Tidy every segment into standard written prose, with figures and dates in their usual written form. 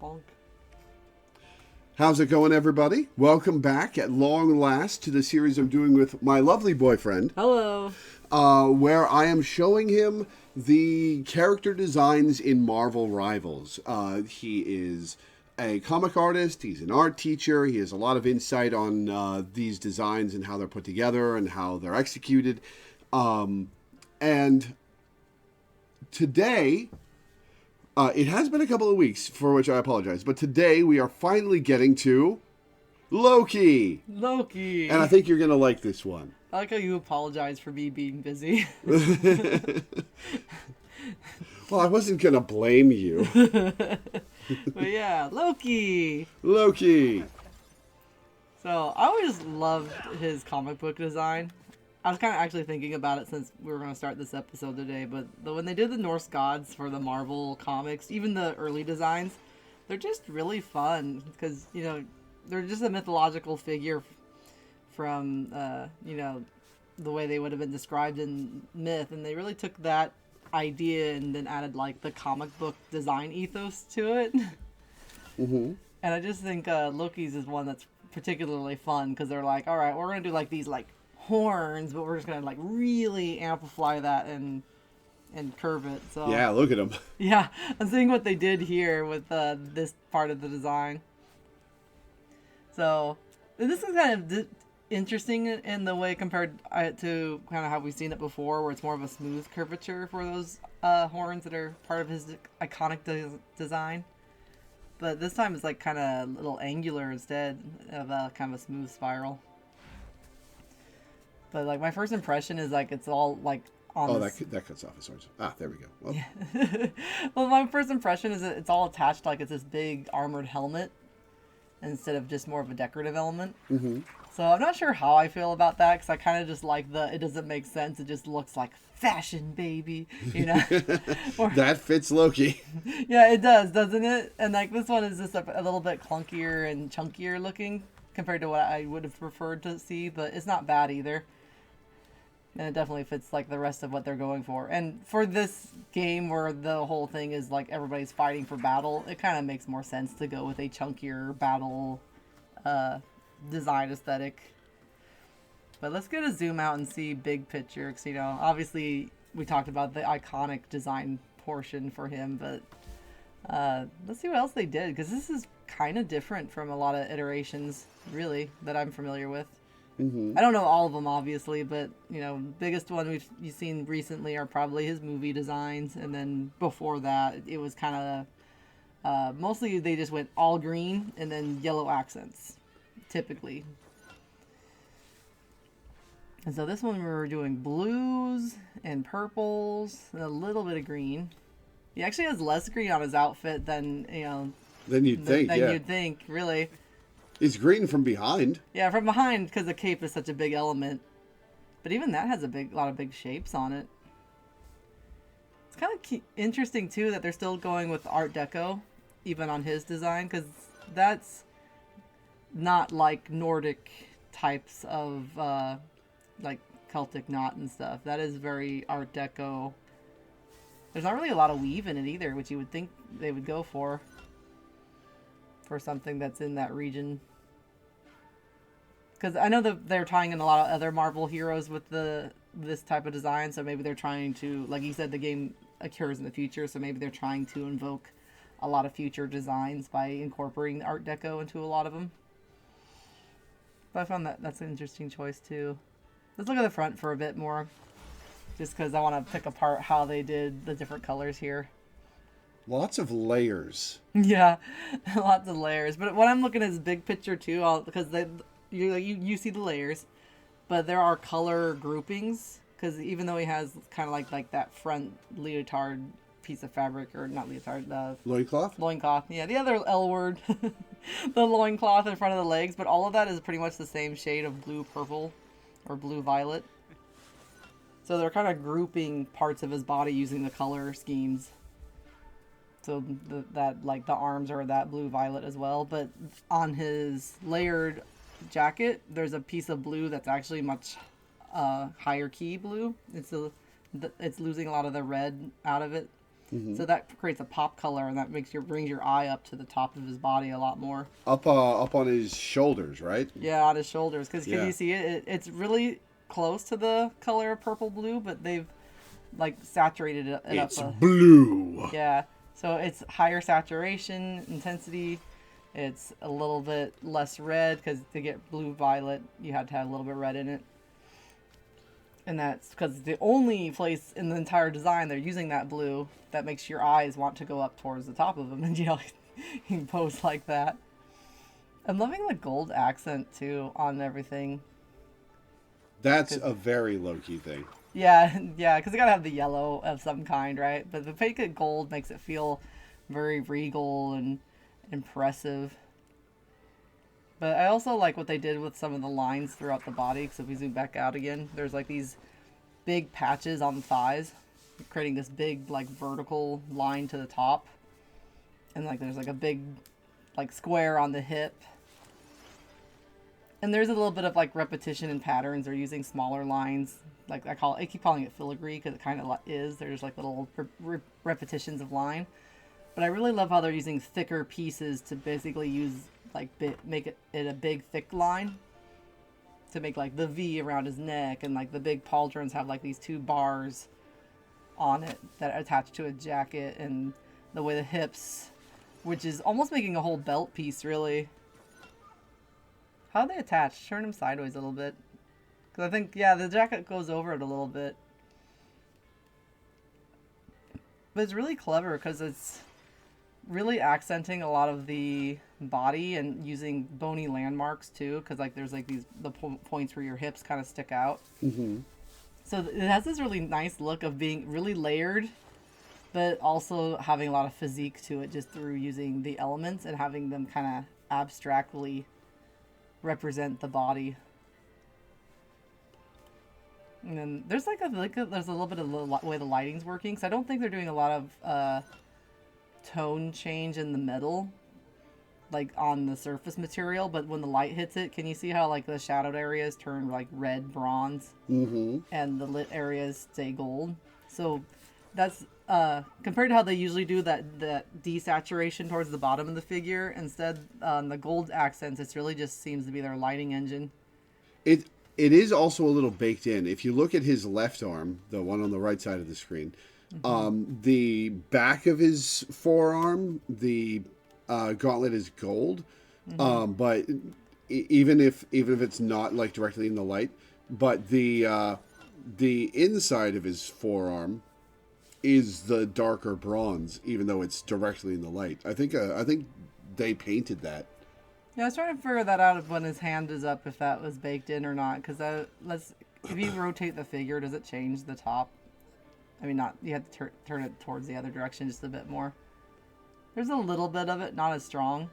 Bonk. How's it going, everybody? Welcome back at long last to the series I'm doing with my lovely boyfriend. Hello. Where I am showing him the character designs in Marvel Rivals. He is a comic artist, he's an art teacher, he has a lot of insight on these designs and how they're put together and how they're executed. And today, it has been a couple of weeks, for which I apologize, but today we are finally getting to Loki. Loki. And I think you're going to like this one. I like how you apologize for me being busy. Well, I wasn't going to blame you. But yeah, Loki. Loki. So, I always loved his comic book design. I was kind of actually thinking about it since we were going to start this episode today, but when they did the Norse gods for the Marvel comics, even the early designs, they're just really fun because, you know, they're just a mythological figure from, you know, the way they would have been described in myth, and they really took that idea and then added, like, the comic book design ethos to it. Mm-hmm. And I just think Loki's is one that's particularly fun because they're like, all right, we're going to do, like, these, like, horns, but we're just gonna like really amplify that and curve it. So Yeah, look at him. yeah, I'm seeing what they did here with this part of the design. So this is kind of interesting in the way compared to kind of how we've seen it before, where it's more of a smooth curvature for those horns that are part of his iconic design. But this time it's like kind of a little angular instead of kind of a smooth spiral. But, like, my first impression is, like, it's all, like, on that cuts off his horns. Ah, there we go. Well, yeah. Well, my first impression is that it's all attached, like, it's this big armored helmet instead of just more of a decorative element. mm-hmm. So I'm not sure how I feel about that, because I kind of just like it doesn't make sense. It just looks like fashion, baby, you know? That fits Loki. Yeah, it does, doesn't it? And, like, this one is just a little bit clunkier and chunkier looking compared to what I would have preferred to see, but it's not bad either. And it definitely fits, like, the rest of what they're going for. And for this game where the whole thing is, like, everybody's fighting for battle, it kind of makes more sense to go with a chunkier battle design aesthetic. But let's get a zoom out and see big picture. Because, you know, obviously we talked about the iconic design portion for him. But let's see what else they did. Because this is kind of different from a lot of iterations, really, that I'm familiar with. Mm-hmm. I don't know all of them, obviously, but, you know, biggest one you've seen recently are probably his movie designs, and then before that, it was kind of, mostly they just went all green and then yellow accents, typically. And so this one we were doing blues and purples and a little bit of green. He actually has less green on his outfit than, you know... Than you'd think, really. He's green from behind. Yeah, from behind, because the cape is such a big element. But even that has a lot of big shapes on it. It's kind of interesting, too, that they're still going with Art Deco, even on his design, because that's not like Nordic types of, like, Celtic knot and stuff. That is very Art Deco. There's not really a lot of weave in it either, which you would think they would go for something that's in that region. Because I know that they're tying in a lot of other Marvel heroes with this type of design, so maybe they're trying to, like you said, the game occurs in the future, so maybe they're trying to invoke a lot of future designs by incorporating Art Deco into a lot of them. But I found that's an interesting choice, too. Let's look at the front for a bit more, just because I want to pick apart how they did the different colors here. Lots of layers. Yeah, lots of layers. But what I'm looking at is big picture too, because you see the layers, but there are color groupings. Because even though he has kind of like that front leotard piece of fabric, or not leotard, Loincloth? Loincloth. Yeah, the other L word, the loincloth in front of the legs. But all of that is pretty much the same shade of blue purple, or blue violet. So they're kind of grouping parts of his body using the color schemes. So that like the arms are that blue violet as well. But on his layered jacket, there's a piece of blue that's actually much higher key blue. It's losing a lot of the red out of it. So that creates a pop color, and that brings your eye up to the top of his body a lot more. Up on his shoulders, right? Yeah, on his shoulders. Because Yeah. can you see it? It's really close to the color of purple blue, but they've like saturated it It's up. blue. Yeah, so it's higher saturation intensity. It's a little bit less red because to get blue violet, you had to have a little bit red in it. And that's because the only place in the entire design they're using that blue that makes your eyes want to go up towards the top of them, and you know, you can pose like that. I'm loving the gold accent too on everything. That's a very Loki thing. Yeah, yeah, because you gotta have the yellow of some kind, right? But the fake gold makes it feel very regal and impressive. But I also like what they did with some of the lines throughout the body. Because if we zoom back out again, there's like these big patches on the thighs, creating this big like vertical line to the top, and like there's like a big like square on the hip. And there's a little bit of like repetition in patterns. They're using smaller lines. Like I keep calling it filigree because it kind of is. There's like little repetitions of line. But I really love how they're using thicker pieces to basically use like make it a big thick line to make like the V around his neck, and like the big pauldrons have like these 2 bars on it that attach to a jacket, and the way the hips, which is almost making a whole belt piece really. How are they attached? Turn them sideways a little bit. Because I think, yeah, the jacket goes over it a little bit. But it's really clever because it's really accenting a lot of the body and using bony landmarks too. Because like there's like the points where your hips kind of stick out. Mm-hmm. So it has this really nice look of being really layered, but also having a lot of physique to it just through using the elements and having them kind of abstractly represent the body. And then there's there's a little bit of the way the lighting's working, because I don't think they're doing a lot of tone change in the metal, like on the surface material, but when the light hits it, can you see how like the shadowed areas turn like red bronze, and the lit areas stay gold? So that's compared to how they usually do that desaturation towards the bottom of the figure. Instead, the gold accents, it really just seems to be their lighting engine. It is also a little baked in. If you look at his left arm, the one on the right side of the screen, the back of his forearm, the gauntlet is gold. But even if it's not like directly in the light, but the inside of his forearm is the darker bronze, even though it's directly in the light. I think they painted that. Yeah, I was trying to figure that out when his hand is up, if that was baked in or not. Because if you rotate the figure, does it change the top? I mean, not, you have to turn it towards the other direction just a bit more. There's a little bit of it, not as strong.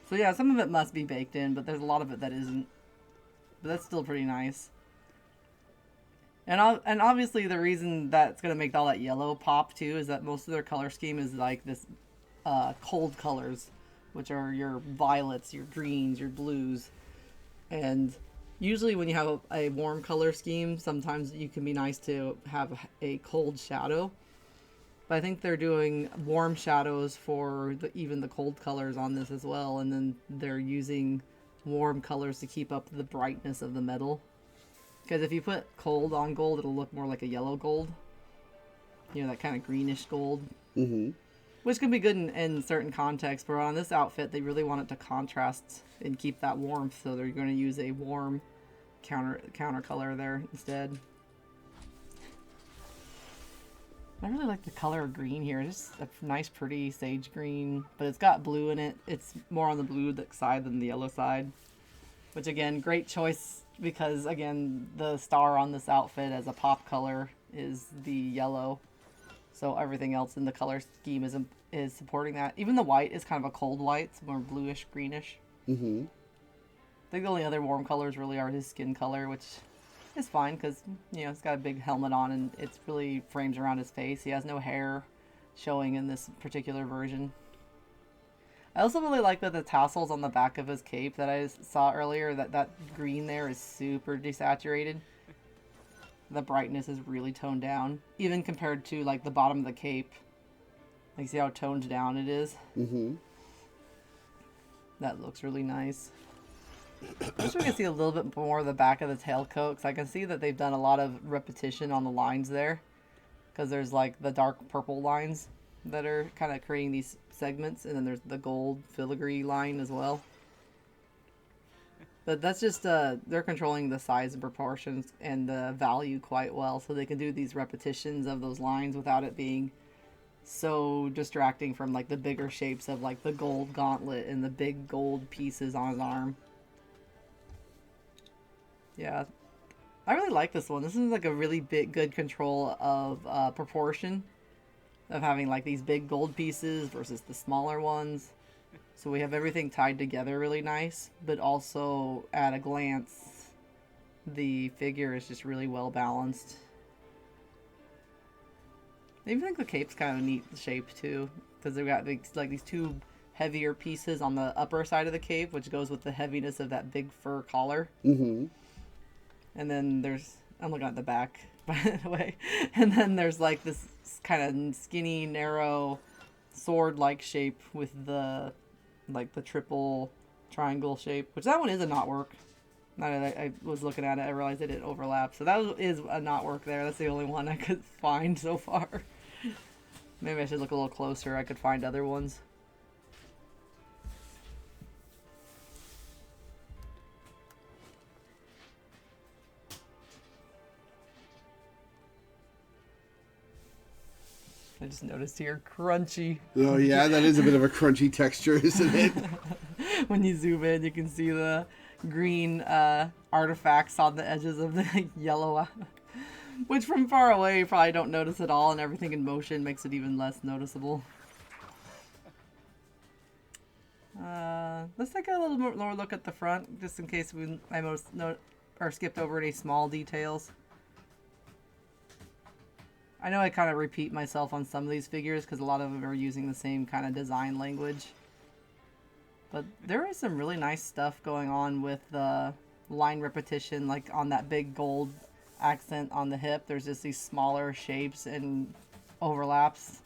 So yeah, some of it must be baked in, but there's a lot of it that isn't. But that's still pretty nice. And obviously the reason that's going to make all that yellow pop too is that most of their color scheme is like this cold colors, which are your violets, your greens, your blues. And usually when you have a warm color scheme, sometimes you can be nice to have a cold shadow. But I think they're doing warm shadows for even the cold colors on this as well. And then they're using warm colors to keep up the brightness of the metal. Because if you put cold on gold, it'll look more like a yellow gold. You know, that kind of greenish gold. Mm-hmm. Which can be good in certain contexts, but on this outfit, they really want it to contrast and keep that warmth, so they're going to use a warm counter color there instead. I really like the color of green here. Just a nice, pretty sage green, but it's got blue in it. It's more on the blue side than the yellow side, which again, great choice because again, the star on this outfit as a pop color is the yellow. So everything else in the color scheme is supporting that. Even the white is kind of a cold white. It's more bluish, greenish. Mm-hmm. I think the only other warm colors really are his skin color, which is fine because, you know, he's got a big helmet on and it's really frames around his face. He has no hair showing in this particular version. I also really like that the tassels on the back of his cape that I saw earlier, that green there is super desaturated. the brightness is really toned down, even compared to like the bottom of the cape. Like, see how toned down it is? Mm-hmm. That looks really nice. I wish we could see a little bit more of the back of the tailcoat, because I can see that they've done a lot of repetition on the lines there. Because there's like the dark purple lines that are kind of creating these segments, and then there's the gold filigree line as well. But that's just, they're controlling the size and proportions and the value quite well, so they can do these repetitions of those lines without it being so distracting from like the bigger shapes of like the gold gauntlet and the big gold pieces on his arm. Yeah, I really like this one. This is like a really big, good control of proportion, of having like these big gold pieces versus the smaller ones. So we have everything tied together really nice, but also at a glance, the figure is just really well balanced. I even think the cape's kind of a neat shape too, because they've got these two heavier pieces on the upper side of the cape, which goes with the heaviness of that big fur collar. Mm-hmm. And then I'm looking at the back, by the way. And then there's like this kind of skinny, narrow, sword-like shape with the triple triangle shape, which that one is a knotwork. Now that I was looking at it, I realized it didn't overlap. So that is a knotwork there. That's the only one I could find so far. Maybe I should look a little closer. I could find other ones. I just noticed here, crunchy. Oh yeah, that is a bit of a crunchy texture, isn't it? When you zoom in, you can see the green artifacts on the edges of the yellow, which from far away you probably don't notice at all, and everything in motion makes it even less noticeable. Let's take a little more look at the front, just in case I skipped over any small details. I know I kind of repeat myself on some of these figures because a lot of them are using the same kind of design language. But there is some really nice stuff going on with the line repetition, like on that big gold accent on the hip. There's just these smaller shapes and overlaps.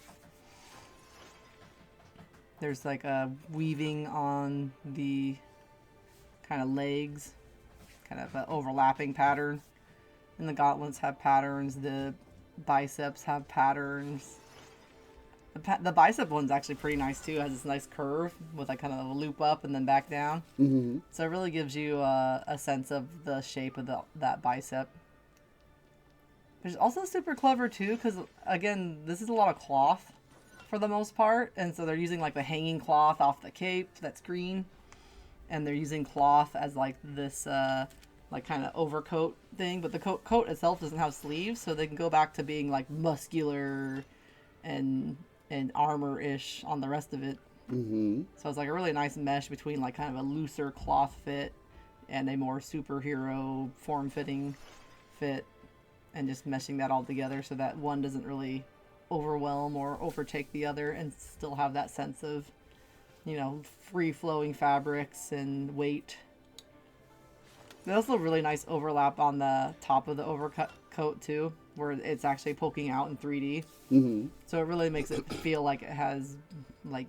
There's like a weaving on the kind of legs, kind of an overlapping pattern. And the gauntlets have patterns. The biceps have patterns. The bicep one's actually pretty nice too. It has this nice curve with like kind of a loop up and then back down. Mm-hmm. So it really gives you a sense of the shape of that bicep. Which is also super clever too, because again, this is a lot of cloth for the most part, and so they're using like the hanging cloth off the cape that's green, and they're using cloth as like this like kind of overcoat thing, but the coat itself doesn't have sleeves, so they can go back to being like muscular and armor-ish on the rest of it. Mm-hmm. So it's like a really nice mesh between like kind of a looser cloth fit and a more superhero form-fitting fit, and just meshing that all together so that one doesn't really overwhelm or overtake the other, and still have that sense of, you know, free-flowing fabrics and weight. There's also a really nice overlap on the top of the overcoat too, where it's actually poking out in 3D. Mm-hmm. So it really makes it feel like it has like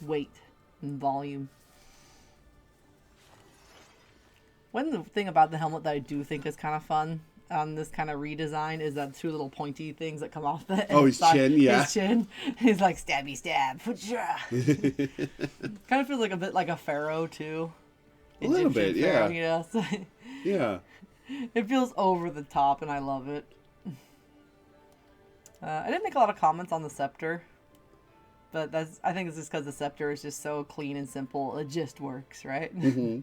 weight and volume. One thing about the helmet that I do think is kind of fun on this kind of redesign is that two little pointy things that come off the Oh, his chin, yeah. His chin. He's like, stabby stab. Kind of feels like a bit like a pharaoh too. A little bit, pharaoh, yeah. You know? So Yeah. it feels over the top, and I love it. I didn't make a lot of comments on the scepter, but I think it's just because the scepter is just so clean and simple. It just works, right? Mm-hmm.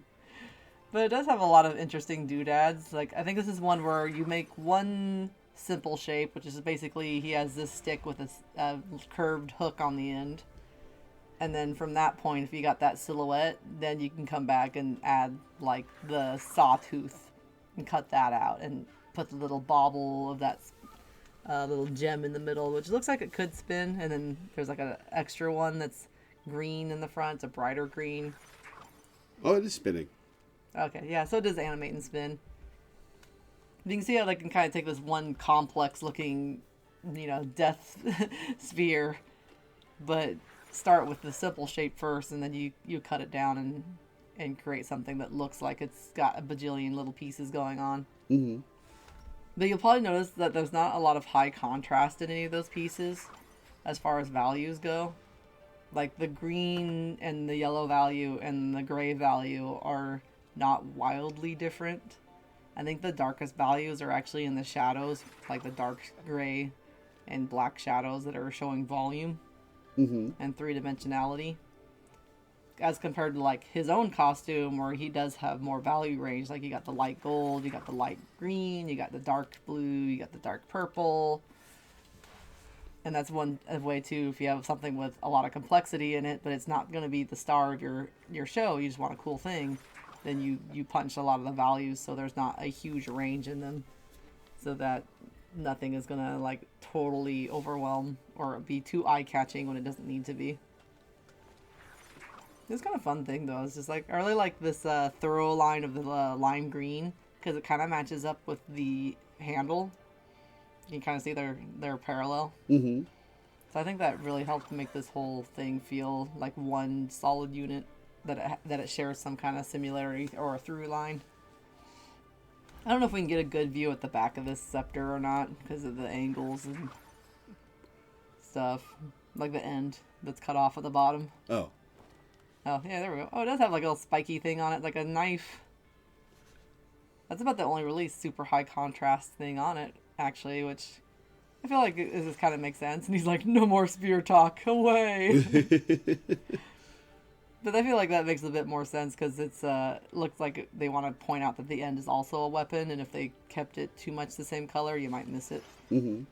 But it does have a lot of interesting doodads. Like, I think this is one where you make one simple shape, which is basically he has this stick with a curved hook on the end. And then from that point, if you got that silhouette, then you can come back and add, like, the sawtooth and cut that out and put the little bauble of that little gem in the middle, which looks like it could spin. And then there's, like, an extra one that's green in the front. It's a brighter green. Oh, it is spinning. Okay, yeah, so it does animate and spin. You can see how they can kind of take this one complex looking, death sphere, but start with the simple shape first, and then you cut it down and create something that looks like it's got a bajillion little pieces going on. Mm-hmm. But you'll probably notice that there's not a lot of high contrast in any of those pieces as far as values go. Like the green and the yellow value and the gray value are not wildly different. I think the darkest values are actually in the shadows, like the dark gray and black shadows that are showing volume and three-dimensionality. As compared to like his own costume where he does have more value range. Like you got the light gold, you got the light green, you got the dark blue, you got the dark purple. And that's one way too, if you have something with a lot of complexity in it, but it's not going to be the star of your show, you just want a cool thing, then you punch a lot of the values so there's not a huge range in them, so that nothing is going to like totally overwhelm or be too eye-catching when it doesn't need to be. It's kind of fun thing though. It's just like I really like this thorough line of the lime green because it kind of matches up with the handle. You can kind of see they're parallel. Mm-hmm. So I think that really helped make this whole thing feel like one solid unit that it shares some kind of similarity or a through line. I don't know if we can get a good view at the back of this scepter or not because of the angles and stuff, like the end that's cut off at the bottom. Oh. Oh, yeah, there we go. Oh, it does have like a little spiky thing on it, like a knife. That's about the only really super high contrast thing on it, actually, which I feel like this kind of makes sense. And he's like, no more spear talk, away. But I feel like that makes a bit more sense because it's looks like they want to point out that the end is also a weapon, and if they kept it too much the same color, you might miss it. Mm-hmm.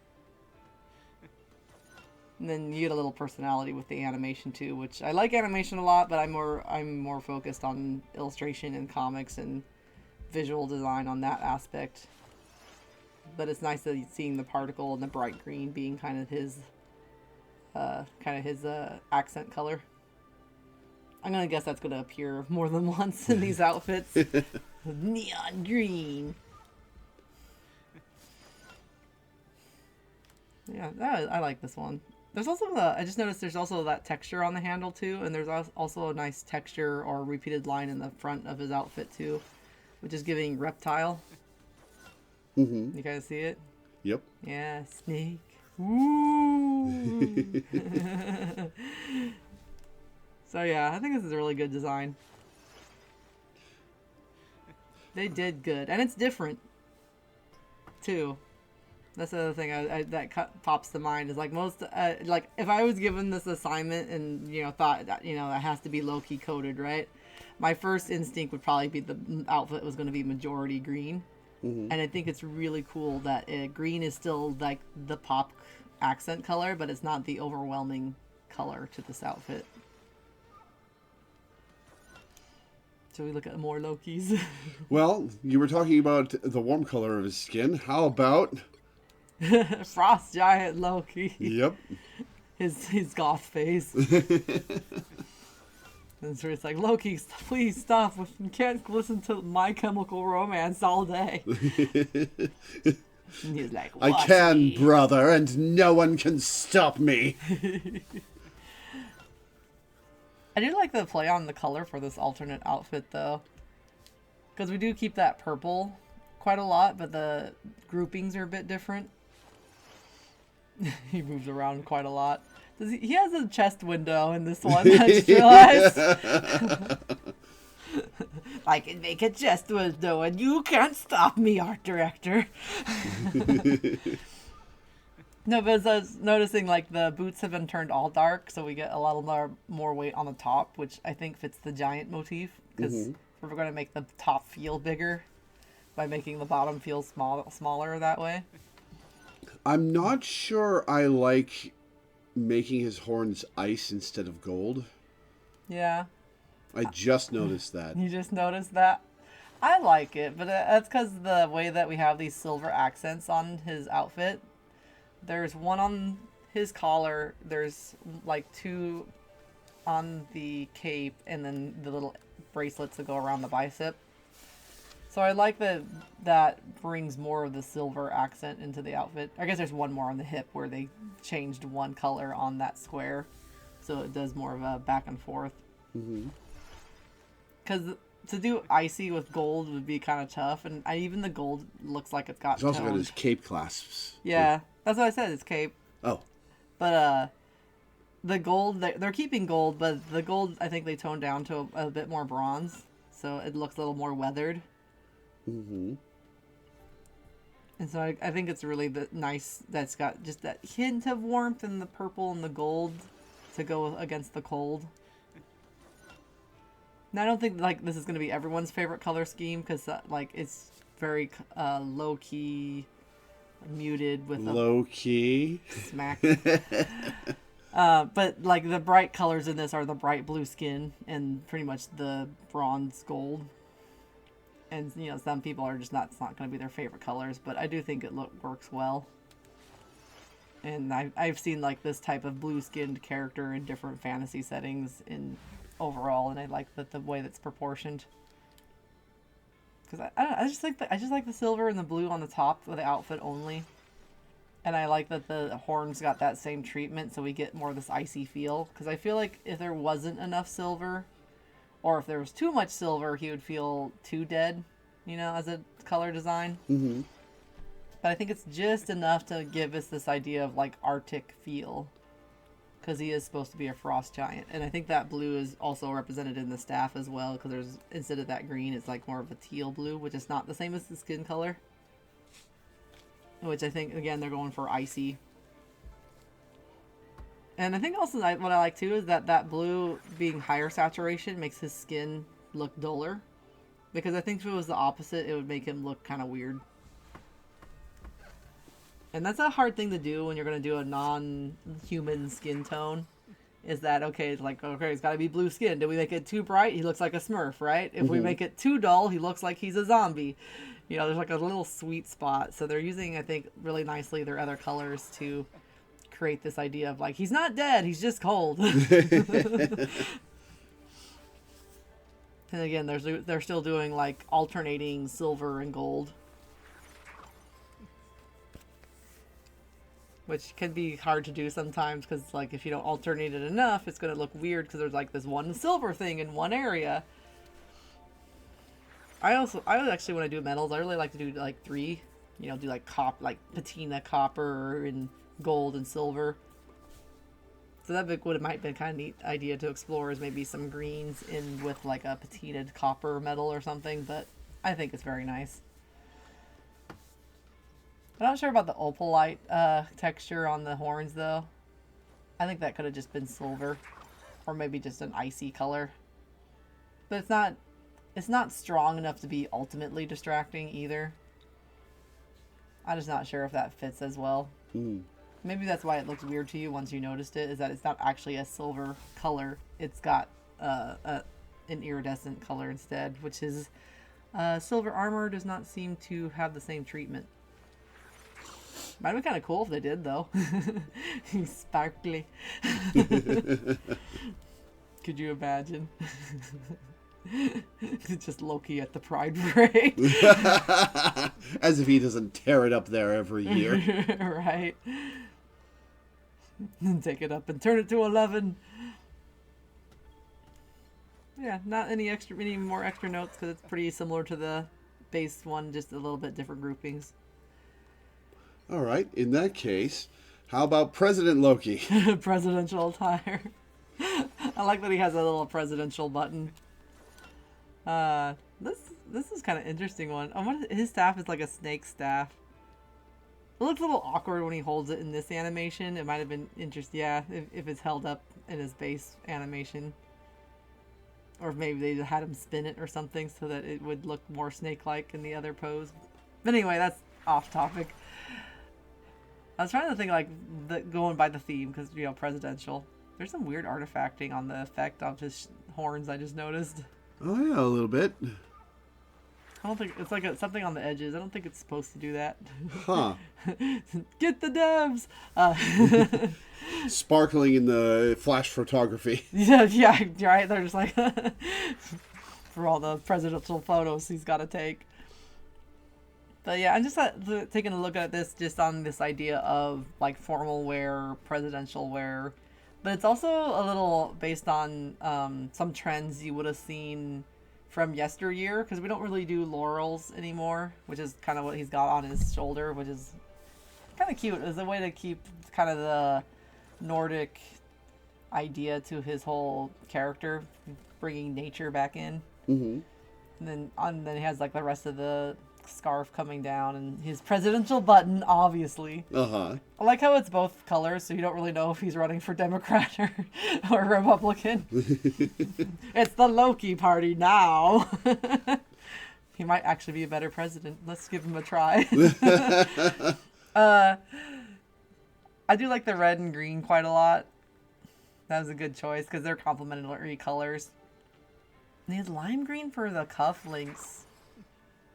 And then you get a little personality with the animation too, which I like animation a lot, but I'm more focused on illustration and comics and visual design on that aspect. But it's nice that seeing the particle and the bright green being kind of his accent color. I'm gonna guess that's gonna appear more than once in these outfits. Neon green. Yeah, I like this one. There's also I just noticed there's also that texture on the handle too, and there's also a nice texture or repeated line in the front of his outfit too, which is giving reptile. Mm-hmm. You guys see it? Yep. Yeah, snake. Ooh. So yeah, I think this is a really good design. They did good, and it's different too. That's the other thing that pops to mind is like most like if I was given this assignment and thought that it has to be Loki coded, right? My first instinct would probably be the outfit was going to be majority green, and I think it's really cool that green is still like the pop accent color, but it's not the overwhelming color to this outfit. So we look at more Lokis. Well, you were talking about the warm color of his skin. How about Frost Giant Loki? Yep. His goth face. And so it's like, Loki, please stop. We can't listen to My Chemical Romance all day. And he's like, I can, brother, and no one can stop me. I do like the play on the color for this alternate outfit, though. Because we do keep that purple quite a lot, but the groupings are a bit different. He moves around quite a lot. He has a chest window in this one, I just realized. I can make a chest window, and you can't stop me, art director. No, but as I was noticing, like, the boots have been turned all dark, so we get a lot more weight on the top, which I think fits the giant motif, because we're going to make the top feel bigger by making the bottom feel smaller that way. I'm not sure I like making his horns ice instead of gold. Yeah. I just noticed that. You just noticed that? I like it, but that's because the way that we have these silver accents on his outfit. There's one on his collar, there's like two on the cape, and then the little bracelets that go around the bicep. So I like that brings more of the silver accent into the outfit. I guess there's one more on the hip where they changed one color on that square. So it does more of a back and forth. Because to do icy with gold would be kind of tough. And even the gold looks like it's got He's also got toned. his cape clasps. Yeah, that's what I said. It's cape. Oh. But the gold, they're keeping gold, but the gold, I think they toned down to a bit more bronze. So it looks a little more weathered. And so I think it's really nice that's got just that hint of warmth in the purple and the gold to go against the cold. Now I don't think like this is going to be everyone's favorite color scheme because like it's very low key, muted with low key smack. But like the bright colors in this are the bright blue skin and pretty much the bronze gold. And, you know, some people are just it's not going to be their favorite colors, but I do think it works well. And I've seen, like, this type of blue-skinned character in different fantasy settings overall, and I like the way that's proportioned. Because I just like the silver and the blue on the top of the outfit only. And I like that the horns got that same treatment, so we get more of this icy feel. Because I feel like if there wasn't enough silver, or if there was too much silver, he would feel too dead, you know, as a color design. But I think it's just enough to give us this idea of, like, Arctic feel. Because he is supposed to be a frost giant. And I think that blue is also represented in the staff as well. Because instead of that green, it's, like, more of a teal blue, which is not the same as the skin color. Which I think, again, they're going for icy. And I think also what I like too is that blue being higher saturation makes his skin look duller. Because I think if it was the opposite, it would make him look kind of weird. And that's a hard thing to do when you're going to do a non-human skin tone. Is that, okay, it's like, okay, it's got to be blue skin. Did we make it too bright? He looks like a Smurf, right? If we make it too dull, he looks like he's a zombie. You know, there's like a little sweet spot. So they're using, I think, really nicely their other colors to create this idea of like, he's not dead, he's just cold. And again, they're still doing like alternating silver and gold, which can be hard to do sometimes because like if you don't alternate it enough, it's going to look weird because there's like this one silver thing in one area. I actually, when I do metals, I really like to do like 3, you know, do like patina copper and gold and silver. So that might be a kind of neat idea to explore is maybe some greens in with like a patinaed copper metal or something, but I think it's very nice. I'm not sure about the opalite texture on the horns though. I think that could have just been silver or maybe just an icy color. But it's not strong enough to be ultimately distracting either. I'm just not sure if that fits as well. Maybe that's why it looks weird to you once you noticed it, is that it's not actually a silver color. It's got an iridescent color instead, which is silver armor does not seem to have the same treatment. Might be kind of cool if they did, though. Sparkly. Could you imagine? It's just Loki at the Pride Parade. As if he doesn't tear it up there every year. Right. And take it up and turn it to 11. Yeah, not any more extra notes because it's pretty similar to the base one, just a little bit different groupings. All right, in that case, how about President Loki? Presidential attire. I like that he has a little presidential button. This is kind of interesting one. His staff is like a snake staff. It looks a little awkward when he holds it in this animation. It might have been interesting, yeah, if it's held up in his base animation. Or if maybe they had him spin it or something so that it would look more snake-like in the other pose. But anyway, that's off topic. I was trying to think like going by the theme because, you know, presidential. There's some weird artifacting on the effect of his horns I just noticed. Oh yeah, a little bit. I don't think it's like something on the edges. I don't think it's supposed to do that. Huh. Get the devs. Sparkling in the flash photography. Yeah, right. They're just like for all the presidential photos he's got to take. But yeah, I'm just taking a look at this just on this idea of like formal wear, presidential wear, but it's also a little based on some trends you would have seen from yesteryear because we don't really do laurels anymore, which is kind of what he's got on his shoulder, which is kind of cute. It's a way to keep kind of the Nordic idea to his whole character, bringing nature back in. Mm-hmm. And then he has like the rest of the scarf coming down and his presidential button, obviously. Uh-huh. I like how it's both colors, so you don't really know if he's running for Democrat or Republican. It's the Loki party now. He might actually be a better president. Let's give him a try. I do like the red and green quite a lot. That was a good choice because they're complementary colors. And he has lime green for the cufflinks,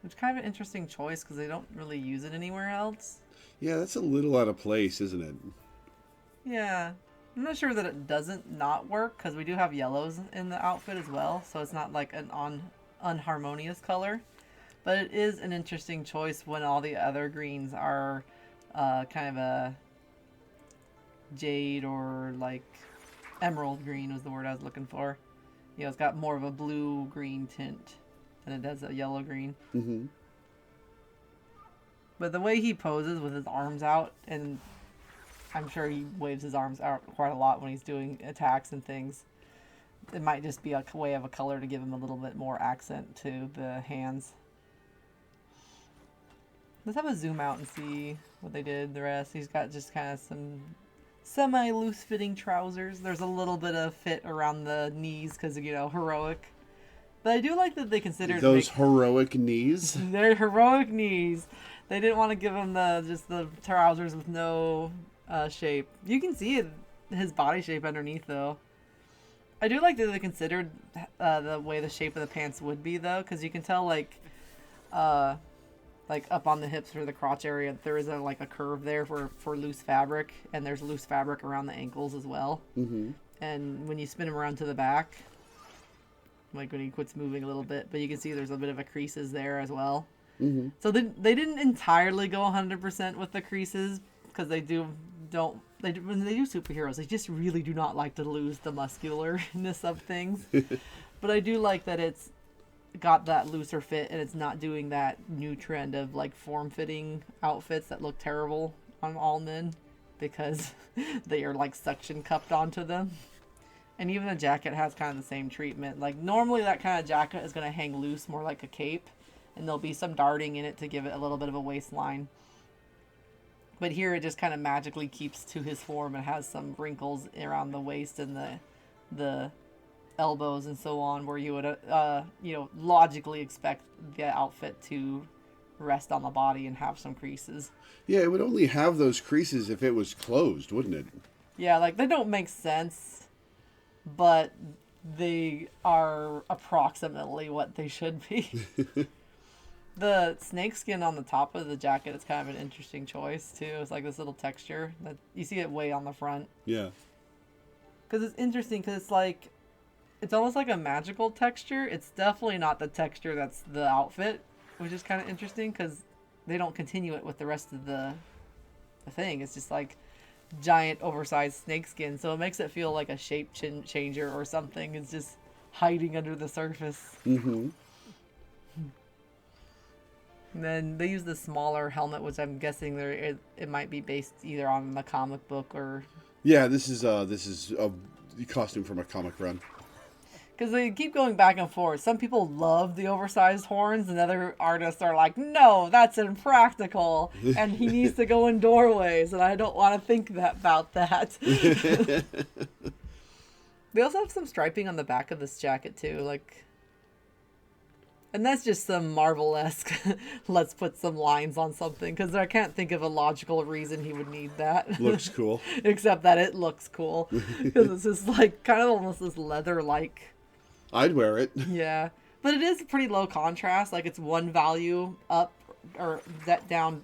which is kind of an interesting choice because they don't really use it anywhere else. Yeah, that's a little out of place, isn't it? Yeah. I'm not sure that it doesn't not work because we do have yellows in the outfit as well, so it's not like an unharmonious color. But it is an interesting choice when all the other greens are kind of a jade or like emerald green was the word I was looking for. You know, it's got more of a blue-green tint than it does a yellow-green. Mm-hmm. But the way he poses with his arms out, and I'm sure he waves his arms out quite a lot when he's doing attacks and things. It might just be a way of a color to give him a little bit more accent to the hands. Let's have a zoom out and see what they did. The rest, he's got just kind of some semi-loose fitting trousers. There's a little bit of fit around the knees because, you know, heroic. But I do like that they considered those heroic knees. They're heroic knees. They didn't want to give him just the trousers with no shape. You can see his body shape underneath though. I do like that they considered the way the shape of the pants would be though, because you can tell like up on the hips or the crotch area, there is a curve there for loose fabric, and there's loose fabric around the ankles as well. Mm-hmm. And when you spin him around to the back, like when he quits moving a little bit, but you can see there's a bit of a creases there as well. Mm-hmm. So they didn't entirely go 100% with the creases because when they do superheroes, they just really do not like to lose the muscularness of things. But I do like that it's got that looser fit and it's not doing that new trend of like form-fitting outfits that look terrible on all men because they are like suction cupped onto them. And even the jacket has kind of the same treatment. Like normally that kind of jacket is going to hang loose more like a cape, and there'll be some darting in it to give it a little bit of a waistline. But here it just kind of magically keeps to his form and has some wrinkles around the waist and the elbows and so on, where you would logically expect the outfit to rest on the body and have some creases. Yeah, it would only have those creases if it was closed, wouldn't it? Yeah, like they don't make sense, but they are approximately what they should be. The snakeskin on the top of the jacket is kind of an interesting choice too. It's like this little texture that you see it way on the front. Yeah. Because it's interesting because it's almost like a magical texture. It's definitely not the texture that's the outfit, which is kind of interesting because they don't continue it with the rest of the thing. It's just like giant oversized snakeskin, so it makes it feel like a shape changer or something. It's just hiding under the surface. Mm-hmm. And then they use the smaller helmet, which I'm guessing it might be based either on the comic book or... Yeah, this is a costume from a comic run. Because they keep going back and forth. Some people love the oversized horns, and other artists are like, no, that's impractical, and he needs to go in doorways, and I don't want to think about that. They also have some striping on the back of this jacket, too, and that's just some Marvel-esque, let's put some lines on something, because I can't think of a logical reason he would need that. Looks cool. Except that it looks cool, because it's just kind of almost this leather-like. I'd wear it. Yeah, but it is pretty low contrast. Like it's one value up or that down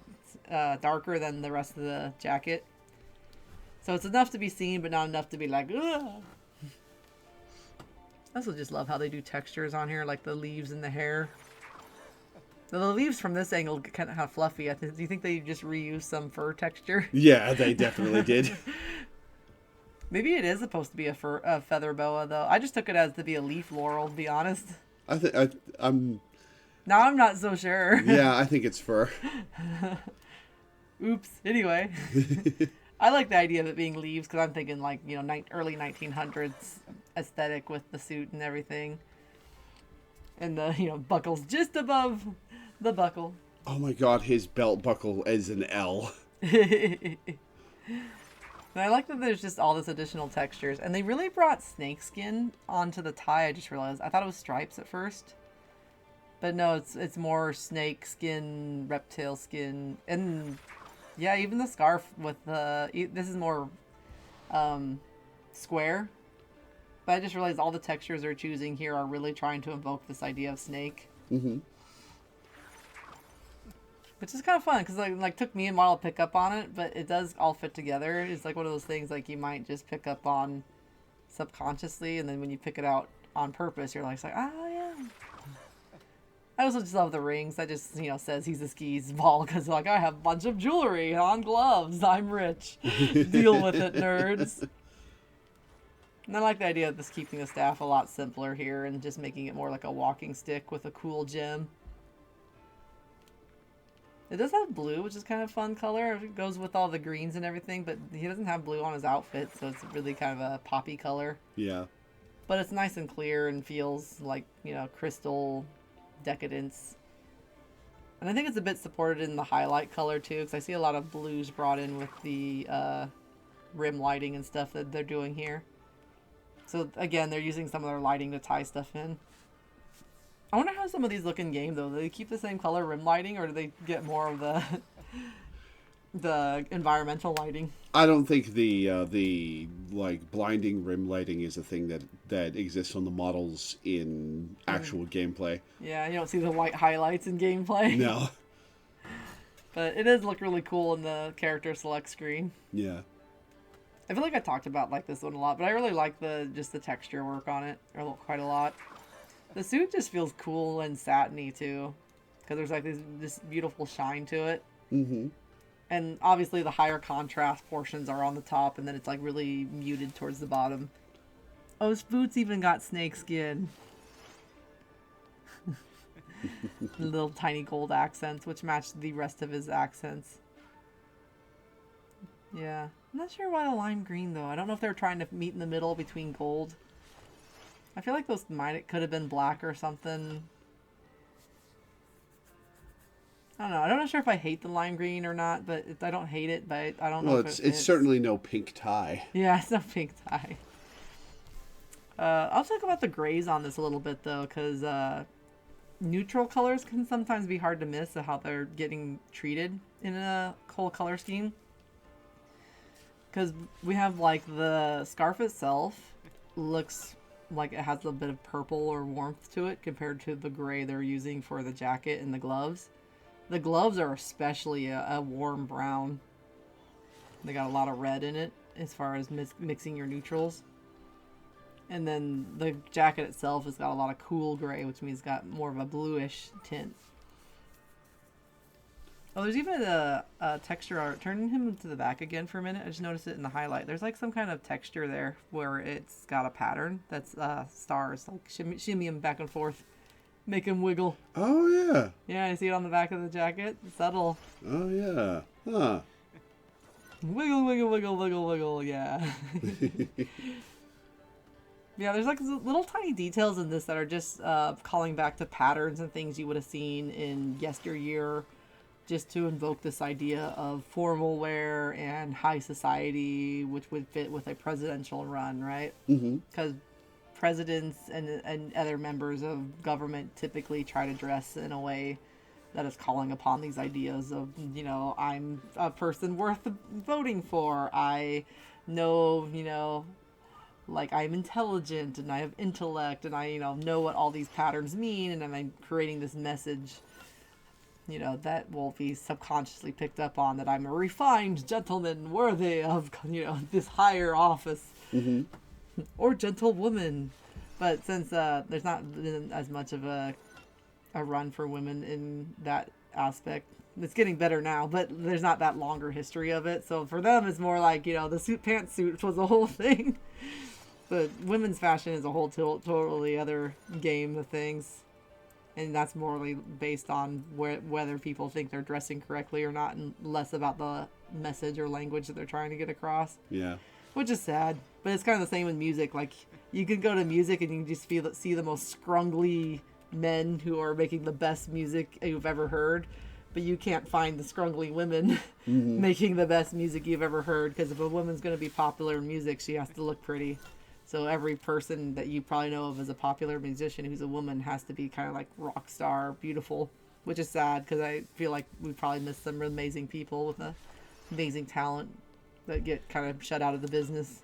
darker than the rest of the jacket. So it's enough to be seen, but not enough to be like, ugh. I also just love how they do textures on here, like the leaves and the hair. The leaves from this angle kind of fluffy. Do you think they just reused some fur texture? Yeah, they definitely did. Maybe it is supposed to be a feather boa, though. I just took it as to be a leaf laurel, to be honest. I'm. Now I'm not so sure. Yeah, I think it's fur. Oops. Anyway, I like the idea of it being leaves because I'm thinking like early 1900s aesthetic with the suit and everything, and the buckles just above the buckle. Oh my God, his belt buckle is an L. And I like that there's just all this additional textures, and they really brought snakeskin onto the tie. I just realized I thought it was stripes at first. But no, it's more snake skin, reptile skin, and yeah, even the scarf with this is more square. But I just realized all the textures they're choosing here are really trying to invoke this idea of snake. Mm-hmm. Which is kind of fun because like took me a while to pick up on it, but it does all fit together. It's like one of those things like you might just pick up on subconsciously, and then when you pick it out on purpose, you're like, oh yeah. I also just love the rings. That just says he's a skis ball because like I have a bunch of jewelry on gloves. I'm rich. Deal with it, nerds. And I like the idea of just keeping the staff a lot simpler here and just making it more like a walking stick with a cool gem. It does have blue, which is kind of a fun color. It goes with all the greens and everything, but he doesn't have blue on his outfit, so it's really kind of a poppy color. Yeah. But it's nice and clear and feels like, crystal decadence. And I think it's a bit supported in the highlight color, too, because I see a lot of blues brought in with the rim lighting and stuff that they're doing here. So, again, they're using some of their lighting to tie stuff in. I wonder how some of these look in game, though. Do they keep the same color rim lighting, or do they get more of the environmental lighting? I don't think the like blinding rim lighting is a thing that exists on the models in actual gameplay. Yeah, you don't see the white highlights in gameplay. No. But it does look really cool in the character select screen. Yeah. I feel like I talked about this one a lot, but I really like the texture work on it quite a lot. The suit just feels cool and satiny too, because there's like this beautiful shine to it. Mm-hmm. And obviously the higher contrast portions are on the top, and then it's like really muted towards the bottom. Oh, his boots even got snake skin. Little tiny gold accents, which match the rest of his accents. Yeah. I'm not sure why the lime green, though. I don't know if they were trying to meet in the middle between gold. I feel like those could have been black or something. I don't know. I'm not sure if I hate the lime green or not, but I don't hate it, but I don't know if it's certainly no pink tie. Yeah, it's no pink tie. I'll talk about the grays on this a little bit, though, because neutral colors can sometimes be hard to miss of how they're getting treated in a whole color scheme. Because we have, like, the scarf itself looks like it has a bit of purple or warmth to it compared to the gray they're using for the jacket and the gloves. The gloves are especially a warm brown. They got a lot of red in it as far as mixing your neutrals. And then the jacket itself has got a lot of cool gray, which means it's got more of a bluish tint. Oh, there's even a texture art. Turning him to the back again for a minute. I just noticed it in the highlight. There's like some kind of texture there where it's got a pattern that's stars. Like shimmy him back and forth. Make him wiggle. Oh, yeah. Yeah, you see it on the back of the jacket? Subtle. Oh, yeah. Huh. Wiggle, wiggle, wiggle, wiggle, wiggle, yeah. Yeah, there's like little tiny details in this that are just calling back to patterns and things you would have seen in yesteryear, just to invoke this idea of formal wear and high society, which would fit with a presidential run, right? Mm-hmm. Because presidents and other members of government typically try to dress in a way that is calling upon these ideas of, I'm a person worth voting for. I know, like I'm intelligent and I have intellect and I, know what all these patterns mean, and I'm creating this message, that will be subconsciously picked up on, that I'm a refined gentleman worthy of, this higher office. Mm-hmm. Or gentlewoman. But since there's not been as much of a a run for women in that aspect. It's getting better now, but there's not that longer history of it. So for them, it's more like, the suit pantsuit was the whole thing. But women's fashion is a whole totally other game of things. And that's morally based on whether people think they're dressing correctly or not, and less about the message or language that they're trying to get across. Yeah. Which is sad. But it's kind of the same with music. Like, you could go to music and you can just see the most scrungly men who are making the best music you've ever heard. But you can't find the scrungly women making the best music you've ever heard. Because if a woman's going to be popular in music, she has to look pretty. So every person that you probably know of as a popular musician who's a woman has to be kind of like rock star, beautiful. Which is sad, because I feel like we probably missed some amazing people with amazing talent that get kind of shut out of the business.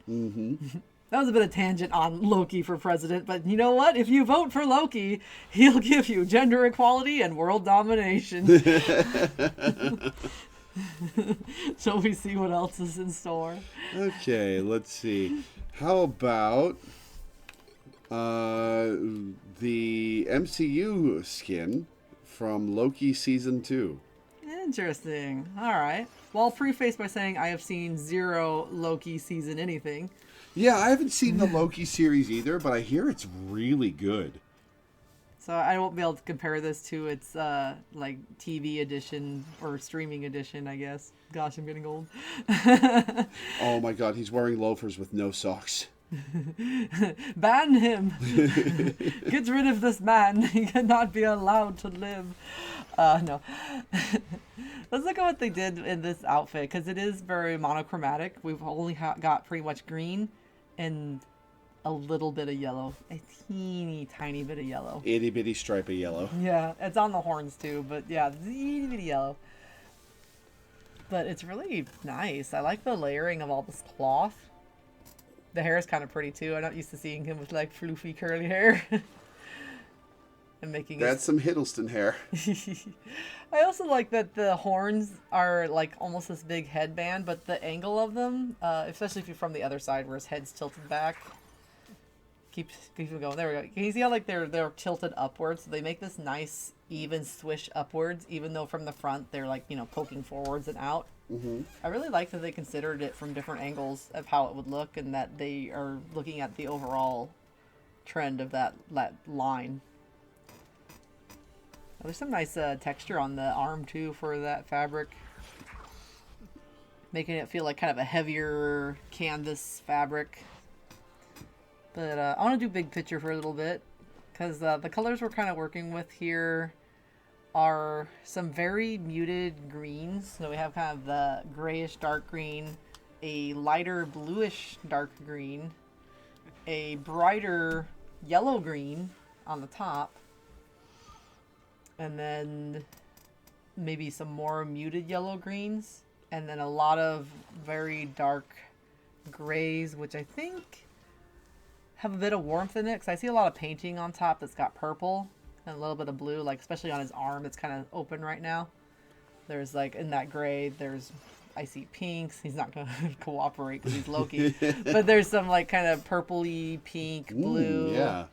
Mm-hmm. That was a bit of tangent on Loki for president, but you know what? If you vote for Loki, he'll give you gender equality and world domination. Shall we see what else is in store? Okay, let's see. How about the MCU skin from Loki Season 2? Interesting. All right. Well, I'll preface by saying I have seen 0 Loki season anything. Yeah, I haven't seen the Loki series either, but I hear it's really good. So I won't be able to compare this to its like TV edition or streaming edition, I guess. Gosh, I'm getting old. Oh my god, he's wearing loafers with no socks. Ban him. Get rid of this man. He cannot be allowed to live. No. Let's look at what they did in this outfit, because it is very monochromatic. We've only got pretty much green and a little bit of yellow. A teeny tiny bit of yellow. Itty bitty stripe of yellow. Yeah, it's on the horns too, but yeah, itty bitty yellow. But it's really nice. I like the layering of all this cloth. The hair is kind of pretty too. I'm not used to seeing him with like floofy curly hair. And making That's some Hiddleston hair. I also like that the horns are like almost this big headband, but the angle of them, especially if you're from the other side where his head's tilted back. Keep going. There we go. Can you see how like they're tilted upwards? So they make this nice even swish upwards, even though from the front they're like, poking forwards and out. Mm-hmm. I really like that they considered it from different angles of how it would look, and that they are looking at the overall trend of that line. There's some nice texture on the arm too for that fabric, making it feel like kind of a heavier canvas fabric. But I want to do big picture for a little bit, because the colors we're kind of working with here are some very muted greens. So we have kind of the grayish dark green, a lighter bluish dark green, a brighter yellow green on the top, and then maybe some more muted yellow greens, and then a lot of very dark grays, which I think have a bit of warmth in it, because I see a lot of painting on top that's got purple and a little bit of blue, like especially on his arm. It's kind of open right now. There's like in that gray, I see pinks. He's not going to cooperate because he's Loki. But there's some like kind of purpley, pink, blue. Yeah.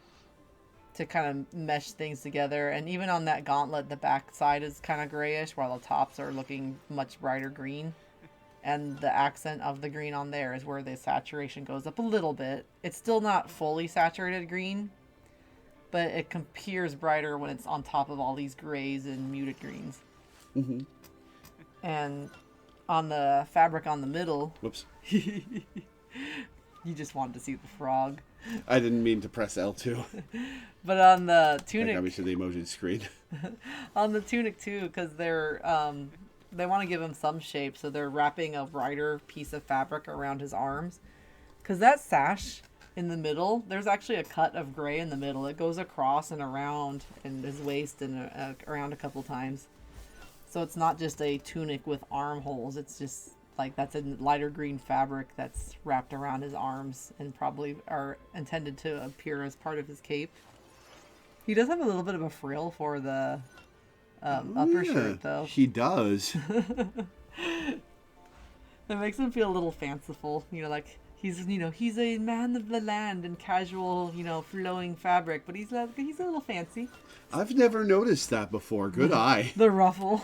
To kind of mesh things together. And even on that gauntlet, the back side is kind of grayish, while the tops are looking much brighter green. And the accent of the green on there is where the saturation goes up a little bit. It's still not fully saturated green, but it appears brighter when it's on top of all these grays and muted greens. Mm-hmm. And on the fabric on the middle... Whoops. You just wanted to see the frog. I didn't mean to press L2. But on the tunic... That got me to the emoji screen. On the tunic, too, because they're... they want to give him some shape, so they're wrapping a brighter piece of fabric around his arms. Because that sash in the middle, there's actually a cut of gray in the middle. It goes across and around in his waist and around a couple times. So it's not just a tunic with armholes. It's just like that's a lighter green fabric that's wrapped around his arms and probably are intended to appear as part of his cape. He does have a little bit of a frill for the upper shirt, though. He does. It makes him feel a little fanciful. Like he's a man of the land in casual, flowing fabric, but he's a little fancy. I've never noticed that before. Good eye. The ruffle.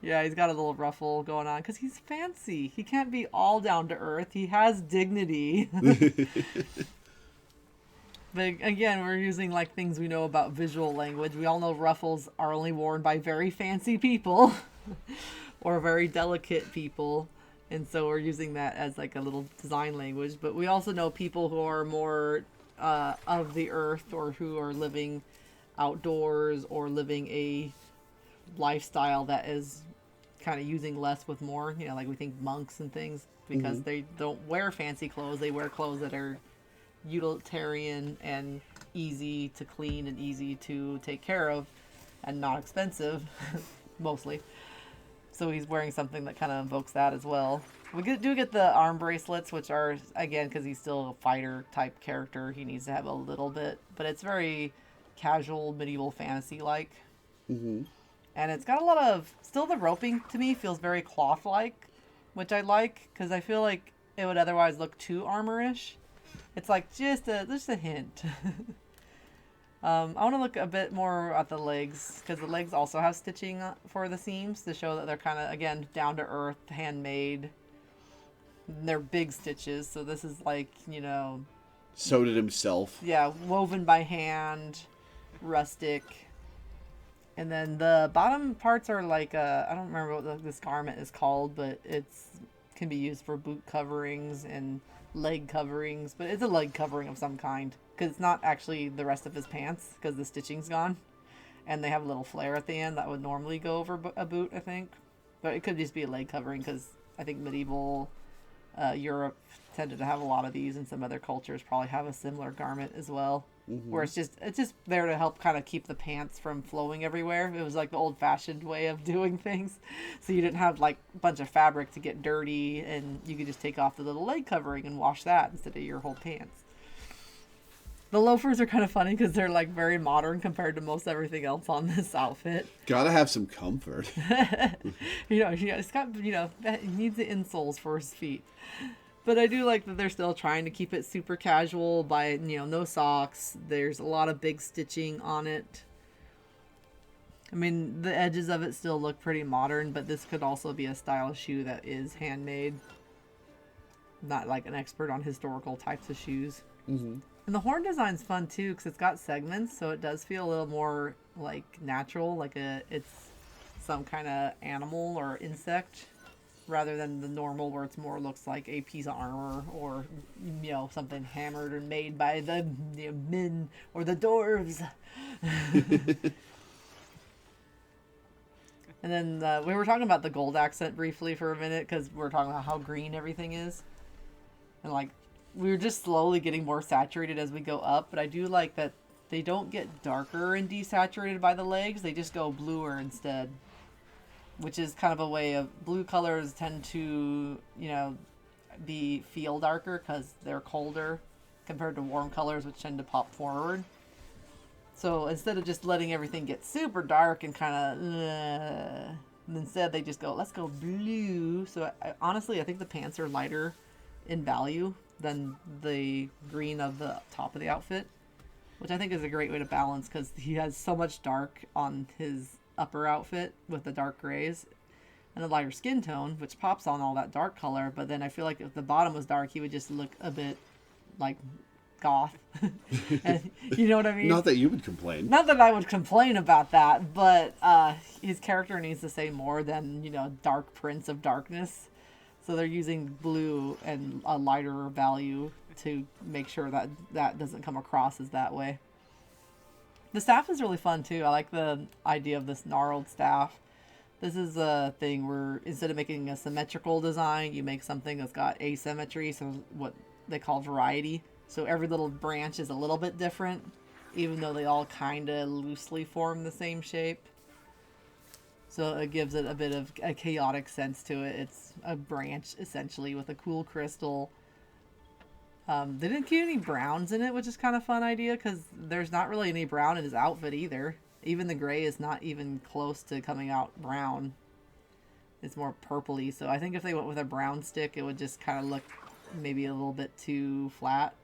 Yeah, he's got a little ruffle going on because he's fancy. He can't be all down to earth. He has dignity. But again, we're using like things we know about visual language. We all know ruffles are only worn by very fancy people or very delicate people. And so we're using that as like a little design language. But we also know people who are more of the earth, or who are living outdoors, or living a lifestyle that is kind of using less with more. Like we think monks and things, because they don't wear fancy clothes. They wear clothes that are utilitarian and easy to clean and easy to take care of and not expensive mostly. So he's wearing something that kind of invokes that as well. We do get the arm bracelets, which are, again, because he's still a fighter type character, he needs to have a little bit, but it's very casual medieval fantasy like. And it's got a lot of, still the roping to me feels very cloth like, which I like, because I feel like it would otherwise look too armorish. It's like just a hint. I want to look a bit more at the legs, because the legs also have stitching for the seams to show that they're kind of, again, down to earth, handmade. They're big stitches, so this is like, Sewed it himself. Yeah, woven by hand, rustic. And then the bottom parts are like, I don't remember what this garment is called, but can be used for boot coverings and leg coverings, but it's a leg covering of some kind, because it's not actually the rest of his pants, because the stitching's gone, and they have a little flare at the end that would normally go over a boot, I think. But it could just be a leg covering, because I think medieval Europe tended to have a lot of these, and some other cultures probably have a similar garment as well. Where it's just there to help kind of keep the pants from flowing everywhere. It was like the old-fashioned way of doing things, so you didn't have like a bunch of fabric to get dirty, and you could just take off the little leg covering and wash that instead of your whole pants. The loafers are kind of funny because they're like very modern compared to most everything else on this outfit. Gotta have some comfort. It's got he needs the insoles for his feet. But I do like that they're still trying to keep it super casual by, no socks. There's a lot of big stitching on it. I mean, the edges of it still look pretty modern, but this could also be a style shoe that is handmade. Not like an expert on historical types of shoes. And the horn design's fun too, because it's got segments, so it does feel a little more like natural, like it's some kind of animal or insect, rather than the normal where it's more looks like a piece of armor, or something hammered or made by the men or the dwarves. And then we were talking about the gold accent briefly for a minute, because we were talking about how green everything is, and like we were just slowly getting more saturated as we go up. But I do like that they don't get darker and desaturated by the legs, they just go bluer instead. Which is kind of a way of, blue colors tend to, feel darker because they're colder compared to warm colors, which tend to pop forward. So instead of just letting everything get super dark and kind of, instead they just go, let's go blue. So honestly, I think the pants are lighter in value than the green of the top of the outfit, which I think is a great way to balance, because he has so much dark on his upper outfit with the dark grays and a lighter skin tone, which pops on all that dark color. But then I feel like if the bottom was dark, he would just look a bit like goth. And, you know what I mean? Not that you would complain. Not that I would complain about that, but his character needs to say more than, dark prince of darkness. So they're using blue and a lighter value to make sure that that doesn't come across as that way. The staff is really fun too. I like the idea of this gnarled staff. This is a thing where instead of making a symmetrical design, you make something that's got asymmetry, so what they call variety. So every little branch is a little bit different, even though they all kind of loosely form the same shape. So it gives it a bit of a chaotic sense to it. It's a branch essentially with a cool crystal. They didn't get any browns in it, which is kind of a fun idea, because there's not really any brown in his outfit either. Even the gray is not even close to coming out brown. It's more purpley, so I think if they went with a brown stick, it would just kind of look maybe a little bit too flat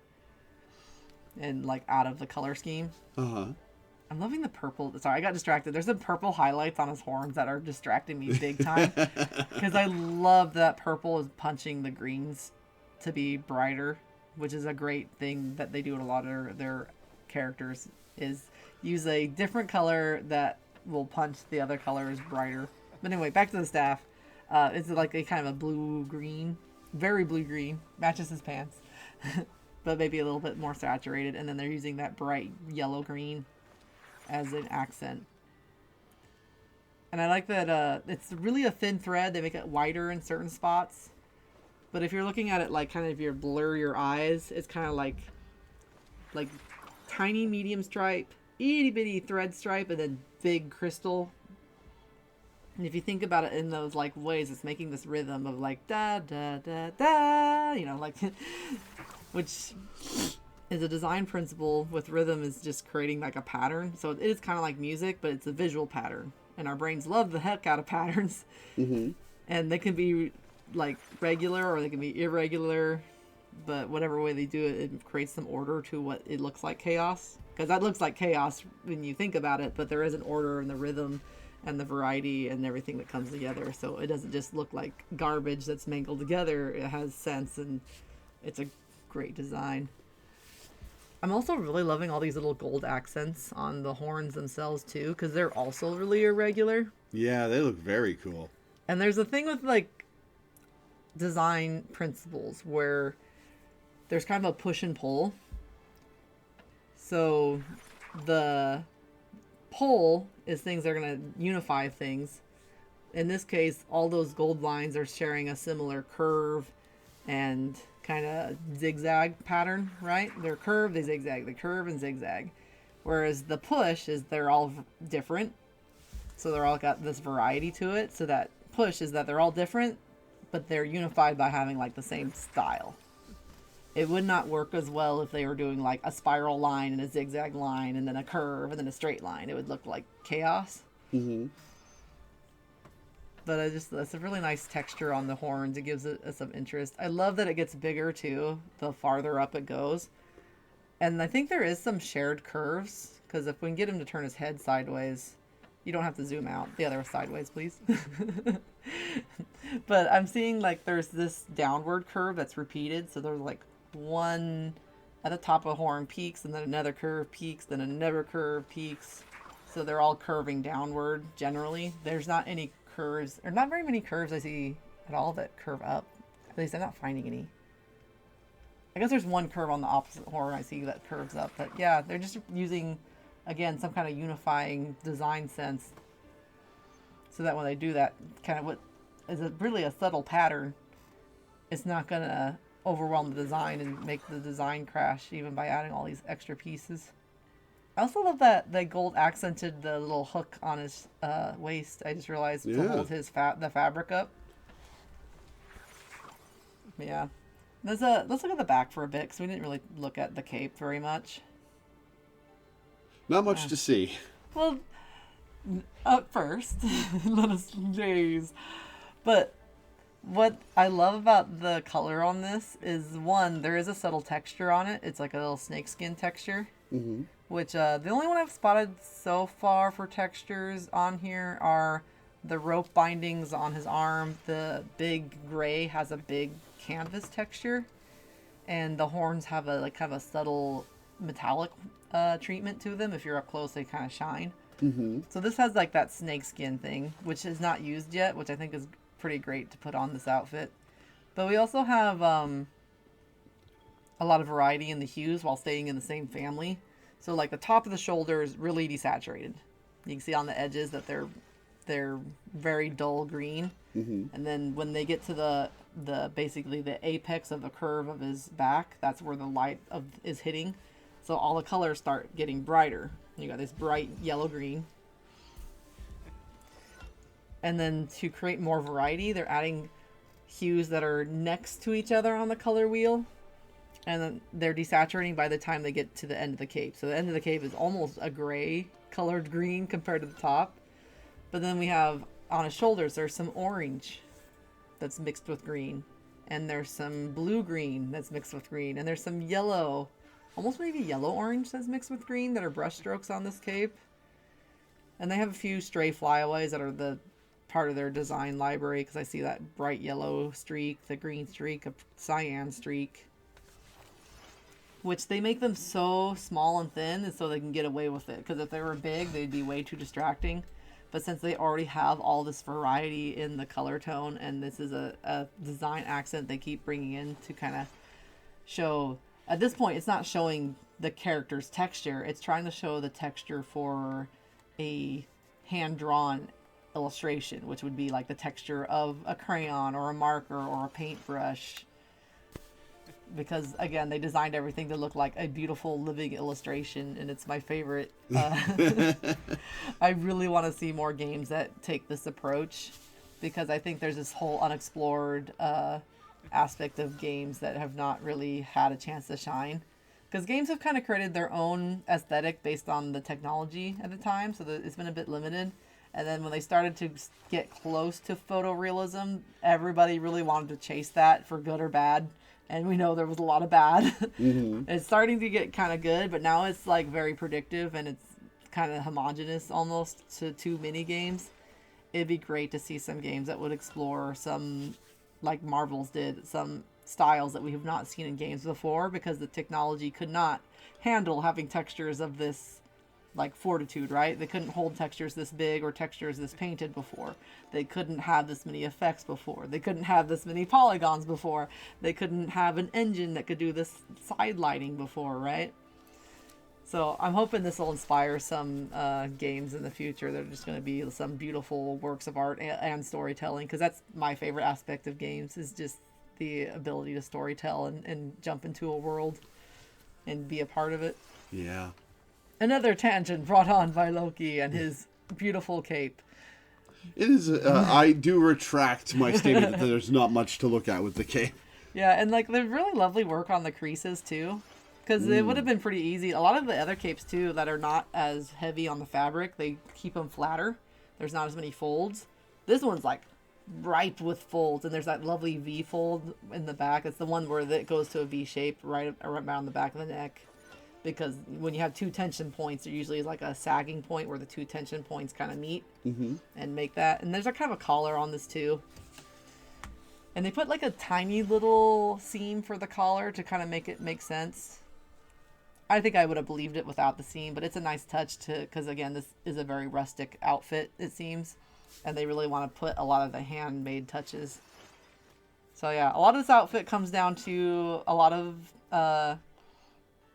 and like out of the color scheme. Uh-huh. I'm loving the purple. Sorry, I got distracted. There's some purple highlights on his horns that are distracting me big time. Because I love that purple is punching the greens to be brighter, which is a great thing that they do in a lot of their characters, is use a different color that will punch the other colors brighter. But anyway, back to the staff. It's like a kind of a blue-green, very blue-green, matches his pants, but maybe a little bit more saturated. And then they're using that bright yellow-green as an accent. And I like that it's really a thin thread. They make it wider in certain spots. But if you're looking at it like kind of you blur your eyes, it's kind of like tiny medium stripe, itty bitty thread stripe, and then big crystal. And if you think about it in those like ways, it's making this rhythm of like da da da da, you know, like which is a design principle with rhythm, is just creating like a pattern. So it is kind of like music, but it's a visual pattern. And our brains love the heck out of patterns. Mm-hmm. And they can be like regular or they can be irregular, but whatever way they do it, it creates some order to what it looks like chaos. Because that looks like chaos when you think about it, but there is an order in the rhythm and the variety and everything that comes together. So it doesn't just look like garbage that's mangled together. It has sense, and it's a great design. I'm also really loving all these little gold accents on the horns themselves too, because they're also really irregular. Yeah, they look very cool. And there's a thing with like design principles where there's kind of a push and pull. So the pull is things that are going to unify things. In this case, all those gold lines are sharing a similar curve and kind of zigzag pattern, right? They're curved, they zigzag, they curve and zigzag. Whereas the push is they're all different. So they're all got this variety to it. So that push is that they're all different, but they're unified by having like the same style. It would not work as well if they were doing like a spiral line and a zigzag line and then a curve and then a straight line. It would look like chaos. Mm-hmm. But it's a really nice texture on the horns. It gives it some interest. I love that it gets bigger too, the farther up it goes. And I think there is some shared curves, because if we can get him to turn his head sideways, you don't have to zoom out. The other sideways, please. But I'm seeing like there's this downward curve that's repeated. So there's like one at the top of a horn peaks, and then another curve peaks, then another curve peaks. So they're all curving downward generally. There's not any curves, or not very many curves I see at all that curve up. At least I'm not finding any. I guess there's one curve on the opposite horn I see that curves up. But yeah, they're just using, again, some kind of unifying design sense, so that when they do that, kind of what is really a subtle pattern, it's not going to overwhelm the design and make the design crash even by adding all these extra pieces. I also love that the gold accented the little hook on his waist. I just realized to hold his the fabric up. Yeah. Let's look at the back for a bit, because we didn't really look at the cape very much. Not much to see. Well, up first, let us gaze. But what I love about the color on this is, one, there is a subtle texture on it. It's like a little snakeskin texture. Mm-hmm. Which the only one I've spotted so far for textures on here are the rope bindings on his arm. The big gray has a big canvas texture, and the horns have a like kind of a subtle metallic treatment to them. If you're up close, they kind of shine. Mm-hmm. So this has like that snakeskin thing, which is not used yet, which I think is pretty great to put on this outfit. But we also have a lot of variety in the hues while staying in the same family. So like the top of the shoulder is really desaturated. You can see on the edges that they're very dull green. Mm-hmm. And then when they get to the basically the apex of the curve of his back, that's where the light is hitting. So all the colors start getting brighter. You got this bright yellow green. And then to create more variety, they're adding hues that are next to each other on the color wheel. And then they're desaturating by the time they get to the end of the cape. So the end of the cape is almost a gray colored green compared to the top. But then we have on his shoulders, there's some orange that's mixed with green. and there's some blue-green that's mixed with green, and there's some yellow, almost maybe yellow-orange that's mixed with green that are brush strokes on this cape. And they have a few stray flyaways that are the part of their design library, because I see that bright yellow streak, the green streak, a cyan streak, which they make them so small and thin and so they can get away with it, because if they were big they'd be way too distracting. But since they already have all this variety in the color tone, and this is a design accent they keep bringing in to kind of show, at this point it's not showing the character's texture, it's trying to show the texture for a hand-drawn illustration, which would be like the texture of a crayon or a marker or a paintbrush, because again they designed everything to look like a beautiful living illustration, and it's my favorite. I really want to see more games that take this approach, because I think there's this whole unexplored aspect of games that have not really had a chance to shine. Because games have kind of created their own aesthetic based on the technology at the time, so it's been a bit limited. And then when they started to get close to photorealism, everybody really wanted to chase that for good or bad. And we know there was a lot of bad. Mm-hmm. It's starting to get kind of good, but now it's like very predictive, and it's kind of homogenous almost to two mini games. It'd be great to see some games that would explore some, like Marvel's did, some styles that we have not seen in games before, because the technology could not handle having textures of this like fortitude, right? They couldn't hold textures this big or textures this painted before. They couldn't have this many effects before. They couldn't have this many polygons before. They couldn't have an engine that could do this side lighting before, right? So I'm hoping this will inspire some games in the future that are just going to be some beautiful works of art and storytelling, because that's my favorite aspect of games, is just the ability to storytell and jump into a world and be a part of it. Yeah. Another tangent brought on by Loki and his beautiful cape. It is. I do retract my statement that there's not much to look at with the cape. Yeah, and like there's really lovely work on the creases too, because it would have been pretty easy. A lot of the other capes too that are not as heavy on the fabric, they keep them flatter. There's not as many folds. This one's like ripe with folds, and there's that lovely V fold in the back. It's the one where it goes to a V shape right around the back of the neck. Because when you have two tension points, there usually is like a sagging point where the two tension points kind of meet and make that. And there's a kind of a collar on this too. And they put like a tiny little seam for the collar to kind of make it make sense. I think I would have believed it without the seam, but it's a nice touch because again, this is a very rustic outfit, it seems. And they really want to put a lot of the handmade touches. So yeah, a lot of this outfit comes down to a lot of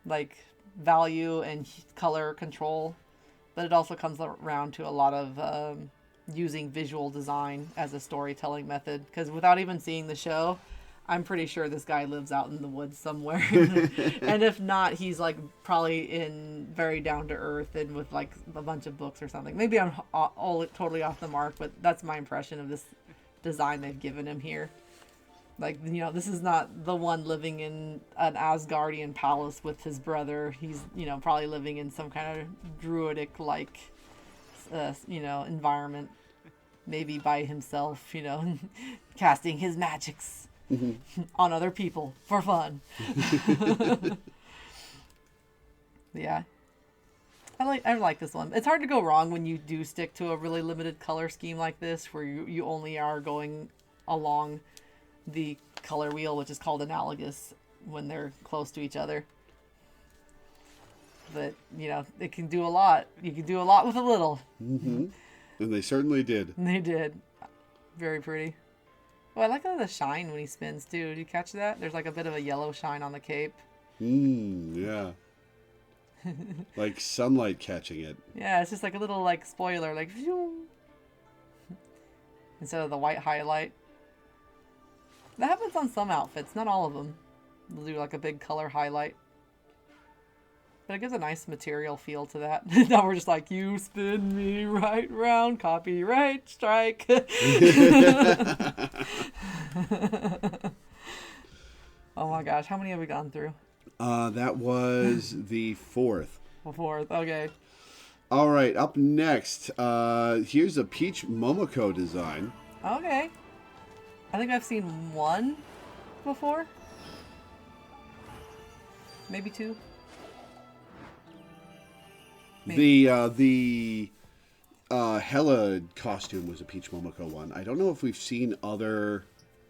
like value and color control, but it also comes around to a lot of using visual design as a storytelling method, because without even seeing the show, I'm pretty sure this guy lives out in the woods somewhere. And if not, he's like probably in very down to earth and with like a bunch of books or something. Maybe I'm all totally off the mark, but that's my impression of this design they've given him here. Like, you know, this is not the one living in an Asgardian palace with his brother. He's, you know, probably living in some kind of druidic-like, you know, environment. Maybe by himself, you know, casting his magics on other people for fun. Yeah. I like this one. It's hard to go wrong when you do stick to a really limited color scheme like this, where you only are going along the color wheel, which is called analogous when they're close to each other. But, you know, it can do a lot. You can do a lot with a little. Mm-hmm. And they certainly did. They did. Very pretty. Oh, I like the shine when he spins, too. Did you catch that? There's like a bit of a yellow shine on the cape. Yeah. Like sunlight catching it. Yeah, it's just like a little, like, spoiler, like, instead of the white highlight. That happens on some outfits, not all of them. They'll do like a big color highlight. But it gives a nice material feel to that. Now we're just like, you spin me right round, copyright strike. Oh my gosh, how many have we gone through? That was the fourth. The fourth, okay. All right, up next, here's a Peach Momoko design. Okay. I think I've seen one. before. Maybe 2. The Hela costume was a Peach Momoko one. I don't know if we've seen other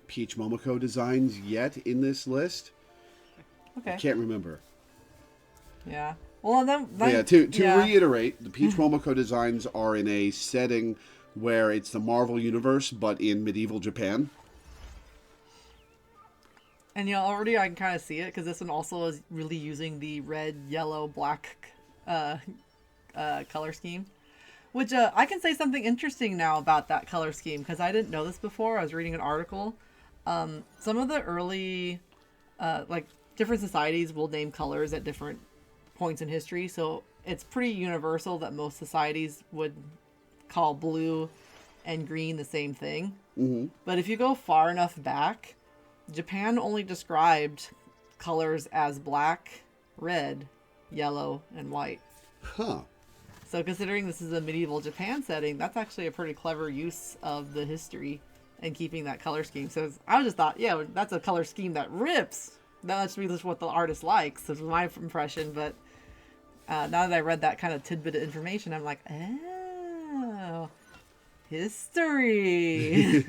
Peach Momoko designs yet in this list. Okay. I can't remember. Yeah. Well, then to reiterate, the Peach Momoko designs are in a setting where it's the Marvel Universe, but in medieval Japan. And already I can kind of see it, because this one also is really using the red, yellow, black color scheme. Which, I can say something interesting now about that color scheme, because I didn't know this before. I was reading an article. Some of the early, different societies will name colors at different points in history, so it's pretty universal that most societies would call blue and green the same thing. Mm-hmm. But if you go far enough back, Japan only described colors as black, red, yellow, and white. Huh. So considering this is a medieval Japan setting, that's actually a pretty clever use of the history and keeping that color scheme. So I just thought, yeah, that's a color scheme that rips. That must be just what the artist likes. This was my impression, but now that I read that kind of tidbit of information, I'm like, oh, history.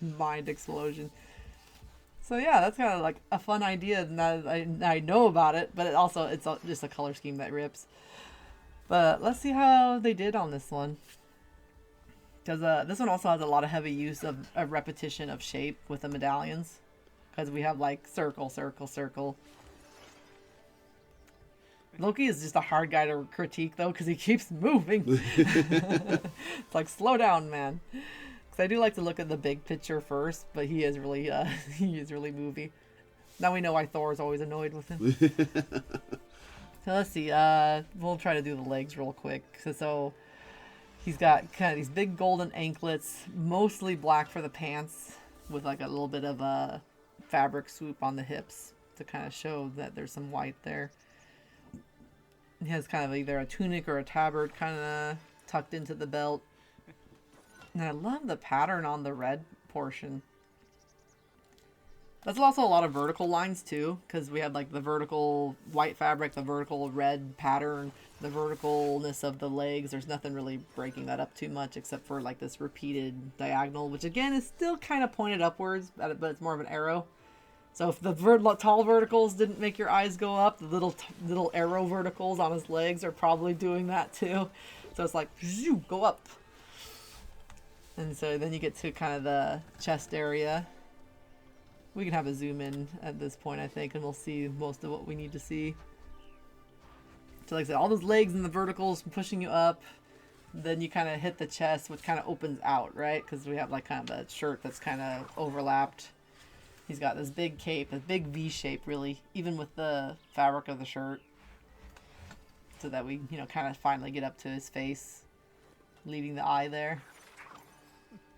Mind explosion. So yeah, that's kind of like a fun idea now that I know about it, but it's just a color scheme that rips. But let's see how they did on this one. Because this one also has a lot of heavy use of a repetition of shape with the medallions. Because we have like circle, circle, circle. Loki is just a hard guy to critique though, because he keeps moving. It's like, slow down, man. Because I do like to look at the big picture first, but he is really movie. Now we know why Thor is always annoyed with him. So let's see. We'll try to do the legs real quick. So he's got kind of these big golden anklets, mostly black for the pants, with like a little bit of a fabric swoop on the hips to kind of show that there's some white there. He has kind of either a tunic or a tabard kind of tucked into the belt. And I love the pattern on the red portion. That's also a lot of vertical lines too, because we have like the vertical white fabric, the vertical red pattern, the verticalness of the legs. There's nothing really breaking that up too much except for like this repeated diagonal, which again is still kind of pointed upwards, but it's more of an arrow. So if the tall verticals didn't make your eyes go up, the little arrow verticals on his legs are probably doing that too. So it's like, go up. And so then you get to kind of the chest area. We can have a zoom in at this point, I think, and we'll see most of what we need to see. So like I said, all those legs and the verticals pushing you up. Then you kind of hit the chest, which kind of opens out, right? Because we have like kind of a shirt that's kind of overlapped. He's got this big cape, a big V shape, really, even with the fabric of the shirt. So that we, kind of finally get up to his face, leaving the eye there.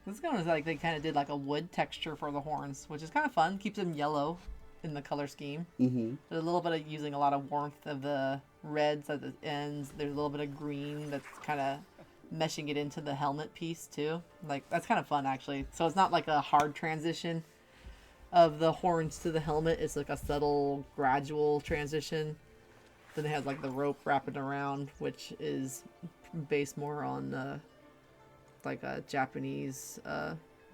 This one is like they kind of did like a wood texture for the horns, which is kind of fun. Keeps them yellow in the color scheme. Mm-hmm. There's a little bit of using a lot of warmth of the reds at the ends. There's a little bit of green that's kind of meshing it into the helmet piece too. Like that's kind of fun actually. So it's not like a hard transition of the horns to the helmet. It's like a subtle, gradual transition. Then it has like the rope wrapping around, which is based more on like a Japanese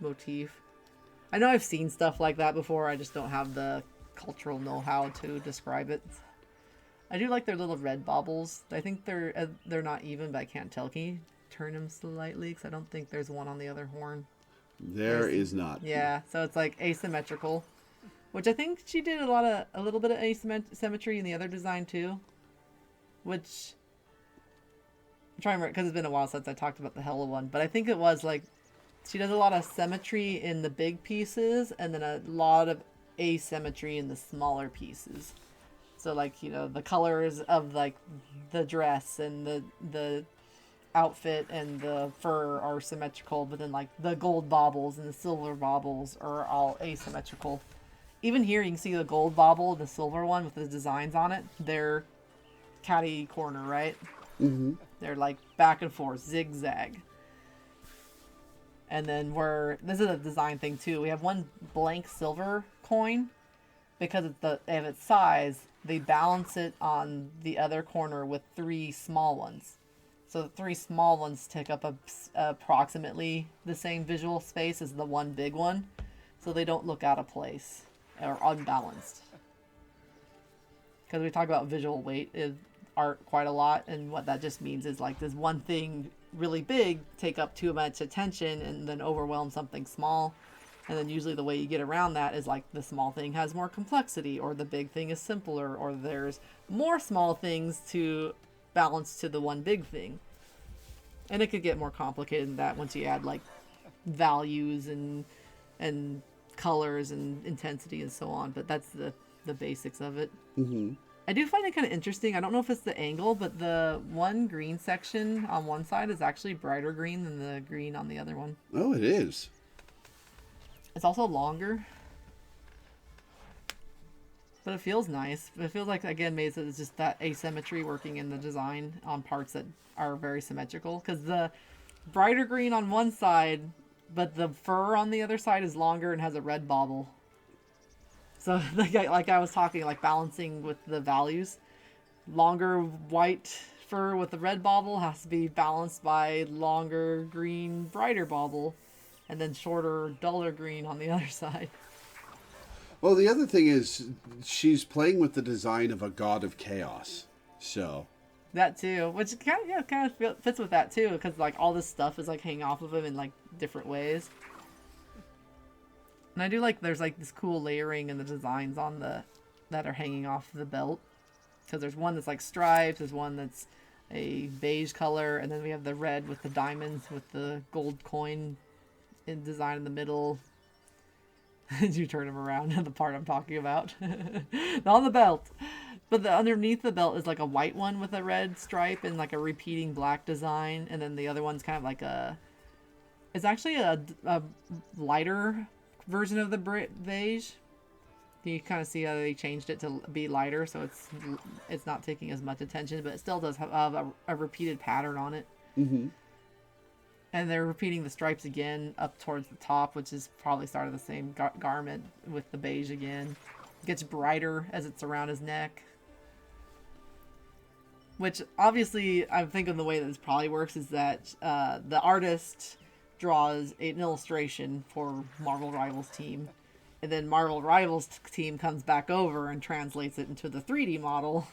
motif. I know I've seen stuff like that before. I just don't have the cultural know-how to describe it. I do like their little red baubles. I think they're not even, but I can't tell. Can you turn them slightly? Because I don't think there's one on the other horn. There is not. Yeah, so it's like asymmetrical, which I think she did a little bit of asymmetry in the other design too. Which I'm trying to remember, because it's been a while since I talked about the Hela one, but I think it was like she does a lot of symmetry in the big pieces and then a lot of asymmetry in the smaller pieces. So like, the colors of like the dress and the outfit and the fur are symmetrical, but then like the gold baubles and the silver baubles are all asymmetrical. Even here you can see the gold bauble, the silver one with the designs on it. They're catty corner, right? Mm-hmm. They're like back and forth, zigzag. And then this is a design thing too. We have one blank silver coin because of its size. They balance it on the other corner with 3 small ones. So the 3 small ones take up approximately the same visual space as the one big one, so they don't look out of place or unbalanced. Because we talk about visual weight in art quite a lot, and what that just means is like, does one thing really big take up too much attention and then overwhelm something small? And then usually the way you get around that is like the small thing has more complexity, or the big thing is simpler, or there's more small things to balance to the one big thing. And it could get more complicated than that once you add like values and colors and intensity and so on. But that's the basics of it. Mm-hmm. I do find it kind of interesting. I don't know if it's the angle, but the one green section on one side is actually brighter green than the green on the other one. Oh, it is. It's also longer. But it feels nice. It feels like, again, maybe it's just that asymmetry working in the design on parts that are very symmetrical. Because the brighter green on one side, but the fur on the other side is longer and has a red bauble. So, like I was talking, like balancing with the values. Longer white fur with the red bauble has to be balanced by longer green, brighter bauble. And then shorter, duller green on the other side. Well, the other thing is she's playing with the design of a god of chaos. So that too, which kind of fits with that too, because like all this stuff is like hanging off of him in like different ways. And I do like there's like this cool layering in the designs on that are hanging off the belt, because there's one that's like stripes, there's one that's a beige color, and then we have the red with the diamonds with the gold coin in design in the middle. You turn them around, the part I'm talking about. Not on the belt. But underneath the belt is like a white one with a red stripe and like a repeating black design. And then the other one's kind of like it's actually a lighter version of the beige. You kind of see how they changed it to be lighter, so it's not taking as much attention, but it still does have a repeated pattern on it. Mm-hmm. And they're repeating the stripes again up towards the top, which is probably started the same garment with the beige again. It gets brighter as it's around his neck. Which, obviously, I'm thinking the way that this probably works is that the artist draws an illustration for Marvel Rivals team. And then Marvel Rivals team comes back over and translates it into the 3D model.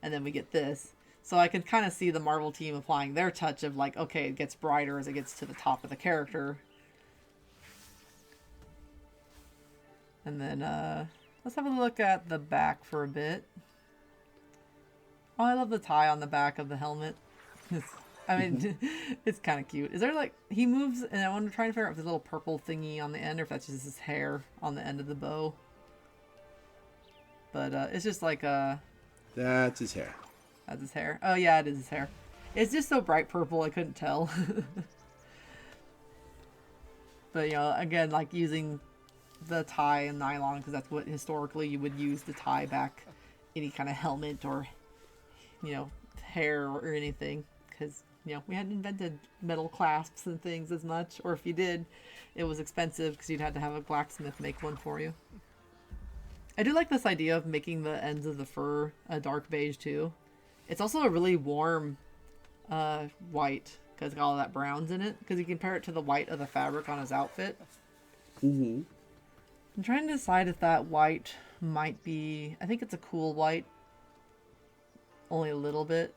And then we get this. So I can kind of see the Marvel team applying their touch of like, okay, it gets brighter as it gets to the top of the character. And then let's have a look at the back for a bit. Oh, I love the tie on the back of the helmet. It's kind of cute. Is there like, he moves, and I want to try and figure out if there's a little purple thingy on the end or if that's just his hair on the end of the bow. But it's just like that's his hair. That's his hair. Oh yeah, it is his hair. It's just so bright purple I couldn't tell. But again, like using the tie and nylon, because that's what historically you would use to tie back any kind of helmet or hair or anything, because we hadn't invented metal clasps and things as much, or if you did, it was expensive because you'd had to have a blacksmith make one for you. I do like this idea of making the ends of the fur a dark beige too. It's also a really warm white, because it's got all that browns in it, because you compare it to the white of the fabric on his outfit. Mm-hmm. I'm trying to decide if that white might be, I think it's a cool white, only a little bit,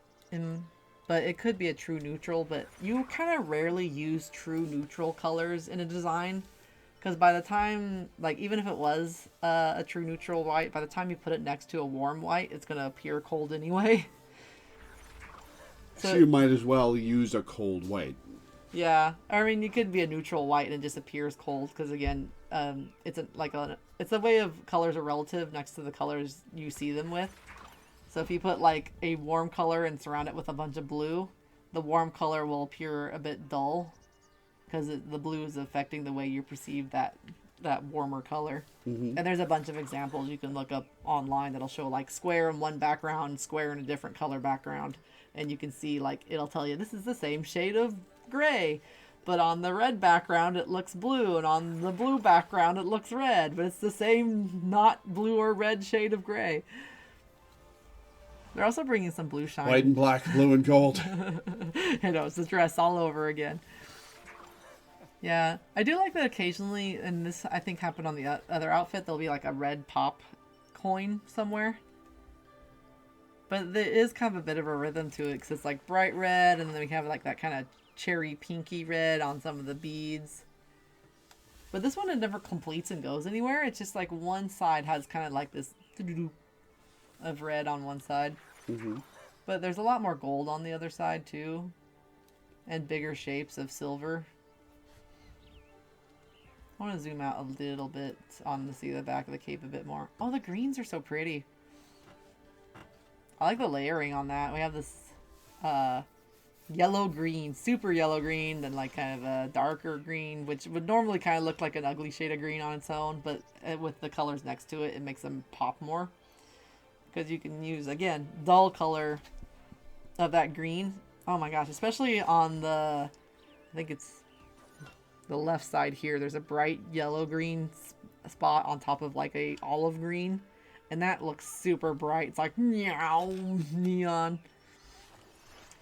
but it could be a true neutral, but you kind of rarely use true neutral colors in a design, because by the time, like, even if it was a true neutral white, by the time you put it next to a warm white, it's going to appear cold anyway. So you might as well use a cold white. Yeah, I mean, you could be a neutral white and it just appears cold, because again, it's a way of colors are relative next to the colors you see them with. So if you put like a warm color and surround it with a bunch of blue, the warm color will appear a bit dull, because the blue is affecting the way you perceive that warmer color. Mm-hmm. And there's a bunch of examples you can look up online that'll show like square in one background, square in a different color background. And you can see, like, it'll tell you this is the same shade of gray. but on the red background it looks blue, and on the blue background it looks red, but it's the same not blue or red shade of gray. They're also bringing some blue shine. White and black, blue and gold. You know, it's the dress all over again. Yeah, I do like that occasionally, and this I think happened on the other outfit, there'll be like a red pop coin somewhere. But there is kind of a bit of a rhythm to it, because it's like bright red, and then we have like that kind of cherry pinky red on some of the beads. But this one, it never completes and goes anywhere. It's just like one side has kind of like this of red on one side. Mm-hmm. But there's a lot more gold on the other side too, and bigger shapes of silver. I want to zoom out a little bit on to see the back of the cape a bit more. Oh, the greens are so pretty. I like the layering on that. We have this yellow green, super yellow green, then like kind of a darker green, which would normally kind of look like an ugly shade of green on its own, but with the colors next to it, it makes them pop more. Because you can use, again, dull color of that green. Oh my gosh, especially on the, I think it's the left side here, there's a bright yellow-green spot on top of like a olive green. And that looks super bright. It's like meow, neon.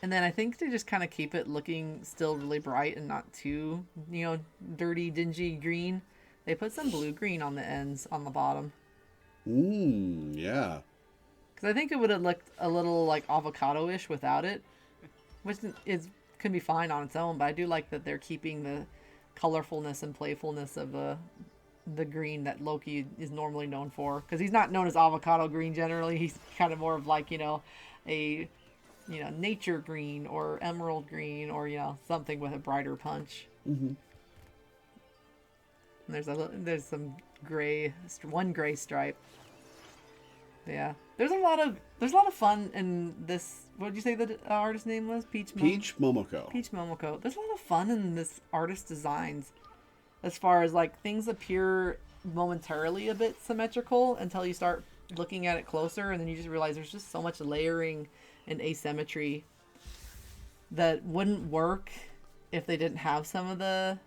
And then I think to just kind of keep it looking still really bright and not too, you know, dirty, dingy green, they put some blue green on the ends on the bottom. Yeah. Because I think it would have looked a little like avocado-ish without it, which can be fine on its own. But I do like that they're keeping the colorfulness and playfulness of the green that Loki is normally known for, because he's not known as avocado green generally. He's kind of more of like, you know, a, you know, nature green or emerald green, or, you know, something with a brighter punch. Mm-hmm. And there's some gray, one gray stripe. Yeah, there's a lot of fun in this. What did you say the artist name was? Peach Momoko. Peach Momoko. There's a lot of fun in this artist designs, as far as like things appear momentarily a bit symmetrical until you start looking at it closer, and then you just realize there's just so much layering and asymmetry that wouldn't work if they didn't have some of the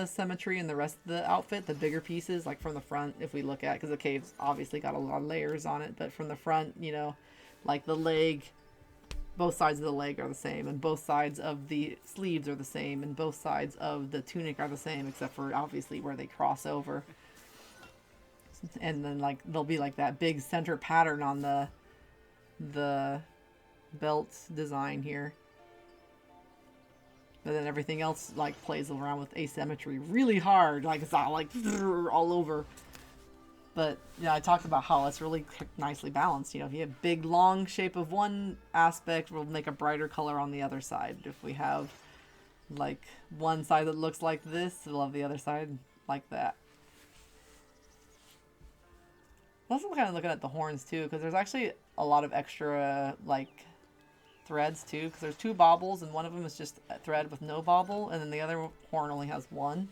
symmetry in the rest of the outfit, the bigger pieces, like from the front, if we look at, because the cave's obviously got a lot of layers on it, but from the front, you know, like the leg, both sides of the leg are the same, and both sides of the sleeves are the same, and both sides of the tunic are the same, except for obviously where they cross over. And then like there'll be like that big center pattern on the belt design here. But then everything else like plays around with asymmetry really hard, like it's not like all over. But yeah, I talked about how it's really nicely balanced. You know, if you have big long shape of one aspect, we'll make a brighter color on the other side. If we have like one side that looks like this, we'll have the other side like that. I'm also kind of looking at the horns too, because there's actually a lot of extra like threads too, because there's two baubles and one of them is just a thread with no bauble, and then the other horn only has one.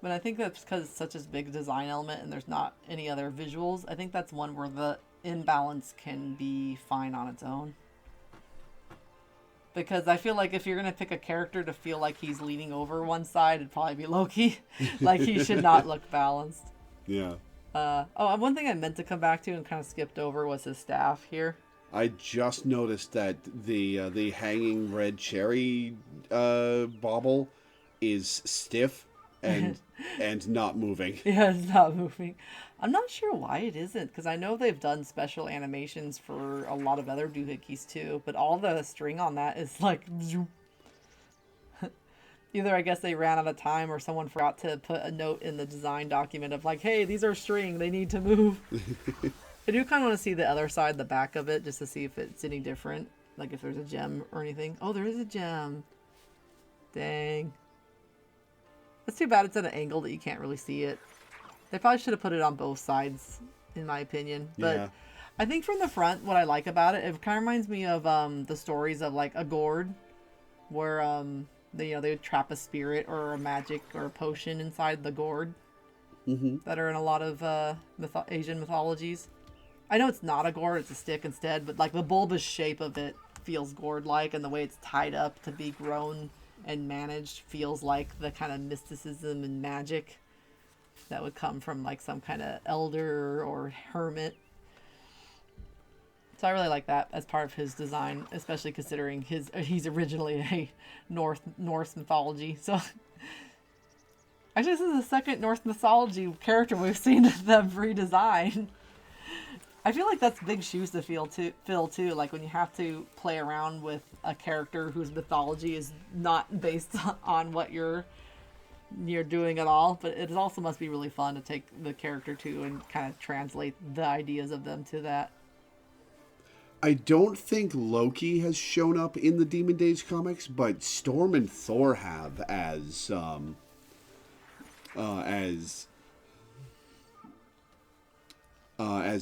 But I think that's because it's such a big design element and there's not any other visuals. I think that's one where the imbalance can be fine on its own. Because I feel like if you're going to pick a character to feel like he's leaning over one side, it'd probably be Loki. Like, he should not look balanced. Yeah. One thing I meant to come back to and kind of skipped over was his staff here. I just noticed that the hanging red cherry bauble is stiff and and not moving. Yeah, it's not moving. I'm not sure why it isn't, because I know they've done special animations for a lot of other doohickeys too, but all the string on that is like zoom. Either I guess they ran out of time or someone forgot to put a note in the design document of like, hey, these are string, they need to move. I do kind of want to see the other side, the back of it, just to see if it's any different. Like if there's a gem or anything. Oh, there is a gem. Dang. It's too bad it's at an angle that you can't really see it. They probably should have put it on both sides, in my opinion. But yeah. I think from the front, what I like about it, it kind of reminds me of the stories of like a gourd, where they would trap a spirit or a magic or a potion inside the gourd. Mm-hmm. That are in a lot of Asian mythologies. I know it's not a gourd, it's a stick instead, but like the bulbous shape of it feels gourd-like, and the way it's tied up to be grown and managed feels like the kind of mysticism and magic that would come from like some kind of elder or hermit. So I really like that as part of his design, especially considering he's originally a Norse mythology. So actually, this is the second Norse mythology character we've seen them redesign. I feel like that's big shoes to fill too. Like when you have to play around with a character whose mythology is not based on what you're doing at all, but it also must be really fun to take the character too and kind of translate the ideas of them to that. I don't think Loki has shown up in the Demon Days comics, but Storm and Thor have as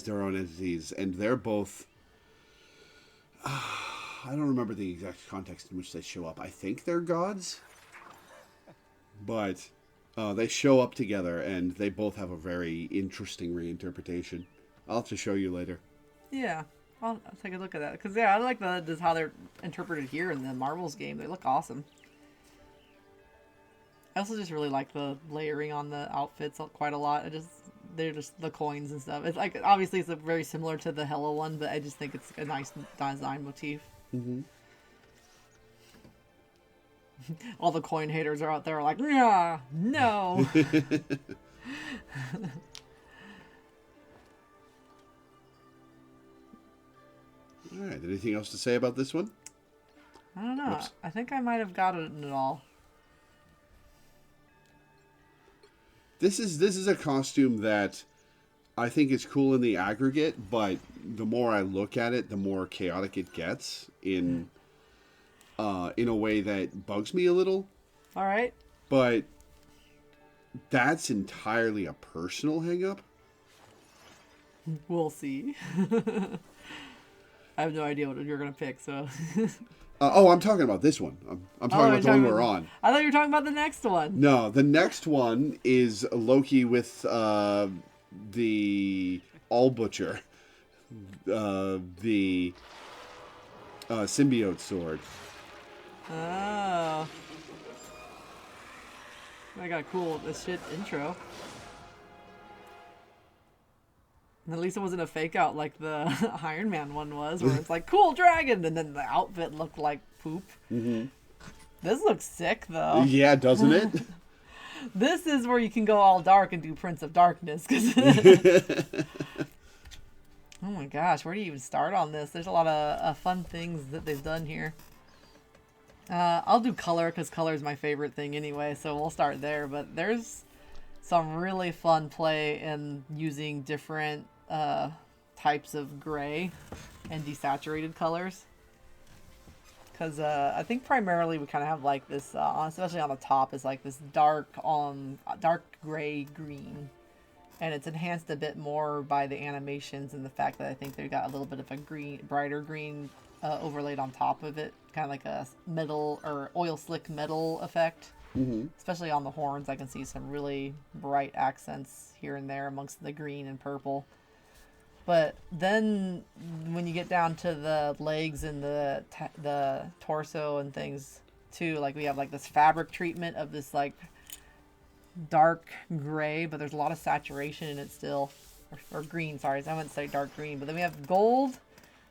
their own entities, and they're both. I don't remember the exact context in which they show up. I think they're gods, but they show up together, and they both have a very interesting reinterpretation. I'll have to show you later. Yeah, I'll take a look at that because I like just how they're interpreted here in the Marvel's game. They look awesome. I also just really like the layering on the outfits quite a lot. They're just the coins and stuff. It's like obviously it's very similar to the Hela one, but I just think it's a nice design motif. Mm-hmm. All the coin haters are out there like, yeah, no. All right. Anything else to say about this one? I don't know. Oops. I think I might have gotten it all. This is a costume that I think is cool in the aggregate, but the more I look at it, the more chaotic it gets in a way that bugs me a little. All right. But that's entirely a personal hang-up. We'll see. I have no idea what you're going to pick, so... I'm talking about this one. I'm talking about the one we're on. I thought you were talking about the next one. No, the next one is Loki with the All Butcher, the symbiote sword. Oh. I got a cool as shit intro. And at least it wasn't a fake out like the Iron Man one was, where it's like, cool dragon, and then the outfit looked like poop. Mm-hmm. This looks sick, though. Yeah, doesn't it? This is where you can go all dark and do Prince of Darkness. Oh my gosh, where do you even start on this? There's a lot of fun things that they've done here. I'll do color, because color is my favorite thing anyway, so we'll start there. But there's some really fun play in using different types of gray and desaturated colors. Because I think primarily we kind of have like this, especially on the top, is like this dark gray green. And it's enhanced a bit more by the animations and the fact that I think they got a little bit of a brighter green overlaid on top of it. Kind of like a metal or oil slick metal effect. Mm-hmm. Especially on the horns, I can see some really bright accents here and there amongst the green and purple. But then when you get down to the legs and the torso and things too, like we have like this fabric treatment of this like dark gray, but there's a lot of saturation in it still. Or green, sorry. I wouldn't say dark green. But then we have gold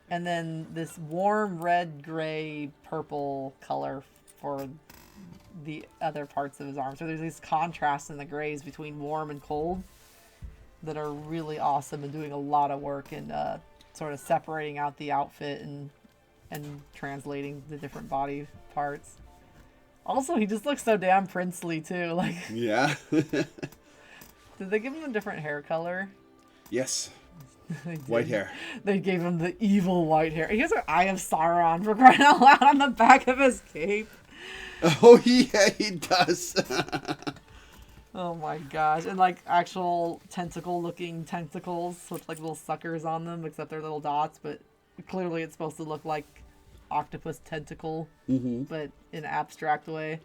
and then this warm red, gray, purple color for the other parts of his arm. So there's these contrasts in the grays between warm and cold that are really awesome and doing a lot of work in sort of separating out the outfit and translating the different body parts. Also, he just looks so damn princely too. Like, yeah. Did they give him a different hair color? Yes. White hair. They gave him the evil white hair. He has an Eye of Sauron for crying out loud on the back of his cape. Oh yeah, he does. Oh my gosh. And like actual tentacle looking tentacles with like little suckers on them, except they're little dots, but clearly it's supposed to look like octopus tentacle, but in an abstract way.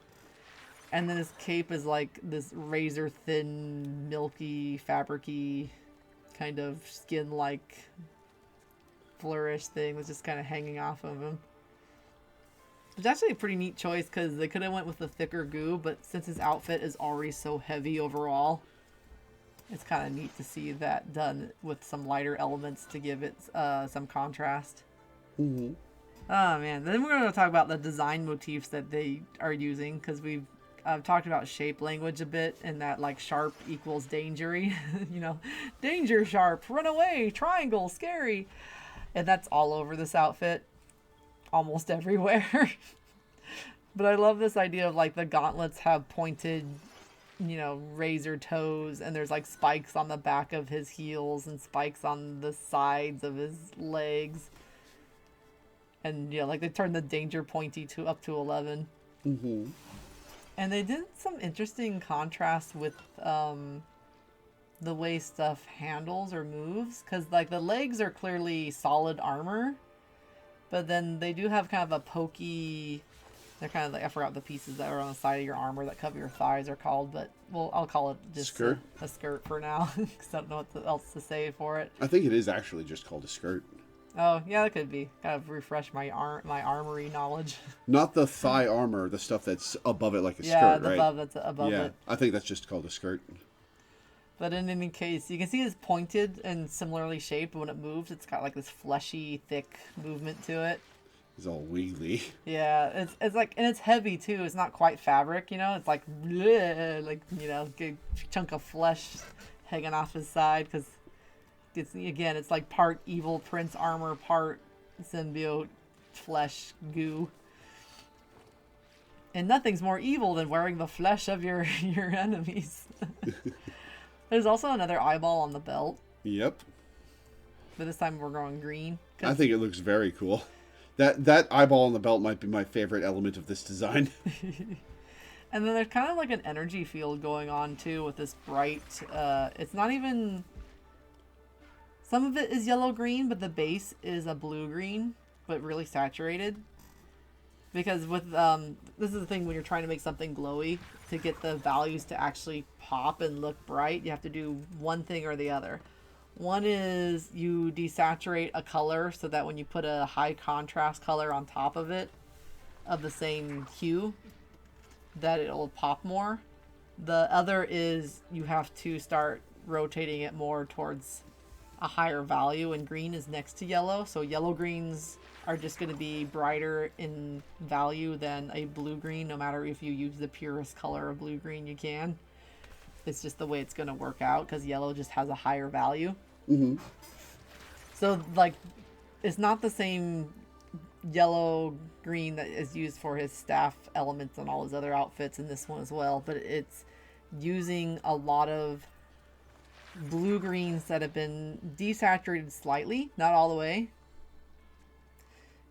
And then his cape is like this razor thin, milky, fabricy kind of skin like flourish thing that's just kind of hanging off of him. It's actually a pretty neat choice because they could have went with the thicker goo, but since his outfit is already so heavy overall, it's kind of neat to see that done with some lighter elements to give it some contrast. Mm-hmm. Oh man, then we're going to talk about the design motifs that they are using because we've talked about shape language a bit and that like sharp equals dangery, danger sharp, run away, triangle, scary. And that's all over this outfit, almost everywhere. But I love this idea of like the gauntlets have pointed, razor toes, and there's like spikes on the back of his heels and spikes on the sides of his legs. And like they turned the danger pointy to up to 11. Mm-hmm. And they did some interesting contrast with the way stuff handles or moves, because like the legs are clearly solid armor, but then they do have kind of a pokey. They're kind of like, I forgot the pieces that are on the side of your armor that cover your thighs are called, but I'll call it just skirt. A skirt for now because I don't know what else to say for it. I think it is actually just called a skirt. Oh yeah, that could be. Kind of refresh my armory knowledge. Not the thigh armor, the stuff that's above it like a skirt, Yeah, right? the above that's above yeah, it. I think that's just called a skirt. But in any case, you can see it's pointed and similarly shaped. But when it moves, it's got like this fleshy, thick movement to it. It's all wiggly. Yeah, it's like, and it's heavy too. It's not quite fabric, It's like, bleh, like a chunk of flesh hanging off his side because it's like part evil prince armor, part symbiote flesh goo. And nothing's more evil than wearing the flesh of your enemies. There's also another eyeball on the belt. Yep. But this time we're going green. I think it looks very cool. That eyeball on the belt might be my favorite element of this design. And then there's kind of like an energy field going on too with this bright. It's not even. Some of it is yellow-green, but the base is a blue-green, but really saturated. Because with this is the thing when you're trying to make something glowy, to get the values to actually pop and look bright, you have to do one thing or the other. One is you desaturate a color so that when you put a high contrast color on top of it, of the same hue, that it'll pop more. The other is you have to start rotating it more towards a higher value, and green is next to yellow, so yellow greens are just going to be brighter in value than a blue green, no matter if you use the purest color of blue green you can. It's just the way it's going to work out because yellow just has a higher value. Mm-hmm. So like it's not the same yellow green that is used for his staff elements and all his other outfits in this one as well, but it's using a lot of blue greens that have been desaturated slightly, not all the way,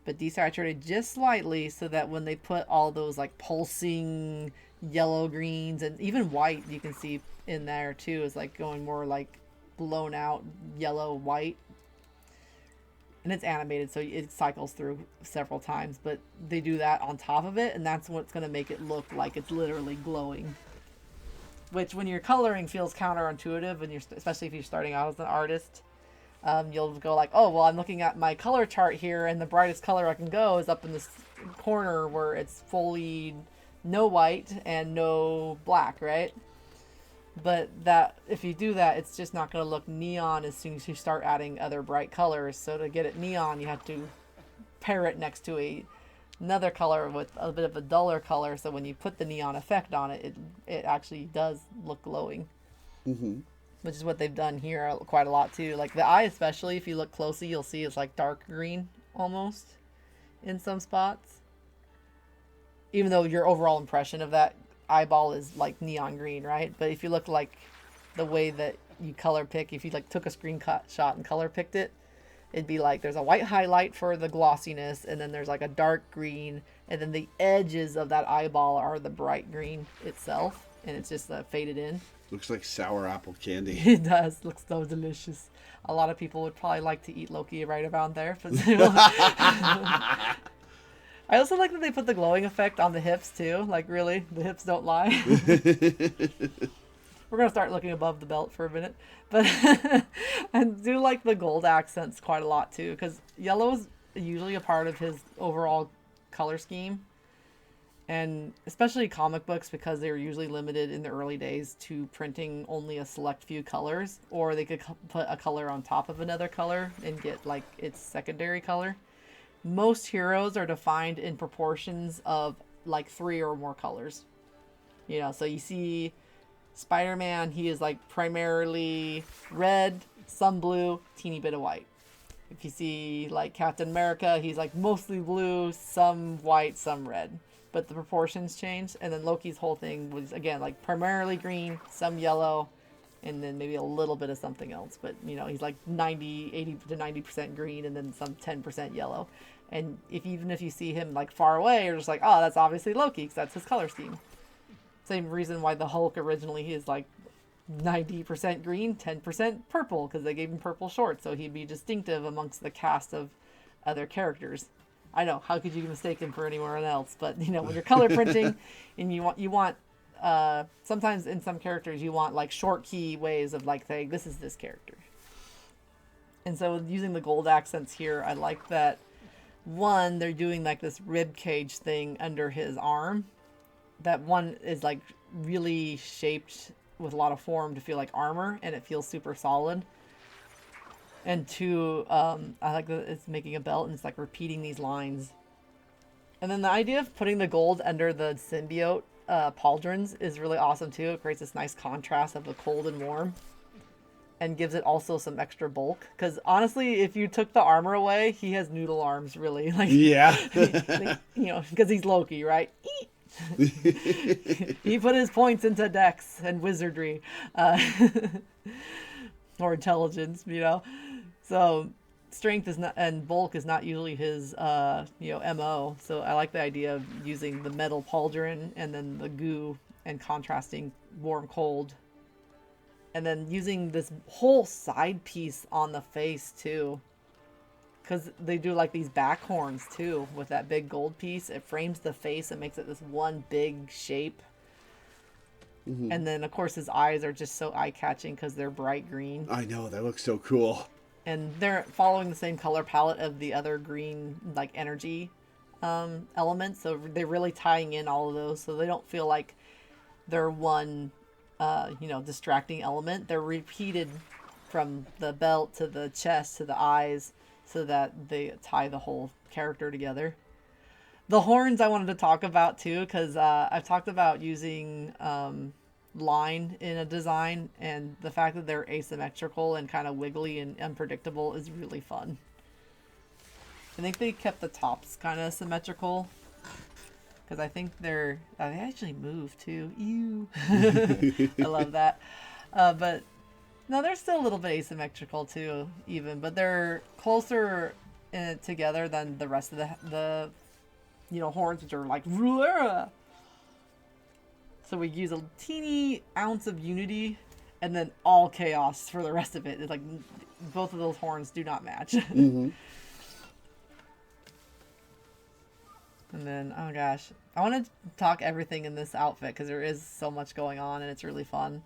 but desaturated just slightly, so that when they put all those like pulsing yellow greens and even white, you can see in there too, is like going more like blown out yellow white. And it's animated, so it cycles through several times, but they do that on top of it, and that's what's going to make it look like it's literally glowing. Which, when you're coloring, feels counterintuitive, and especially if you're starting out as an artist. You'll go like, oh, well, I'm looking at my color chart here, and the brightest color I can go is up in this corner where it's fully no white and no black, right? But that if you do that, it's just not going to look neon as soon as you start adding other bright colors. So to get it neon, you have to pair it next to another color with a bit of a duller color. So when you put the neon effect on it, it actually does look glowing. Mm-hmm. Which is what they've done here quite a lot too. Like the eye especially, if you look closely, you'll see it's like dark green almost in some spots. Even though your overall impression of that eyeball is like neon green, right? But if you look like the way that you color pick, if you like took a screenshot and color picked it, it'd be like there's a white highlight for the glossiness, and then there's like a dark green, and then the edges of that eyeball are the bright green itself, and it's just faded in. Looks like sour apple candy. It does. Looks so delicious. A lot of people would probably like to eat Loki right about there. But I also like that they put the glowing effect on the hips too. Like really, the hips don't lie. We're gonna start looking above the belt for a minute, but I do like the gold accents quite a lot too, because yellow is usually a part of his overall color scheme, And especially comic books, because they were usually limited in the early days to printing only a select few colors, or they could put a color on top of another color and get like its secondary color. Most heroes are defined in proportions of like 3 or more colors. You know, so you see Spider-Man, he is like primarily red, some blue, teeny bit of white. If you see like Captain America, he's like mostly blue, some white, some red. But the proportions change. And then Loki's whole thing was, again, like primarily green, some yellow, and then maybe a little bit of something else. But, you know, he's like 80 to 90% green and then some 10% yellow. And even if you see him like far away, you're just like, oh, that's obviously Loki, because that's his color scheme. Same reason why the Hulk originally, he is like 90% green, 10% purple, because they gave him purple shorts, so he'd be distinctive amongst the cast of other characters. I know, how could you mistake him for anyone else? But, you know, when you're color printing and you want sometimes in some characters you want like short key ways of like saying this is this character. And so using the gold accents here, I like that. One, they're doing like this rib cage thing under his arm. That one is like really shaped with a lot of form to feel like armor, and it feels super solid. And two, I like that it's making a belt and it's like repeating these lines. And then the idea of putting the gold under the symbiote pauldrons is really awesome too. It creates this nice contrast of the cold and warm, and gives it also some extra bulk. Because honestly, if you took the armor away, he has noodle arms, really. Like, yeah. You know, because he's Loki, right? He put his points into dex and wizardry, or intelligence, you know. So strength is not, and bulk is not usually his MO. So I like the idea of using the metal pauldron and then the goo and contrasting warm cold, and then using this whole side piece on the face too, because they do like these back horns too with that big gold piece. It frames the face and makes it this one big shape. Mm-hmm. And then of course his eyes are just so eye-catching because they're bright green. I know, that looks so cool. And they're following the same color palette of the other green like energy elements, so they're really tying in all of those, so they don't feel like they're one distracting element. They're repeated from the belt to the chest to the eyes, so that they tie the whole character together. The horns I wanted to talk about too, because I've talked about using line in a design, and the fact that they're asymmetrical and kind of wiggly and unpredictable is really fun. I think they kept the tops kind of symmetrical, because I think they actually move too. Ew. I love that. But no, they're still a little bit asymmetrical too, even, but they're closer together than the rest of the horns, which are like Loreweaver. So we use a teeny ounce of unity and then all chaos for the rest of it. It's like both of those horns do not match. Mm-hmm. And then, oh gosh, I want to talk everything in this outfit because there is so much going on and it's really fun.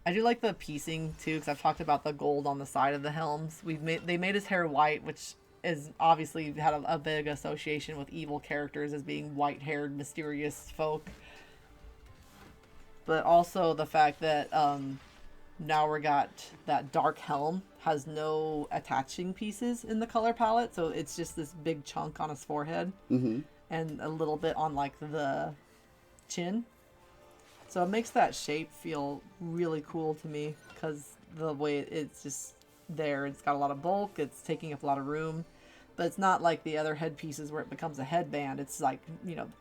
I do like the piecing too, because I've talked about the gold on the side of the helms. They made his hair white, which is obviously had a big association with evil characters as being white-haired, mysterious folk. But also the fact that now we got that dark helm has no attaching pieces in the color palette, so it's just this big chunk on his forehead, mm-hmm. and a little bit on like the chin. So it makes that shape feel really cool to me, because the way it's just there, it's got a lot of bulk, it's taking up a lot of room, but it's not like the other headpieces where it becomes a headband. It's like,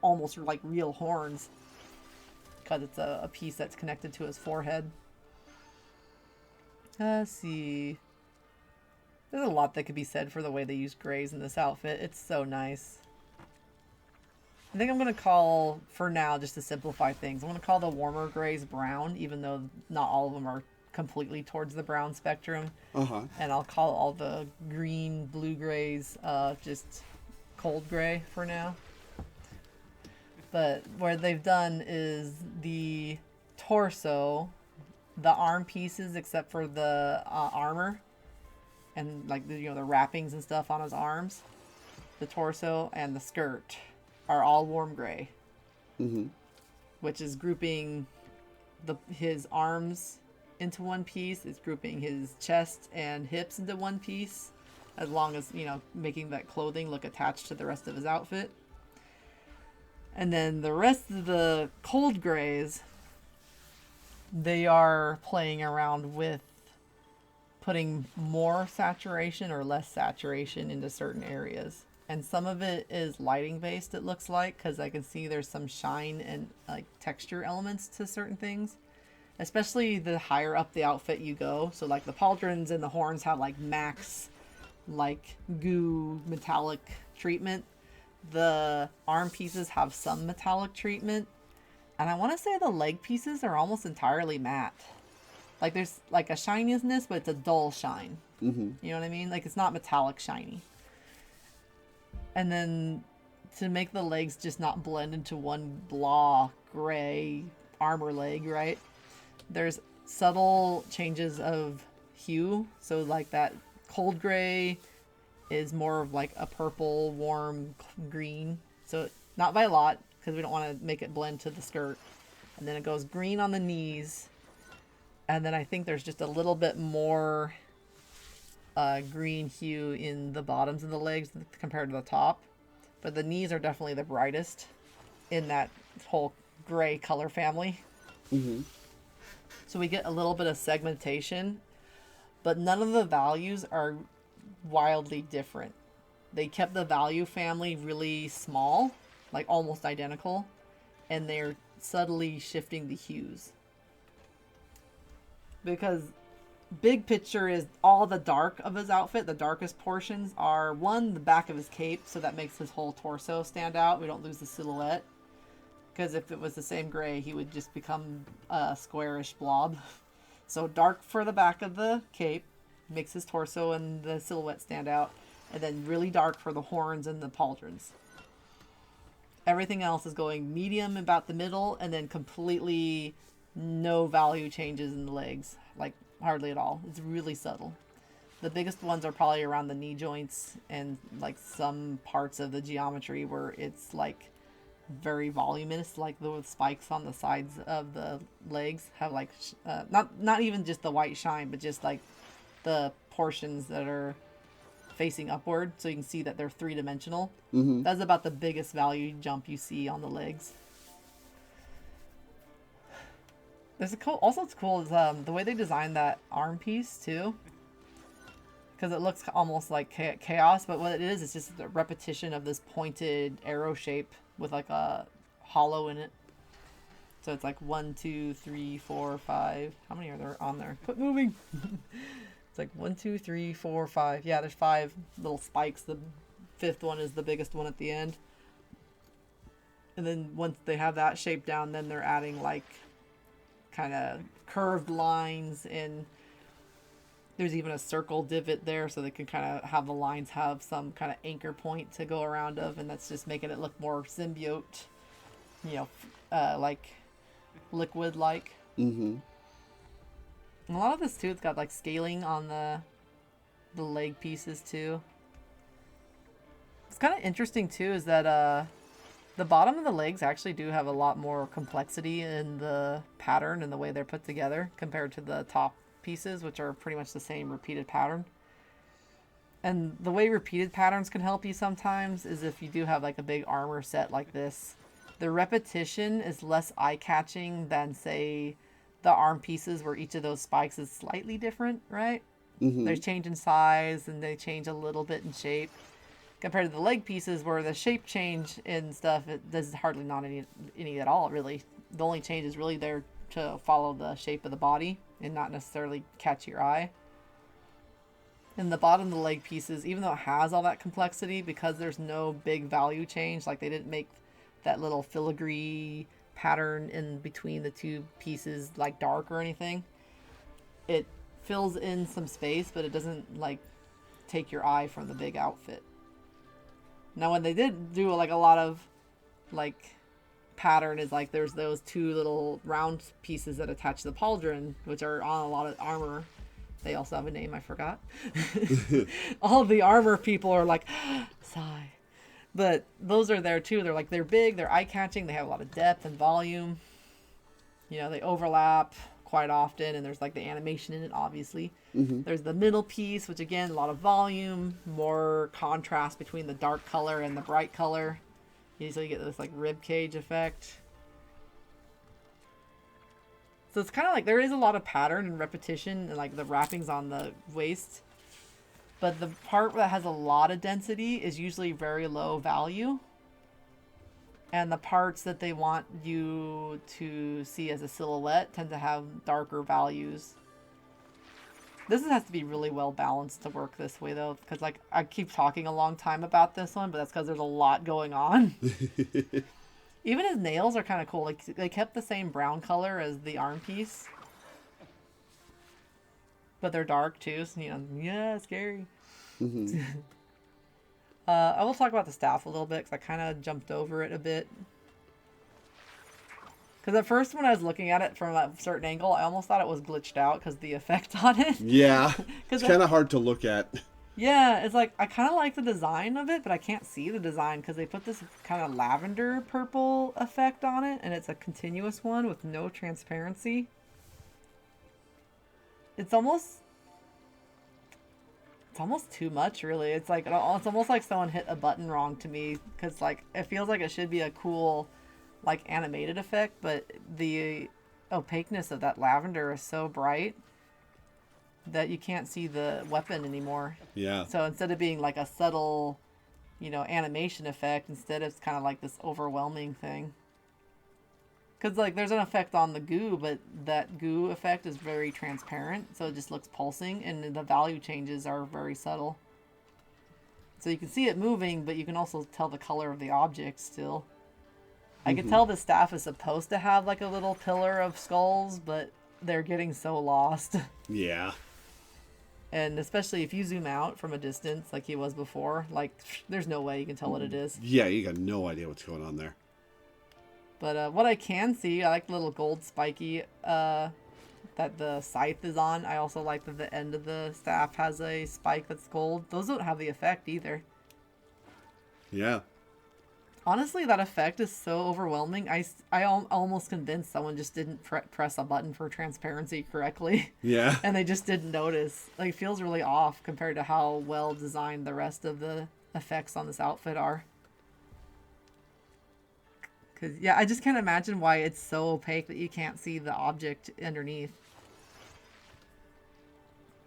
almost like real horns, because it's a piece that's connected to his forehead. Let's see. There's a lot that could be said for the way they use grays in this outfit. It's so nice. I think I'm going to call, for now, just to simplify things, I'm going to call the warmer grays brown, even though not all of them are completely towards the brown spectrum. Uh-huh. And I'll call all the green, blue grays just cold gray for now. But what they've done is the torso, the arm pieces, except for the armor, and like the wrappings and stuff on his arms, the torso and the skirt are all warm gray. Mm-hmm. which is grouping his arms into one piece. It's grouping his chest and hips into one piece, as long as, making that clothing look attached to the rest of his outfit. And then the rest of the cold grays, they are playing around with putting more saturation or less saturation into certain areas. And some of it is lighting based, it looks like, because I can see there's some shine and like texture elements to certain things. Especially the higher up the outfit you go. So like the pauldrons and the horns have like max like goo metallic treatment. The arm pieces have some metallic treatment. And I want to say the leg pieces are almost entirely matte. Like there's like a shininess, but it's a dull shine. Mm-hmm. You know what I mean? Like it's not metallic shiny. And then to make the legs just not blend into one blah gray armor leg, right? There's subtle changes of hue. So like that cold gray is more of like a purple, warm green. So not by a lot, because we don't want to make it blend to the skirt. And then it goes green on the knees. And then I think there's just a little bit more green hue in the bottoms of the legs compared to the top. But the knees are definitely the brightest in that whole gray color family. Mm-hmm. So we get a little bit of segmentation, but none of the values are wildly different. They kept the value family really small, like almost identical, and they're subtly shifting the hues. Because big picture is all the dark of his outfit. The darkest portions are, one, the back of his cape, so that makes his whole torso stand out. We don't lose the silhouette. Because if it was the same gray, he would just become a squarish blob. So dark for the back of the cape, makes his torso and the silhouette stand out. And then really dark for the horns and the pauldrons. Everything else is going medium about the middle, and then completely no value changes in the legs. Like hardly at all. It's really subtle. The biggest ones are probably around the knee joints and like some parts of the geometry where it's like very voluminous, like the spikes on the sides of the legs have like not even just the white shine, but just like the portions that are facing upward, so you can see that they're three-dimensional. Mm-hmm. That's about the biggest value jump you see on the legs. There's a cool, also it's cool is the way they designed that arm piece too, because it looks almost like chaos, but what it is, it's just a repetition of this pointed arrow shape with like a hollow in it. So it's like 1, 2, 3, 4, 5. How many are there on there? Quit moving. It's like 1, 2, 3, 4, 5. Yeah, there's 5 little spikes. The 5th one is the biggest one at the end. And then once they have that shape down, then they're adding like kind of curved lines, and there's even a circle divot there, so they can kind of have the lines have some kind of anchor point to go around of, and that's just making it look more symbiote, like liquid like. Mm-hmm. And a lot of this too, it's got like scaling on the leg pieces too. It's kind of interesting too is that the bottom of the legs actually do have a lot more complexity in the pattern and the way they're put together compared to the top pieces, which are pretty much the same repeated pattern. And the way repeated patterns can help you sometimes is if you do have like a big armor set like this, the repetition is less eye-catching than, say, the arm pieces where each of those spikes is slightly different, right? Mm-hmm. They change in size and they change a little bit in shape. Compared to the leg pieces where the shape change and stuff, it does hardly not any at all, really. The only change is really there to follow the shape of the body and not necessarily catch your eye. And the bottom of the leg pieces, even though it has all that complexity, because there's no big value change, like they didn't make that little filigree pattern in between the two pieces like dark or anything, it fills in some space, but it doesn't like take your eye from the big outfit. Now, when they did do like a lot of like pattern is like there's those 2 little round pieces that attach the pauldron, which are on a lot of armor. They also have a name, I forgot. All the armor people are like, sigh. But those are there too. They're big, they're eye-catching, they have a lot of depth and volume. You know, they overlap quite often, and there's like the animation in it, obviously. There's the middle piece, which again, a lot of volume, more contrast between the dark color and the bright color. So you get this like rib cage effect. So it's kind of like there is a lot of pattern and repetition and like the wrappings on the waist. But the part that has a lot of density is usually very low value. And the parts that they want you to see as a silhouette tend to have darker values. This has to be really well balanced to work this way, though. Because like I keep talking a long time about this one, but that's because there's a lot going on. Even his nails are kind of cool. Like they kept the same brown color as the arm piece. But they're dark too, so yeah, scary. I will talk about the staff a little bit because I kind of jumped over it a bit. Because at first when I was looking at it from a certain angle, I almost thought it was glitched out because the effect on it. Yeah, it's kind of hard to look at. Yeah, it's like I kind of like the design of it, but I can't see the design because they put this kind of lavender purple effect on it, and it's a continuous one with no transparency. It's almost too much, really. It's like it's almost like someone hit a button wrong to me because like it feels like it should be a cool like animated effect, but the opaqueness of that lavender is so bright that you can't see the weapon anymore. Yeah. So instead of being like a subtle, animation effect, instead it's kind of like this overwhelming thing. Because like there's an effect on the goo, but that goo effect is very transparent, so it just looks pulsing, and the value changes are very subtle. So you can see it moving, but you can also tell the color of the object still. I can tell the staff is supposed to have like a little pillar of skulls, but they're getting so lost. Yeah. And especially if you zoom out from a distance like he was before, like there's no way you can tell what it is. Yeah, you got no idea what's going on there. But what I can see, I like the little gold spiky that the scythe is on. I also like that the end of the staff has a spike that's gold. Those don't have the effect either. Yeah. Honestly, that effect is so overwhelming. I'm almost convinced someone just didn't press a button for transparency correctly. Yeah. And they just didn't notice. Like, it feels really off compared to how well designed the rest of the effects on this outfit are. Because, yeah, I just can't imagine why it's so opaque that you can't see the object underneath.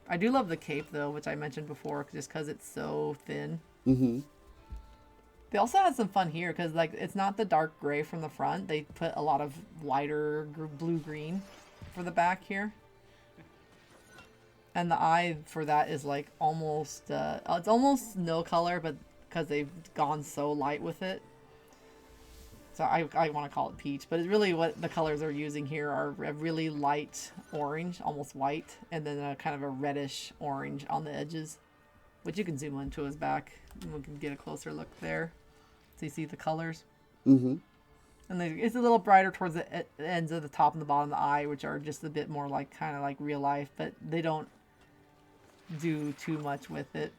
I do love the cape, though, which I mentioned before, just because it's so thin. They also had some fun here because, like, it's not the dark gray from the front. They put a lot of lighter blue-green for the back here. And the eye for that is, like, almost... it's almost no color, but because they've gone so light with it. So I want to call it peach. But it's really what the colors they're using here are a really light orange, almost white. And then a kind of a reddish orange on the edges. Which you can zoom into his back. And we can get a closer look there. So you see the colors. And it's a little brighter towards the ends of the top and the bottom of the eye, which are just a bit more like kind of like real life, but they don't do too much with it.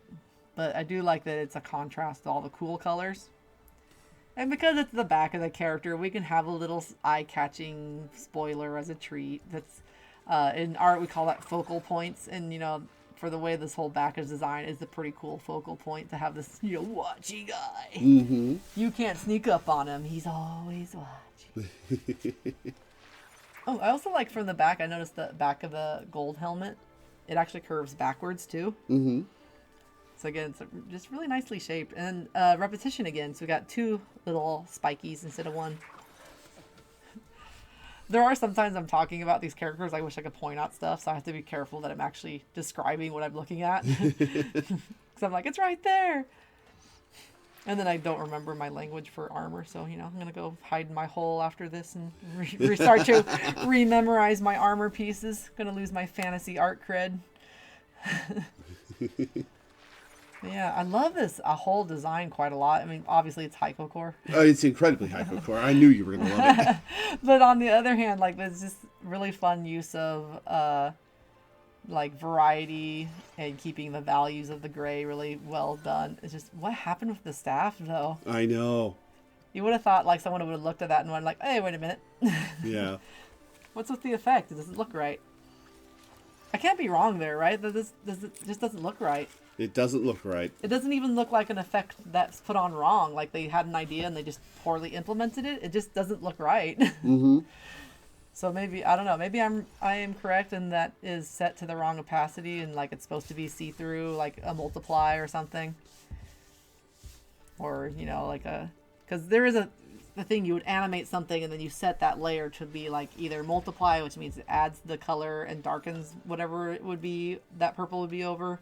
But I do like that it's a contrast to all the cool colors. And because it's the back of the character, we can have a little eye-catching spoiler as a treat. That's in art we call that focal points, and for the way this whole back is designed, is a pretty cool focal point to have this, watchy guy. You can't sneak up on him. He's always watching. Oh, I also like from the back, I noticed the back of the gold helmet. It actually curves backwards, too. So again, it's just really nicely shaped. And repetition again. So we got two little spikies instead of one. There are sometimes I'm talking about these characters, I wish I could point out stuff, so I have to be careful that I'm actually describing what I'm looking at. Because I'm like, it's right there. And then I don't remember my language for armor, so, I'm going to go hide in my hole after this and start to rememorize my armor pieces. Going to lose my fantasy art cred. Yeah, I love this whole design quite a lot. I mean, obviously it's Hycocore. Oh, it's incredibly Hycocore. I knew you were going to love it. But on the other hand, like, there's just really fun use of like variety and keeping the values of the gray really well done. It's just what happened with the staff though. I know. You would have thought like someone would have looked at that and went like, "Hey, wait a minute, Yeah. what's with the effect? It doesn't look right." I can't be wrong there, right? This it just doesn't look right. It doesn't look right. It doesn't even look like an effect that's put on wrong. Like they had an idea and they just poorly implemented it. It just doesn't look right. Mm-hmm. So maybe I don't know. Maybe I am correct and that is set to the wrong opacity and like it's supposed to be see through, like a multiply or something. Or like because there is the thing you would animate something and then you set that layer to be like either multiply, which means it adds the color and darkens whatever it would be that purple would be over,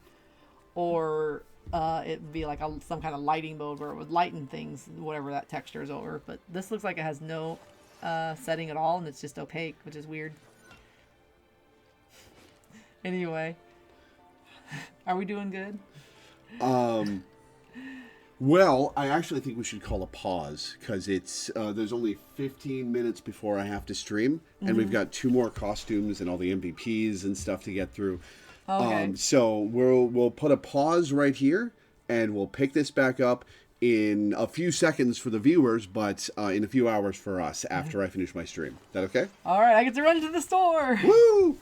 or it would be like some kind of lighting mode where it would lighten things, whatever that texture is over. But this looks like it has no setting at all, and it's just opaque, which is weird. Anyway, are we doing good? Well, I actually think we should call a pause because it's there's only 15 minutes before I have to stream, and we've got 2 more costumes and all the MVPs and stuff to get through. Okay. So we'll put a pause right here, and we'll pick this back up in a few seconds for the viewers, but in a few hours for us after I finish my stream. Is that okay? All right, I get to run to the store. Woo!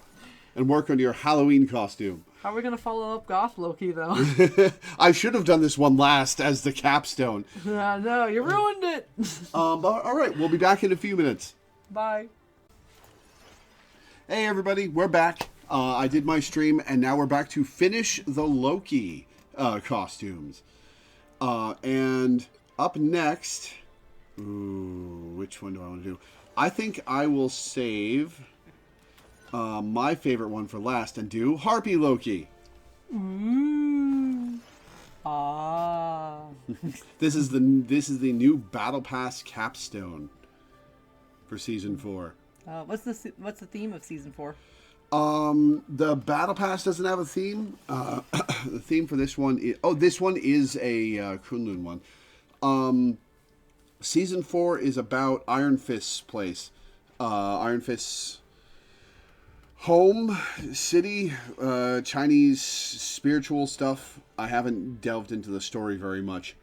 And work on your Halloween costume. How are we gonna follow up Goth Loki though? I should have done this one last as the capstone. No, you ruined it. But all right, we'll be back in a few minutes. Bye. Hey everybody, we're back. I did my stream, and now we're back to finish the Loki costumes. And up next, which one do I want to do? I think I will save my favorite one for last and do Harpy Loki. Ooh. Ah. This is the new Battle Pass capstone for season 4. What's the theme of season 4? The Battle Pass doesn't have a theme. The theme for this one is... Oh, this one is a Kunlun one. Season 4 is about Iron Fist's place. Iron Fist's home, city, Chinese spiritual stuff. I haven't delved into the story very much.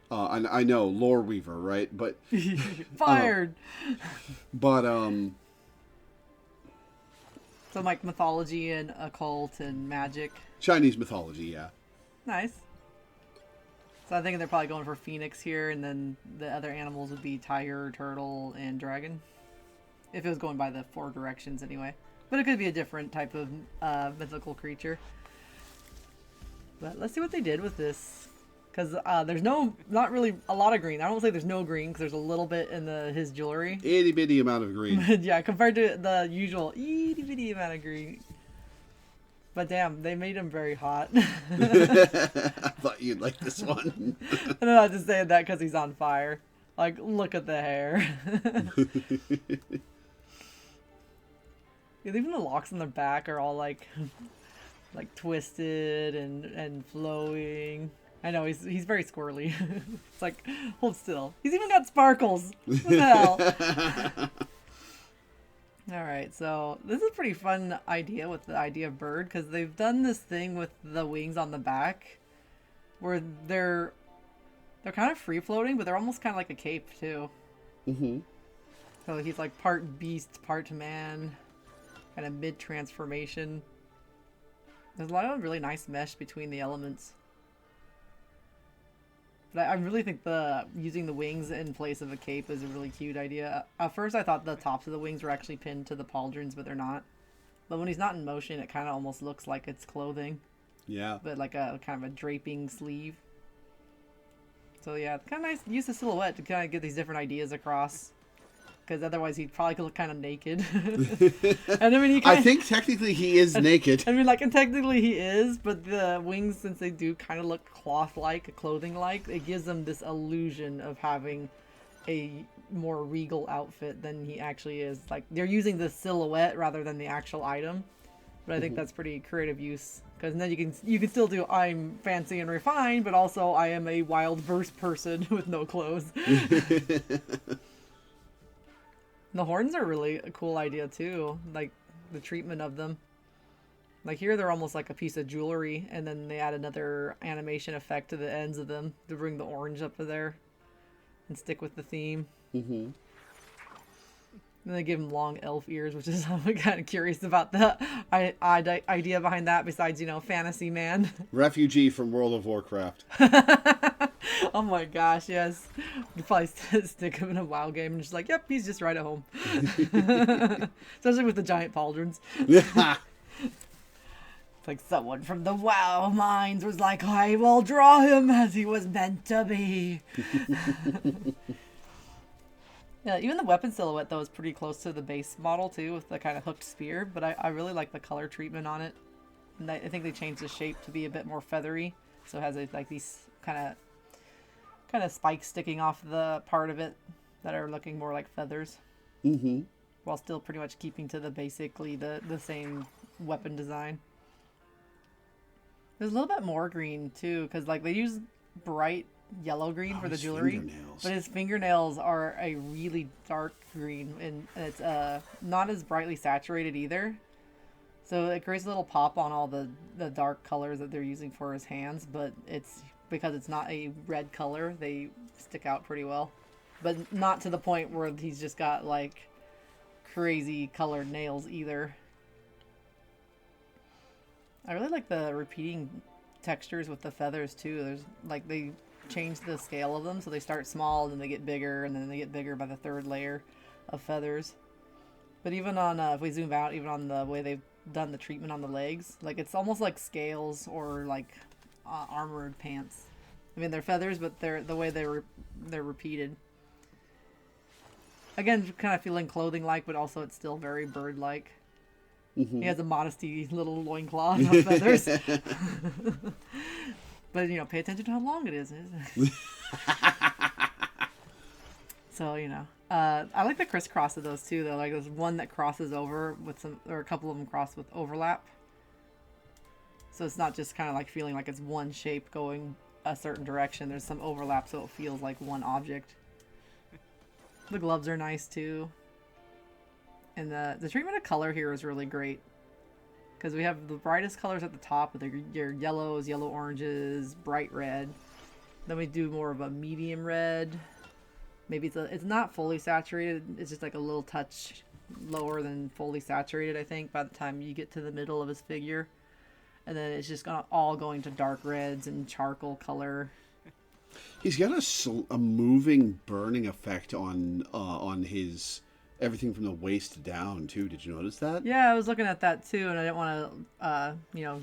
I know, Loreweaver, right? But... Fired! But, So like mythology and occult and magic. Chinese mythology, yeah. Nice. So I think they're probably going for Phoenix here, and then the other animals would be tiger, turtle, and dragon. If it was going by the 4 directions anyway. But it could be a different type of mythical creature. But let's see what they did with this. Because there's not really a lot of green. I don't say there's no green, because there's a little bit in his jewelry. Itty bitty amount of green. Yeah, compared to the usual itty bitty amount of green. But damn, they made him very hot. I thought you'd like this one. I'm not just saying that because he's on fire. Like, look at the hair. Yeah, even the locks on the back are all like twisted and flowing. I know, he's very squirrely. It's like, hold still. He's even got sparkles. What the hell? Alright, so this is a pretty fun idea with the idea of bird, because they've done this thing with the wings on the back where they're kind of free floating, but they're almost kind of like a cape too. Mm-hmm. So he's like part beast, part man, kind of mid-transformation. There's a lot of really nice mesh between the elements. But I really think using the wings in place of a cape is a really cute idea. At first I thought the tops of the wings were actually pinned to the pauldrons, but they're not. But when he's not in motion, it kind of almost looks like it's clothing. Yeah. But like a kind of a draping sleeve. So yeah, it's kind of nice to use the silhouette to kind of get these different ideas across. Because otherwise he'd probably look kind of naked. And I mean, I think technically he is naked. I mean, like, and technically he is, but the wings, since they do kind of look cloth-like, clothing-like, it gives them this illusion of having a more regal outfit than he actually is. Like, they're using the silhouette rather than the actual item. But I think that's pretty creative use. Because then you can still do, I'm fancy and refined, but also I am a wild burst person with no clothes. The horns are really a cool idea too, like the treatment of them. Like here, they're almost like a piece of jewelry, and then they add another animation effect to the ends of them to bring the orange up to there and stick with the theme. Mm-hmm. And they give him long elf ears, which is I'm kind of curious about the idea behind that. Besides, fantasy man. Refugee from World of Warcraft. Oh my gosh, yes. You probably stick him in a WoW game and just like, yep, he's just right at home. Especially with the giant pauldrons. It's like someone from the WoW mines was like, I will draw him as he was meant to be. Yeah, even the weapon silhouette, though, is pretty close to the base model, too, with the kind of hooked spear. But I really like the color treatment on it. And I think they changed the shape to be a bit more feathery. So it has like these kind of spikes sticking off the part of it that are looking more like feathers. Mm-hmm. While still pretty much keeping to basically the same weapon design. There's a little bit more green, too, because like they use bright yellow green for the jewelry, but his fingernails are a really dark green, and it's not as brightly saturated either, so it creates a little pop on all the dark colors that they're using for his hands. But it's because it's not a red color, they stick out pretty well, but not to the point where he's just got like crazy colored nails either. I really like the repeating textures with the feathers too. There's like they change the scale of them, so they start small and then they get bigger, and then they get bigger by the third layer of feathers. But even on if we zoom out, even on the way they've done the treatment on the legs, like it's almost like scales or like armored pants. I mean, they're feathers, but they're the way they're repeated. Again, kind of feeling clothing like, but also it's still very bird like. Mm-hmm. He has a modesty little loincloth of feathers. But, pay attention to how long it is. So, I like the crisscross of those too, though. Like, there's one that crosses over with or a couple of them cross with overlap. So it's not just kind of like feeling like it's one shape going a certain direction. There's some overlap, so it feels like one object. The gloves are nice too. And the treatment of color here is really great. Because we have the brightest colors at the top with your yellows, yellow oranges, bright red. Then we do more of a medium red. Maybe it's not fully saturated. It's just like a little touch lower than fully saturated, I think, by the time you get to the middle of his figure. And then it's just all going to dark reds and charcoal color. He's got a moving, burning effect on his... everything from the waist down too. Did you notice that? Yeah, I was looking at that too, and I didn't want to,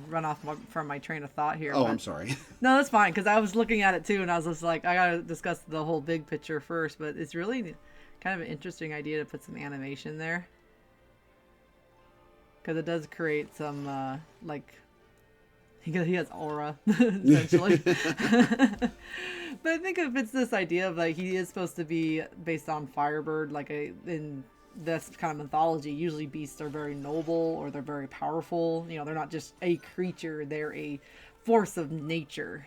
run off from my train of thought here. Oh, I'm sorry. No, that's fine, because I was looking at it too, and I was just like, I gotta discuss the whole big picture first. But it's really kind of an interesting idea to put some animation there, because it does create some he has aura essentially. But I think if it's this idea of like he is supposed to be based on Firebird, like in this kind of mythology, usually beasts are very noble or they're very powerful. They're not just a creature; they're a force of nature,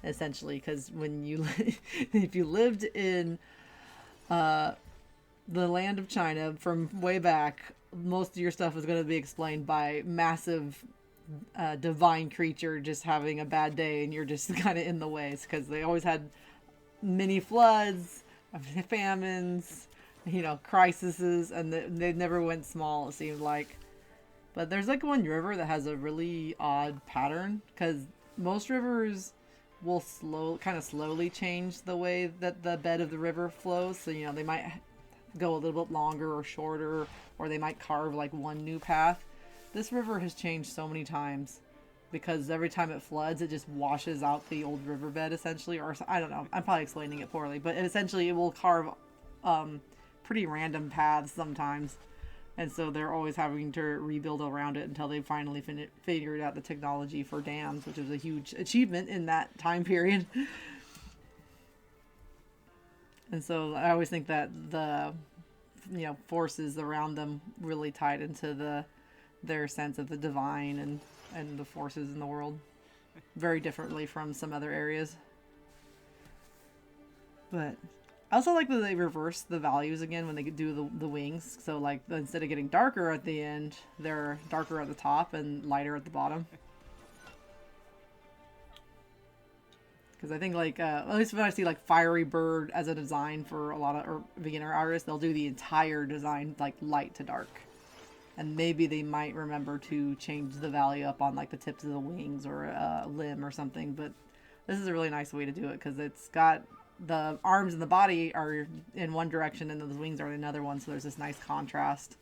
essentially. Because when if you lived in the land of China from way back, most of your stuff is going to be explained by massive divine creature just having a bad day, and you're just kind of in the ways, because they always had mini floods, famines, crises, and they never went small, it seemed like. But there's like one river that has a really odd pattern, because most rivers will slowly change the way that the bed of the river flows. So they might go a little bit longer or shorter, or they might carve like one new path. This river has changed so many times, because every time it floods, it just washes out the old riverbed, essentially. Or I don't know. I'm probably explaining it poorly, but essentially it will carve pretty random paths sometimes. And so they're always having to rebuild around it until they finally figured out the technology for dams, which is a huge achievement in that time period. And so I always think that the forces around them really tied into their sense of the divine and the forces in the world very differently from some other areas. But I also like that they reverse the values again when they do the wings. So like instead of getting darker at the end, they're darker at the top and lighter at the bottom. Because I think like at least when I see like Fiery Bird as a design for a lot of beginner artists, they'll do the entire design like light to dark. And maybe they might remember to change the value up on like the tips of the wings or a limb or something. But this is a really nice way to do it because it's got the arms and the body are in one direction and the wings are in another one. So there's this nice contrast.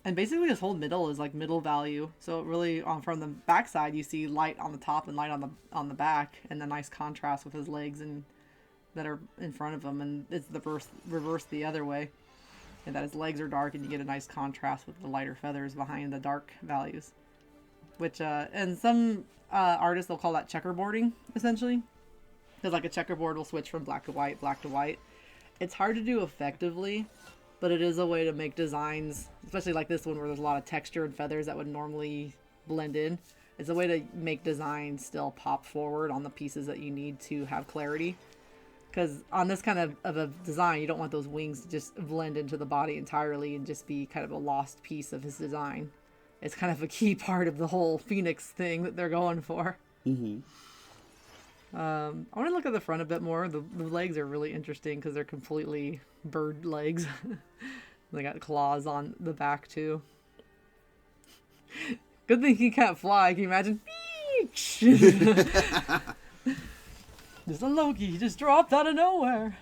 And basically this whole middle is like middle value. So it really from the back side you see light on the top and light on the back, and the nice contrast with his legs and that are in front of him. And it's the reverse the other way. And that his legs are dark and you get a nice contrast with the lighter feathers behind the dark values. Which, and some artists, they'll call that checkerboarding, essentially. Because like a checkerboard will switch from black to white. It's hard to do effectively, but it is a way to make designs, especially like this one where there's a lot of texture and feathers that would normally blend in. It's a way to make designs still pop forward on the pieces that you need to have clarity. Because on this kind of a design, you don't want those wings to just blend into the body entirely and just be kind of a lost piece of his design. It's kind of a key part of the whole Phoenix thing that they're going for. Mm-hmm. I want to look at the front a bit more. The legs are really interesting because they're completely bird legs. They got claws on the back too. Good thing he can't fly. Can you imagine? Just a Loki, he just dropped out of nowhere.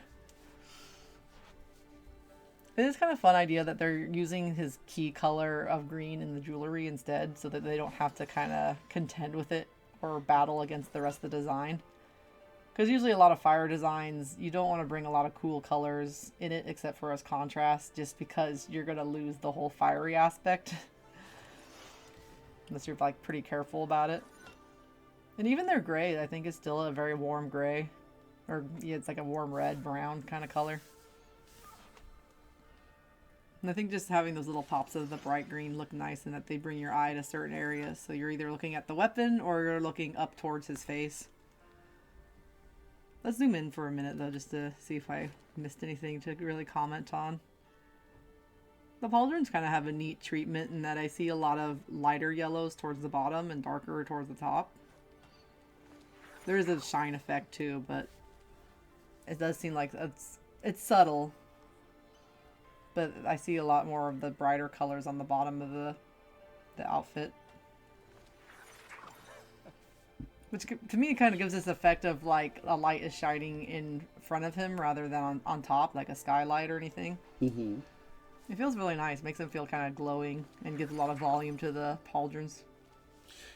It is kind of a fun idea that they're using his key color of green in the jewelry instead, so that they don't have to kind of contend with it or battle against the rest of the design. Because usually a lot of fire designs, you don't want to bring a lot of cool colors in it except for as contrast, just because you're going to lose the whole fiery aspect. Unless you're like pretty careful about it. And even their gray, I think, is still a very warm gray. Or, yeah, it's like a warm red, brown kind of color. And I think just having those little pops of the bright green look nice, and that they bring your eye to certain areas. So you're either looking at the weapon or you're looking up towards his face. Let's zoom in for a minute, though, just to see if I missed anything to really comment on. The pauldrons kind of have a neat treatment in that I see a lot of lighter yellows towards the bottom and darker towards the top. There is a shine effect too, but it does seem like it's subtle. But I see a lot more of the brighter colors on the bottom of the outfit. Which to me kind of gives this effect of like a light is shining in front of him rather than on top, like a skylight or anything. Mm-hmm. It feels really nice. Makes him feel kind of glowing and gives a lot of volume to the pauldrons.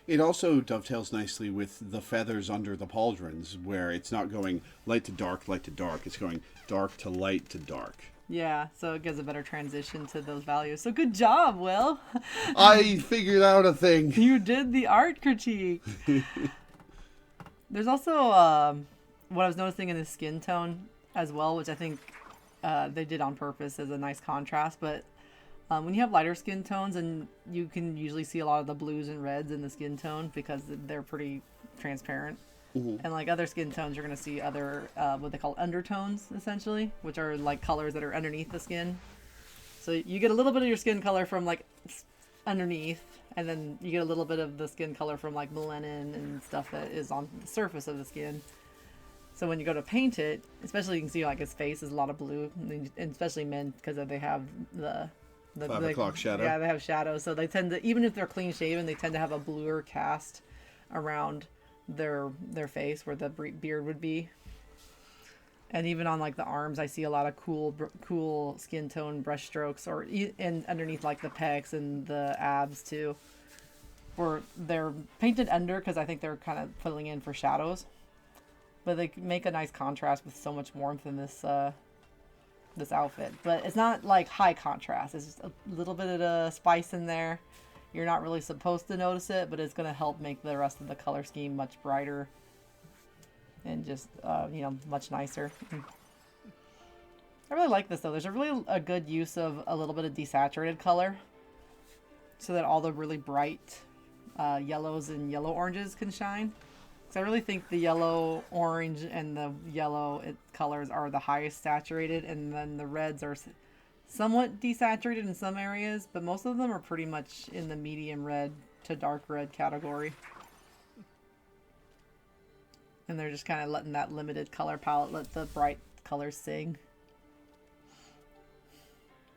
It also dovetails nicely with the feathers under the pauldrons, where it's not going light to dark, light to dark. It's going dark to light to dark. Yeah, so it gives a better transition to those values. So good job, Will. I figured out a thing. You did the art critique. There's also what I was noticing in the skin tone as well, which I think they did on purpose as a nice contrast. But when you have lighter skin tones, and you can usually see a lot of the blues and reds in the skin tone because they're pretty transparent. Mm-hmm. And like other skin tones, you're going to see other what they call undertones, essentially, which are like colors that are underneath the skin. So you get a little bit of your skin color from like underneath, and then you get a little bit of the skin color from like melanin and stuff that is on the surface of the skin. So when you go to paint it, especially you can see like his face is a lot of blue, and especially men because they have the 5 o'clock shadow. Yeah, they have shadows, so they tend to, even if they're clean shaven, they tend to have a bluer cast around their face where the beard would be. And even on like the arms, I see a lot of cool skin tone brush strokes, and underneath like the pecs and the abs too. Or they're painted under because I think they're kind of filling in for shadows. But they make a nice contrast with so much warmth in this this outfit. But it's not like high contrast. It's just a little bit of the spice in there. You're not really supposed to notice it, but it's going to help make the rest of the color scheme much brighter and just, much nicer. I really like this, though. There's a good use of a little bit of desaturated color so that all the really bright yellows and yellow oranges can shine. So I really think the yellow, orange, and the yellow colors are the highest saturated, and then the reds are somewhat desaturated in some areas, but most of them are pretty much in the medium red to dark red category. And they're just kind of letting that limited color palette let the bright colors sing.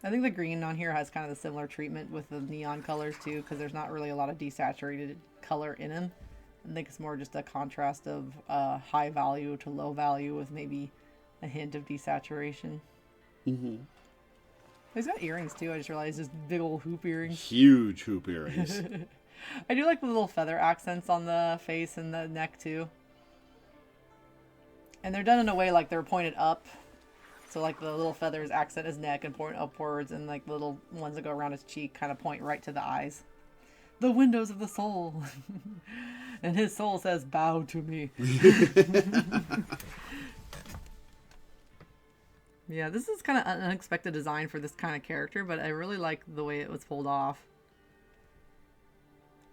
I think the green on here has kind of the similar treatment with the neon colors too, because there's not really a lot of desaturated color in them. I think it's more just a contrast of high value to low value with maybe a hint of desaturation. Mm-hmm. He's got earrings too. I just realized just big old hoop earrings. Huge hoop earrings. I do like the little feather accents on the face and the neck too. And they're done in a way like they're pointed up. So like the little feathers accent his neck and point upwards, and like the little ones that go around his cheek kind of point right to the eyes. The windows of the soul. And his soul says, bow to me. Yeah, this is kind of an unexpected design for this kind of character, but I really like the way it was pulled off.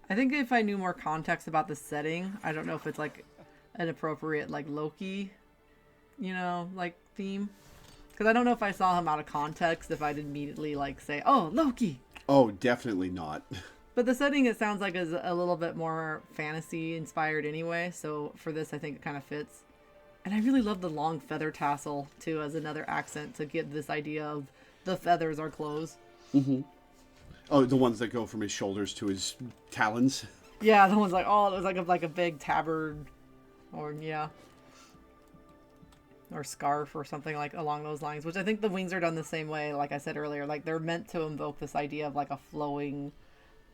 I think if I knew more context about the setting, I don't know if it's like an appropriate like Loki, like theme. Because I don't know if I saw him out of context, if I'd immediately like say, oh, Loki. Oh, definitely not. But the setting, it sounds like, is a little bit more fantasy inspired anyway. So for this, I think it kind of fits. And I really love the long feather tassel, too, as another accent to give this idea of the feathers are clothes. Mm-hmm. Oh, the ones that go from his shoulders to his talons? Yeah, the ones like, oh, it was like a big tabard or, yeah. Or scarf or something like along those lines, which I think the wings are done the same way, like I said earlier. Like, they're meant to invoke this idea of like a flowing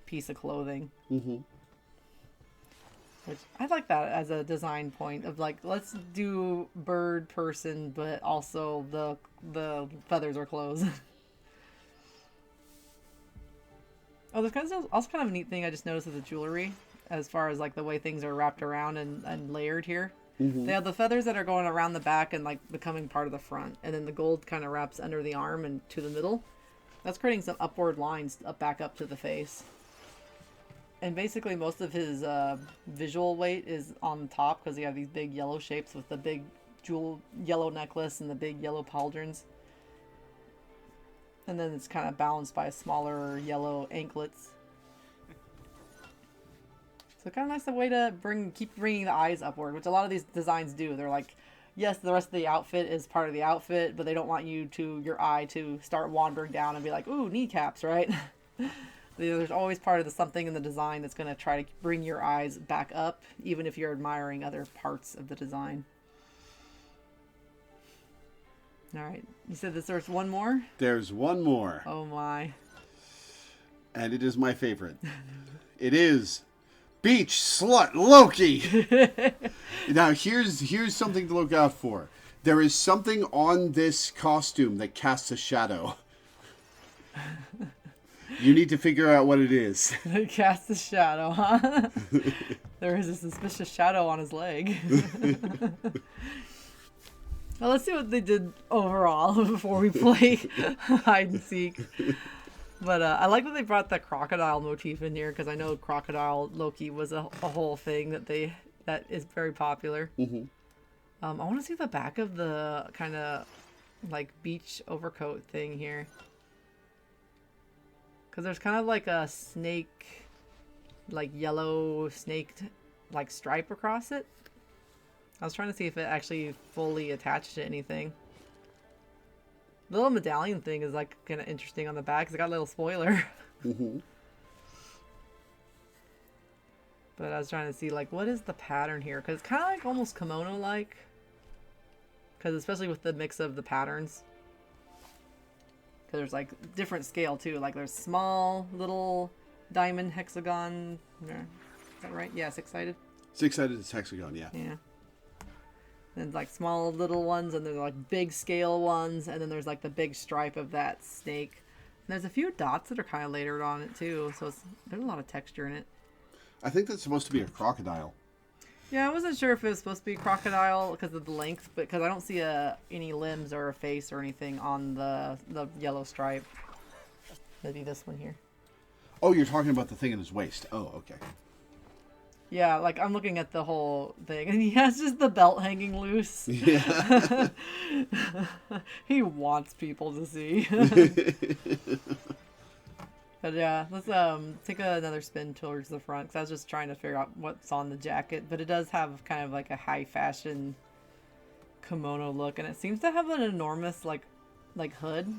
piece of clothing. Mm-hmm. Which I like that as a design point of like, let's do bird person, but also the feathers are clothes. Oh, there's also kind of a neat thing I just noticed with the jewelry, as far as like the way things are wrapped around and layered here. Mm-hmm. They have the feathers that are going around the back and like becoming part of the front, and then the gold kind of wraps under the arm and to the middle. That's creating some upward lines back up to the face. And basically most of his visual weight is on top because you have these big yellow shapes with the big jewel yellow necklace and the big yellow pauldrons. And then it's kind of balanced by smaller yellow anklets. So kind of nice, a way to keep bringing the eyes upward, which a lot of these designs do. They're like, yes, the rest of the outfit is part of the outfit, but they don't want your eye to start wandering down and be like, ooh, kneecaps, right? There's always part of something in the design that's going to try to bring your eyes back up, even if you're admiring other parts of the design. All right. You said there's one more? There's one more. Oh, my. And it is my favorite. It is Beach Slut Loki. Now, here's something to look out for. There is something on this costume that casts a shadow. You need to figure out what it is. It casts a shadow, huh? There is a suspicious shadow on his leg. Well, let's see what they did overall before we play hide and seek. But I like that they brought the crocodile motif in here, because I know crocodile Loki was a whole thing that is very popular. Mm-hmm. I want to see the back of the kind of like beach overcoat thing here. Because there's kind of like a snake, like yellow snaked like stripe across it. I was trying to see if it actually fully attached to anything. The little medallion thing is like kind of interesting on the back because it got a little spoiler. Mm-hmm. But I was trying to see like, what is the pattern here? Because it's kind of like almost kimono-like. Because especially with the mix of the patterns. Because there's like different scale too. Like there's small little diamond hexagon. Is that right? Yeah, six-sided. Six-sided is hexagon, yeah. Yeah. And like small little ones, and there's like big scale ones, and then there's like the big stripe of that snake. And there's a few dots that are kind of layered on it too, so there's a lot of texture in it. I think that's supposed to be a crocodile. Yeah, I wasn't sure if it was supposed to be crocodile because of the length, but because I don't see any limbs or a face or anything on the yellow stripe. Maybe this one here. Oh, you're talking about the thing in his waist. Oh, okay. Yeah, like I'm looking at the whole thing, and he has just the belt hanging loose. Yeah. He wants people to see. But yeah, let's take another spin towards the front, because I was just trying to figure out what's on the jacket. But it does have kind of like a high fashion kimono look, and it seems to have an enormous like hood.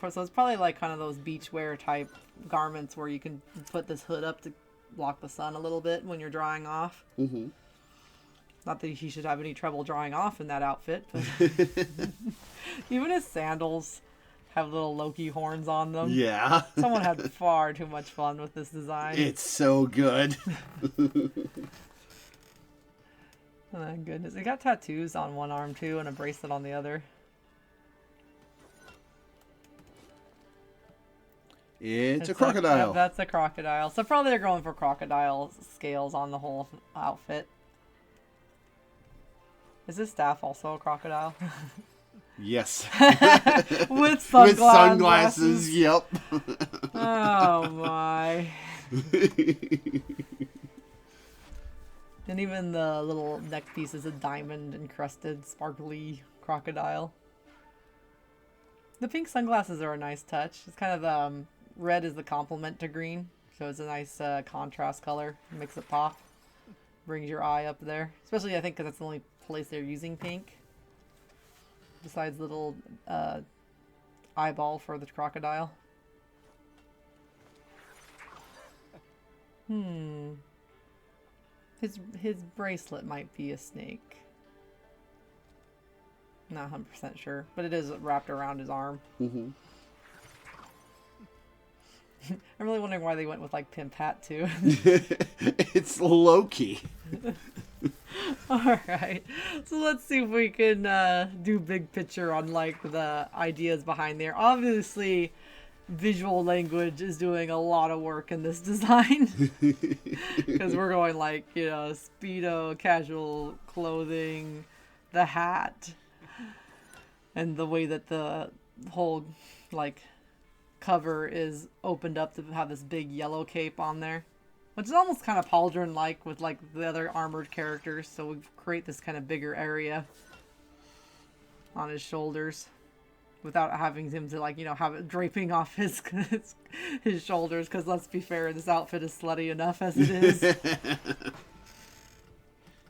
So it's probably like kind of those beachwear type garments where you can put this hood up to block the sun a little bit when you're drying off. Mm-hmm. Not that he should have any trouble drying off in that outfit, but even his sandals have little Loki horns on them. Yeah. Someone had far too much fun with this design. It's so good. Oh, goodness. It got tattoos on one arm, too, and a bracelet on the other. It's a crocodile. That's a crocodile. So probably they're going for crocodile scales on the whole outfit. Is this staff also a crocodile? Yes. With With sunglasses, yep. Oh, my. And even the little neck piece is a diamond encrusted sparkly crocodile. The pink sunglasses are a nice touch. It's kind of red is the complement to green, so it's a nice contrast color. Makes it pop. Brings your eye up there. Especially, I think, because that's the only place they're using pink. Besides the little eyeball for the crocodile. His bracelet might be a snake. Not 100% sure, but it is wrapped around his arm. Mm-hmm. I'm really wondering why they went with like pimp hat too. It's Loki. Alright, so let's see if we can do big picture on like the ideas behind there. Obviously, visual language is doing a lot of work in this design. Because we're going like, you know, Speedo, casual clothing, the hat, and the way that the whole like cover is opened up to have this big yellow cape on there. Which is almost kind of Pauldron-like with like the other armored characters, so we create this kind of bigger area on his shoulders without having him to like, you know, have it draping off his shoulders, because let's be fair, this outfit is slutty enough as it is.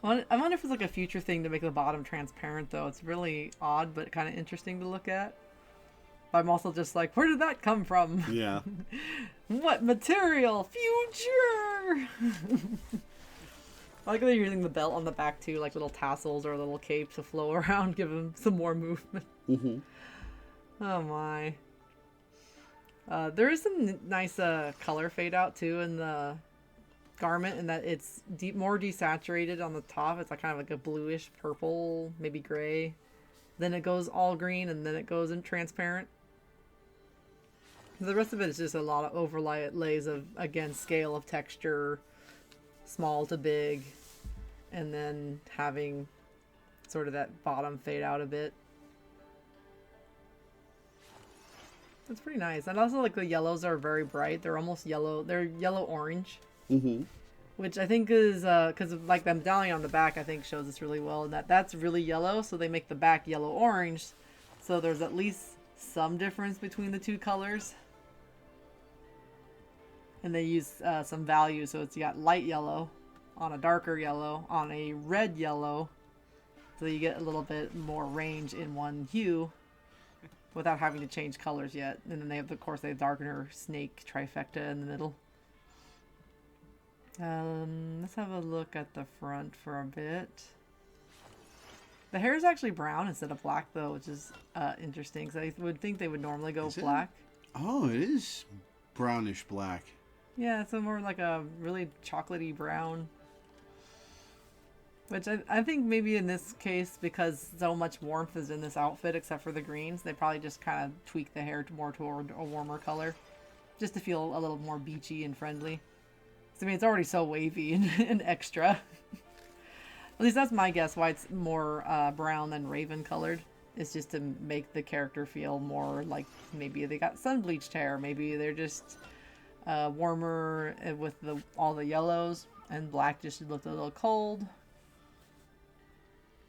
I wonder if it's like a future thing to make the bottom transparent though. It's really odd but kind of interesting to look at. But I'm also just like, where did that come from? Yeah. What material? Future! I like that they're using the belt on the back too, like little tassels or little capes to flow around, give him some more movement. Mm-hmm. Oh my. There is some nice color fade out too in the garment, in that it's more desaturated on the top. It's like kind of like a bluish purple, maybe gray. Then it goes all green, and then it goes in transparent. The rest of it is just a lot of overlays of, again, scale of texture, small to big, and then having sort of that bottom fade out a bit. It's pretty nice. And also, like, the yellows are very bright. They're almost yellow. They're yellow-orange. Mm-hmm. Which I think is, because of, like, the medallion on the back, I think shows this really well. And that's really yellow, so they make the back yellow-orange. So there's at least some difference between the two colors. And they use some value, so it's got light yellow on a darker yellow on a red yellow. So you get a little bit more range in one hue without having to change colors yet. And then they have, of course, they have darker snake trifecta in the middle. Let's have a look at the front for a bit. The hair is actually brown instead of black, though, which is interesting, because I would think they would normally go black. Oh, it is brownish black. Yeah, it's more like a really chocolatey brown. Which I think maybe in this case, because so much warmth is in this outfit, except for the greens, they probably just kind of tweak the hair more toward a warmer color. Just to feel a little more beachy and friendly. I mean, it's already so wavy and extra. At least that's my guess why it's more brown than raven colored. It's just to make the character feel more like maybe they got sun bleached hair. Maybe they're just warmer with all the yellows. And black just looked a little cold.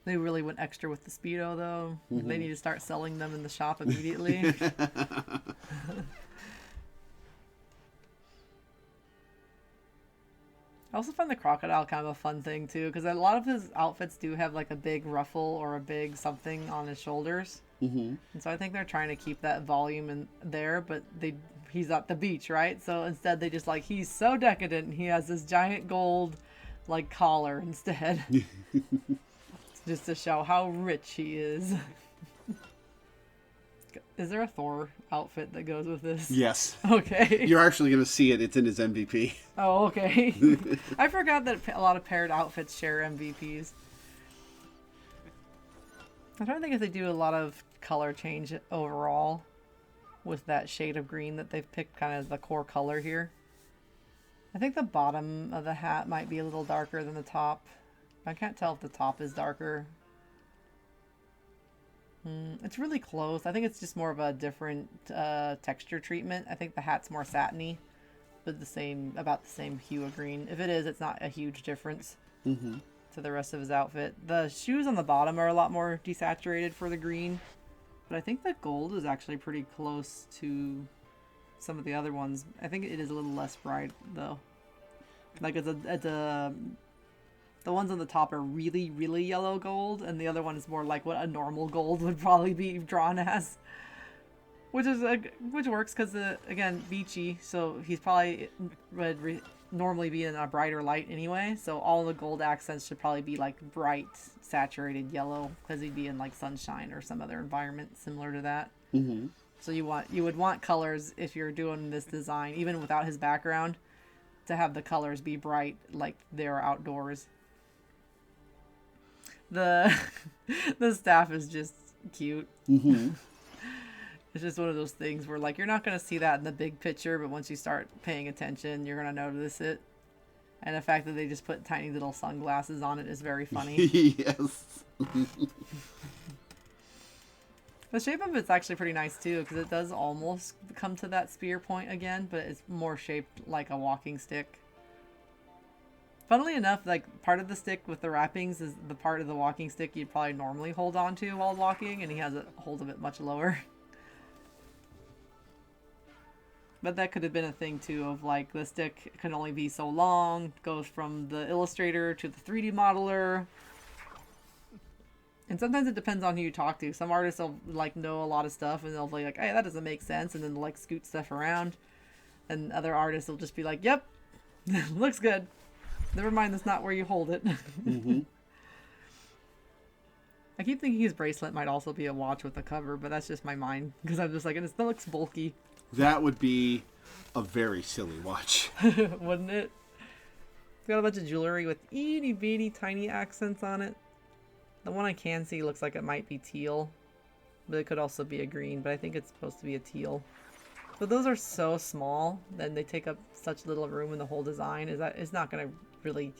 They really went extra with the Speedo, though. Mm-hmm. They need to start selling them in the shop immediately. I also find the crocodile kind of a fun thing, too, because a lot of his outfits do have, like, a big ruffle or a big something on his shoulders. Mm-hmm. And so I think they're trying to keep that volume in there, but he's at the beach, right? So instead they just, like, he's so decadent, he has this giant gold, like, collar instead. Just to show how rich he is. Is there a Thor outfit that goes with this? Yes. Okay. You're actually going to see it. It's in his MVP. Oh, okay. I forgot that a lot of paired outfits share MVPs. I'm trying to think if they do a lot of color change overall with that shade of green that they've picked kind of the core color here. I think the bottom of the hat might be a little darker than the top. I can't tell if the top is darker. It's really close. I think it's just more of a different texture treatment. I think the hat's more satiny, but about the same hue of green. If it is, it's not a huge difference to the rest of his outfit. The shoes on the bottom are a lot more desaturated for the green, but I think the gold is actually pretty close to some of the other ones. I think it is a little less bright though. Like the ones on the top are really, really yellow gold, and the other one is more like what a normal gold would probably be drawn as. Which works because, again, beachy, so he's probably would normally be in a brighter light anyway, so all the gold accents should probably be like bright, saturated yellow, because he'd be in like sunshine or some other environment similar to that. Mm-hmm. So you would want colors if you're doing this design, even without his background, to have the colors be bright like they're outdoors. The staff is just cute. Mm-hmm. It's just one of those things where, like, you're not going to see that in the big picture, but once you start paying attention, you're going to notice it. And the fact that they just put tiny little sunglasses on it is very funny. Yes. The shape of it's actually pretty nice, too, because it does almost come to that spear point again, but it's more shaped like a walking stick. Funnily enough, like, part of the stick with the wrappings is the part of the walking stick you'd probably normally hold on to while walking, and he has a hold of it much lower. But that could have been a thing, too, of, like, the stick can only be so long, goes from the illustrator to the 3D modeler. And sometimes it depends on who you talk to. Some artists will, like, know a lot of stuff, and they'll be like, hey, that doesn't make sense, and then, like, scoot stuff around. And other artists will just be like, yep, looks good. Never mind, that's not where you hold it. Mm-hmm. I keep thinking his bracelet might also be a watch with a cover, but that's just my mind. Because I'm just like, it still looks bulky. That would be a very silly watch. Wouldn't it? It's got a bunch of jewelry with itty bitty tiny accents on it. The one I can see looks like it might be teal. But it could also be a green, but I think it's supposed to be a teal. But those are so small, and they take up such little room in the whole design, it's not going to really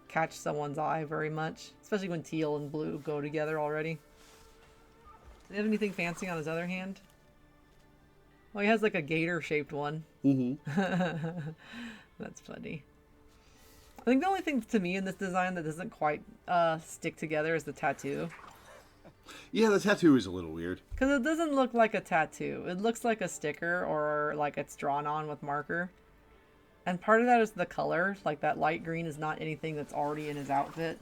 catch someone's eye very much. Especially when teal and blue go together already. Does he have anything fancy on his other hand? Well, he has like a gator-shaped one. Mm-hmm. That's funny. I think the only thing to me in this design that doesn't quite stick together is the tattoo. Yeah, the tattoo is a little weird. Because it doesn't look like a tattoo. It looks like a sticker or like it's drawn on with marker. And part of that is the color. Like that light green is not anything that's already in his outfit.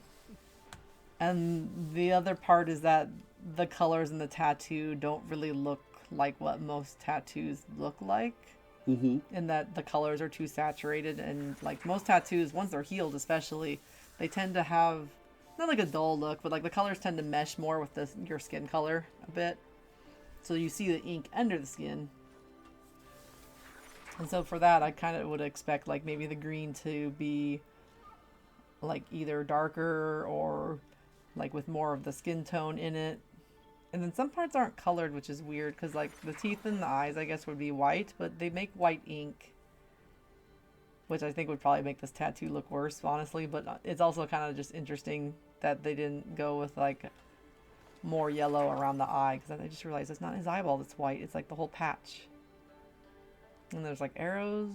And the other part is that the colors in the tattoo don't really look like what most tattoos look like. Mm-hmm. In that the colors are too saturated. And like most tattoos, once they're healed especially, they tend to have not like a dull look, but like the colors tend to mesh more with your skin color a bit. So you see the ink under the skin. And so for that, I kind of would expect like maybe the green to be like either darker or like with more of the skin tone in it. And then some parts aren't colored, which is weird because like the teeth and the eyes, I guess, would be white, but they make white ink, which I think would probably make this tattoo look worse, honestly. But it's also kind of just interesting that they didn't go with like more yellow around the eye, because I just realized it's not his eyeball that's white, it's like the whole patch. And there's like arrows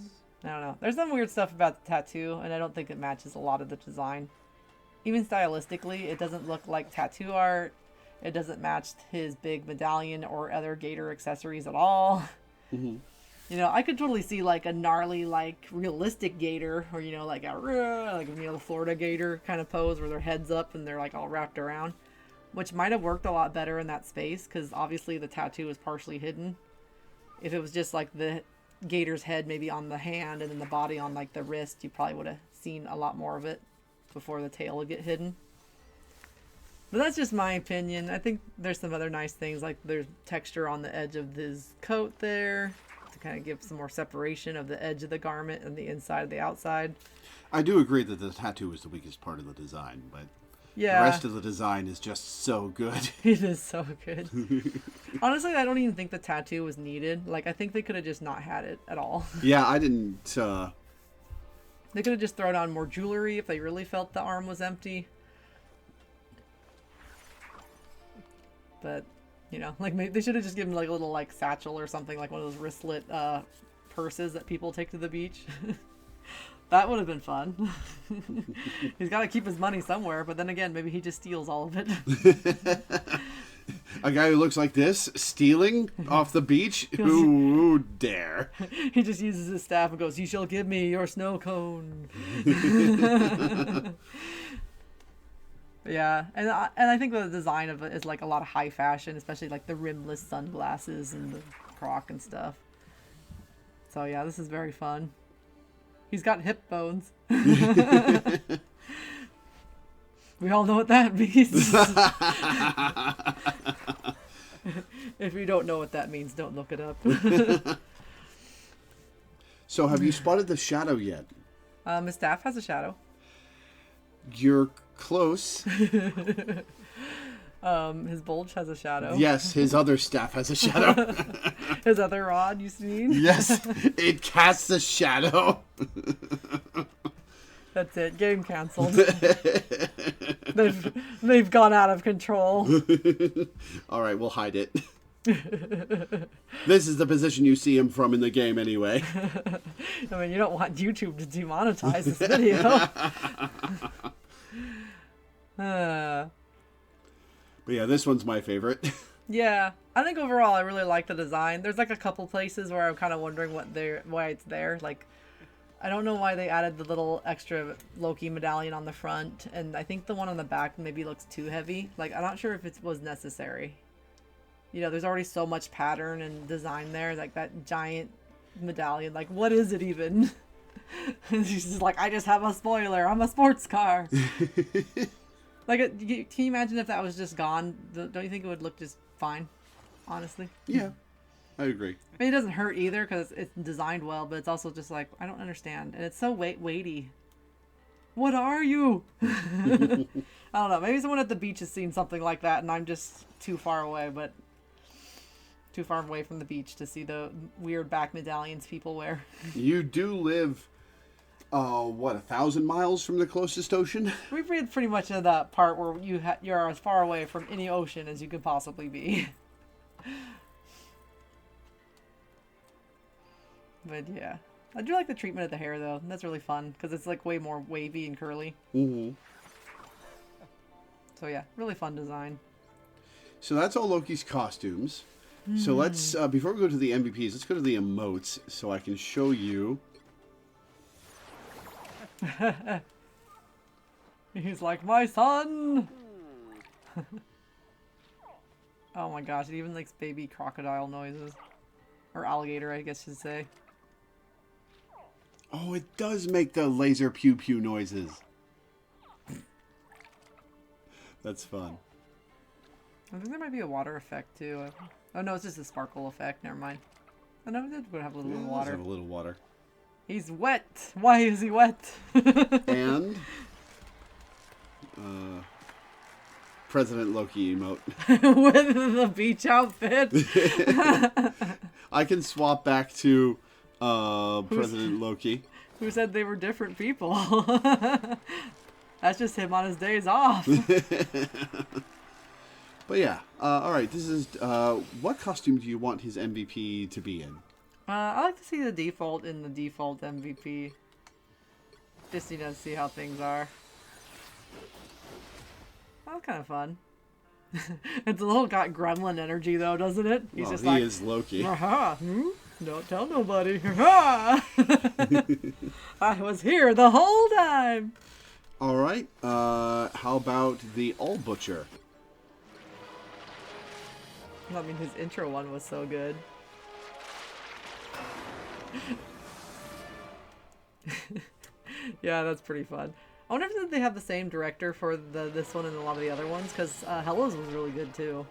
I don't know. There's some weird stuff about the tattoo, and I don't think it matches a lot of the design. Even stylistically, it doesn't look like tattoo art. It doesn't match his big medallion or other gator accessories at all. Mm-hmm. You know, I could totally see like a gnarly, like realistic gator, or you know, like the Florida gator kind of pose where their head's up and they're like all wrapped around, which might have worked a lot better in that space because obviously the tattoo is partially hidden. If it was just like the gator's head maybe on the hand and then the body on like the wrist, you probably would have seen a lot more of it before the tail would get hidden. But that's just my opinion. I think there's some other nice things, like there's texture on the edge of his coat there to kind of give some more separation of the edge of the garment and the inside and the outside. I do agree that the tattoo is the weakest part of the design, but Yeah, the rest of the design is just so good. it is so good. Honestly, I don't even think the tattoo was needed. Like, I think they could have just not had it at all. Yeah, I didn't... They could have just thrown on more jewelry if they really felt the arm was empty. But, you know, like maybe they should have just given like a little like satchel or something, like one of those wristlet purses that people take to the beach. That would have been fun. He's got to keep his money somewhere, but then again, maybe he just steals all of it. A guy who looks like this, stealing off the beach? Who dare? He just uses his staff and goes, "You shall give me your snow cone." Yeah, and I think the design of it is like a lot of high fashion, especially like the rimless sunglasses and the croc and stuff. So yeah, this is very fun. He's got hip bones. We all know what that means. If you don't know what that means, don't look it up. So have you spotted the shadow yet? His staff has a shadow. You're close. His bulge has a shadow. Yes, his other staff has a shadow. His other rod, you mean? Yes, it casts a shadow. That's it. Game canceled. They've gone out of control. All right, we'll hide it. This is the position you see him from in the game anyway. I mean, you don't want YouTube to demonetize this video. But yeah, this one's my favorite. Yeah, I think overall I really like the design. There's like a couple places where I'm kind of wondering why it's there. Like, I don't know why they added the little extra Loki medallion on the front, and I think the one on the back maybe looks too heavy. Like, I'm not sure if it was necessary. You know, there's already so much pattern and design there, like that giant medallion. Like, what is it even? And she's just like, I just have a spoiler. I'm a sports car. Like, can you imagine if that was just gone? Don't you think it would look just fine, honestly? Yeah, I agree. I mean, it doesn't hurt either because it's designed well, but it's also just like, I don't understand. And it's so weighty. What are you? I don't know. Maybe someone at the beach has seen something like that and I'm just too far away, but too far away from the beach to see the weird back medallions people wear. You do live, 1,000 miles from the closest ocean? We've been pretty much in that part where you're as far away from any ocean as you could possibly be. But yeah, I do like the treatment of the hair though. That's really fun because it's like way more wavy and curly. Mm-hmm. So yeah, really fun design. So that's all Loki's costumes. So let's, before we go to the MVPs, let's go to the emotes so I can show you. He's like, my son! Oh my gosh, it even makes baby crocodile noises. Or alligator, I guess you'd say. Oh, it does make the laser pew pew noises. That's fun. I think there might be a water effect too. Oh no, it's just a sparkle effect. Never mind. Oh no, it did have a little bit of water. Have a little water. He's wet. Why is he wet? And President Loki emote. With the beach outfit. I can swap back to President Loki. Who said they were different people? That's just him on his days off. But yeah, all right. This is what costume do you want his MVP to be in? I like to see the default in the default MVP. Just, you know, see how things are. That's kind of fun. It's a little got gremlin energy, though, doesn't it? He's Well, just he like, is Loki. aha, don't tell nobody. I was here the whole time. All right. How about the All Butcher? I mean, his intro one was so good. Yeah, that's pretty fun. I wonder if they have the same director for this one and a lot of the other ones, because Hello's was really good too.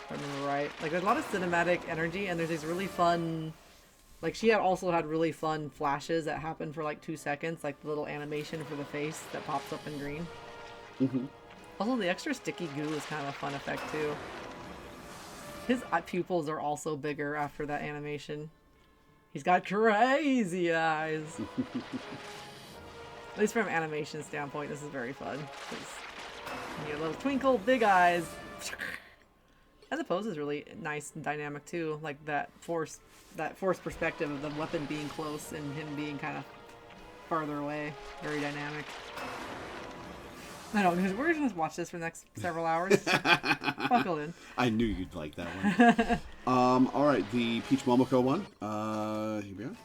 If I remember right. Like, there's a lot of cinematic energy, and there's these really fun... Like, she also had really fun flashes that happen for like 2 seconds, like the little animation for the face that pops up in green. Mm-hmm. Also, the extra sticky goo is kind of a fun effect too. His pupils are also bigger after that animation. He's got crazy eyes. At least from an animation standpoint, this is very fun. You get a little twinkle, big eyes. And the pose is really nice and dynamic too. Like that force perspective of the weapon being close and him being kind of farther away. Very dynamic. I know, because we're going to watch this for the next several hours. Buckle in. I knew you'd like that one. All right, the Peach Momoko one. Here we are.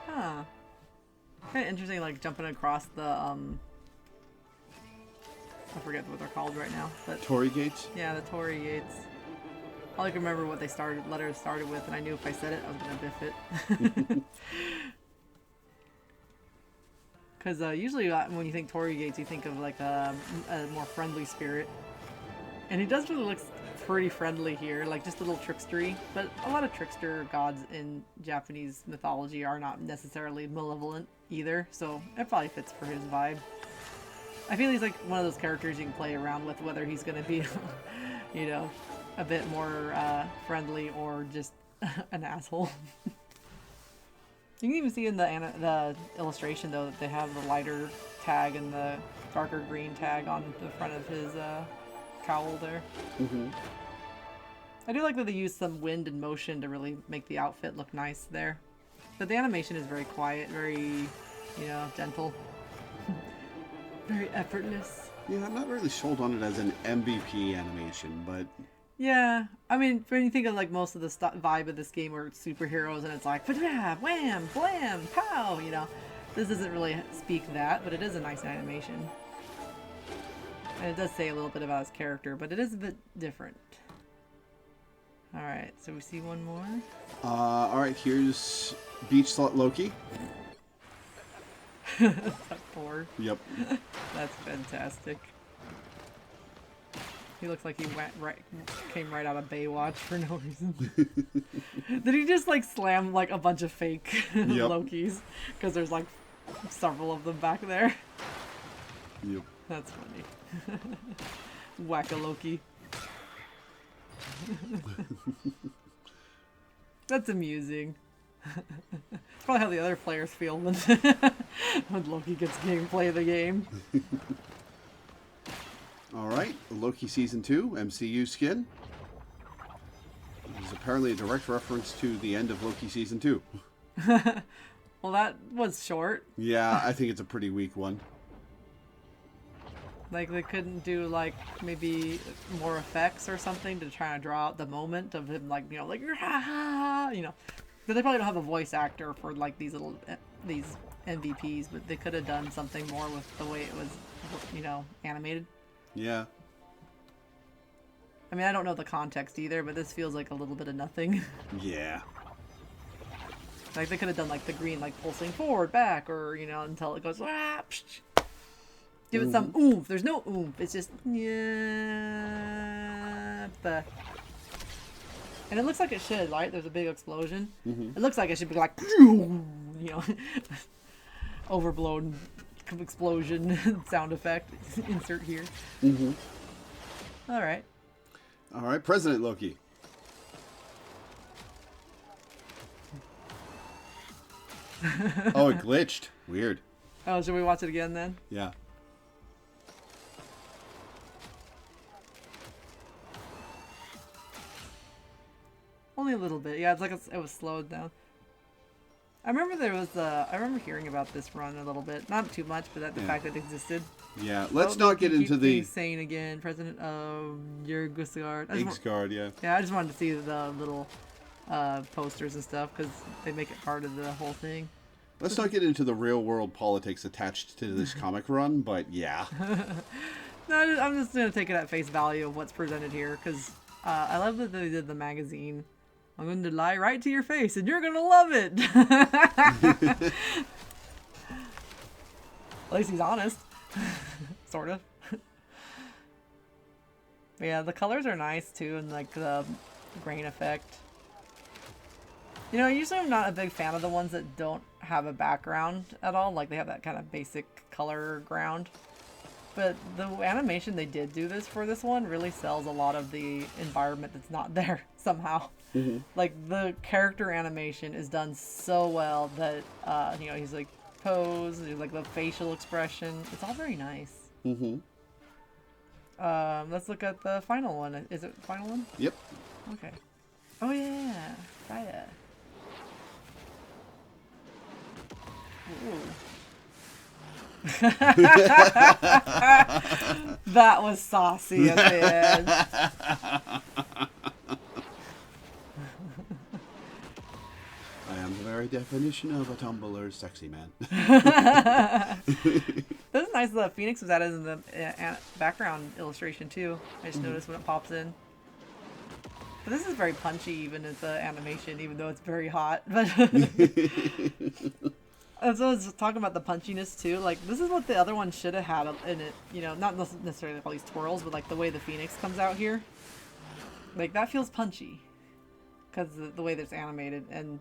Huh. Kind of interesting, like jumping across the, I forget what they're called right now, but Torii gates. yeah, the Torii gates. All I can remember what they letters started with, and I knew if I said it, I was gonna biff it. Because usually when you think Torii gates, you think of like a more friendly spirit, and he does really look pretty friendly here, like just a little trickstery. But a lot of trickster gods in Japanese mythology are not necessarily malevolent either, so it probably fits for his vibe. I feel he's like one of those characters you can play around with, whether he's gonna be, you know, a bit more friendly or just an asshole. You can even see in the illustration though that they have the lighter tag and the darker green tag on the front of his cowl there. Mm-hmm. I do like that they use some wind and motion to really make the outfit look nice there. But the animation is very quiet, very, you know, gentle. Very effortless. Yeah, I'm not really sold on it as an MVP animation, but... Yeah, I mean, when you think of like most of the vibe of this game where it's superheroes and it's like, wham, blam, pow, you know. This doesn't really speak that, but it is a nice animation. And it does say a little bit about his character, but it is a bit different. Alright, so we see one more. Alright, here's Beach Slut Loki. That poor. Yep. That's fantastic. He looks like he came right out of Baywatch for no reason. Did he just like slam like a bunch of fake Lokis? Because there's like several of them back there. Yep. That's funny. Whack-a-Loki. That's amusing. It's probably how the other players feel when, when Loki gets gameplay of the game. Alright, Loki Season 2, MCU skin. This is apparently a direct reference to the end of Loki Season 2. Well, that was short. Yeah, I think it's a pretty weak one. Like, they couldn't do, like, maybe more effects or something to try to draw out the moment of him, like, you know, like, ha, you know. But they probably don't have a voice actor for, like, these MVPs, but they could have done something more with the way it was, you know, animated. Yeah. I mean, I don't know the context either, but this feels like a little bit of nothing. Yeah. Like, they could have done, like, the green, like, pulsing forward, back, or, you know, until it goes, ah, psh. Give it some oomph. There's no oomph. It's just, yeah. And it looks like it should, right? There's a big explosion. It looks like it should be like, you know, overblown explosion sound effect. Insert here. All right. All right, President Loki. Oh, it glitched. Weird. Oh, should we watch it again then? Yeah. Only a little bit. Yeah, it's like it was slowed down. I remember I remember hearing about this run a little bit. Not too much, but the fact that it existed. Yeah, let's not get into the... Sane again, President of Yurgusgard. Igsgard, yeah. Yeah, I just wanted to see the little posters and stuff, because they make it part of the whole thing. Let's not get into the real-world politics attached to this comic run, but yeah. No, I'm just going to take it at face value of what's presented here, because I love that they did the magazine. I'm going to lie right to your face, and you're going to love it. At least he's honest. Sort of. But yeah, the colors are nice, too, and like the grain effect. You know, usually I'm not a big fan of the ones that don't have a background at all. Like, they have that kind of basic color ground. But the animation they did do for this one really sells a lot of the environment that's not there somehow. Mm-hmm. Like, the character animation is done so well that, you know, he's like pose, he's like the facial expression. It's all very nice. Mm-hmm. Let's look at the final one. Is it the final one? Yep. Okay. Oh, yeah. Fire. Ooh. That was saucy at the end. I am the very definition of a tumbler sexy man. That's nice that Phoenix was added in the background illustration too. I just noticed when it pops in. But this is very punchy even as the animation, even though it's very hot. But and so I was talking about the punchiness too. Like, this is what the other one should have had in it. You know, not necessarily all these twirls, but like the way the Phoenix comes out here. Like, that feels punchy because the way that's animated. And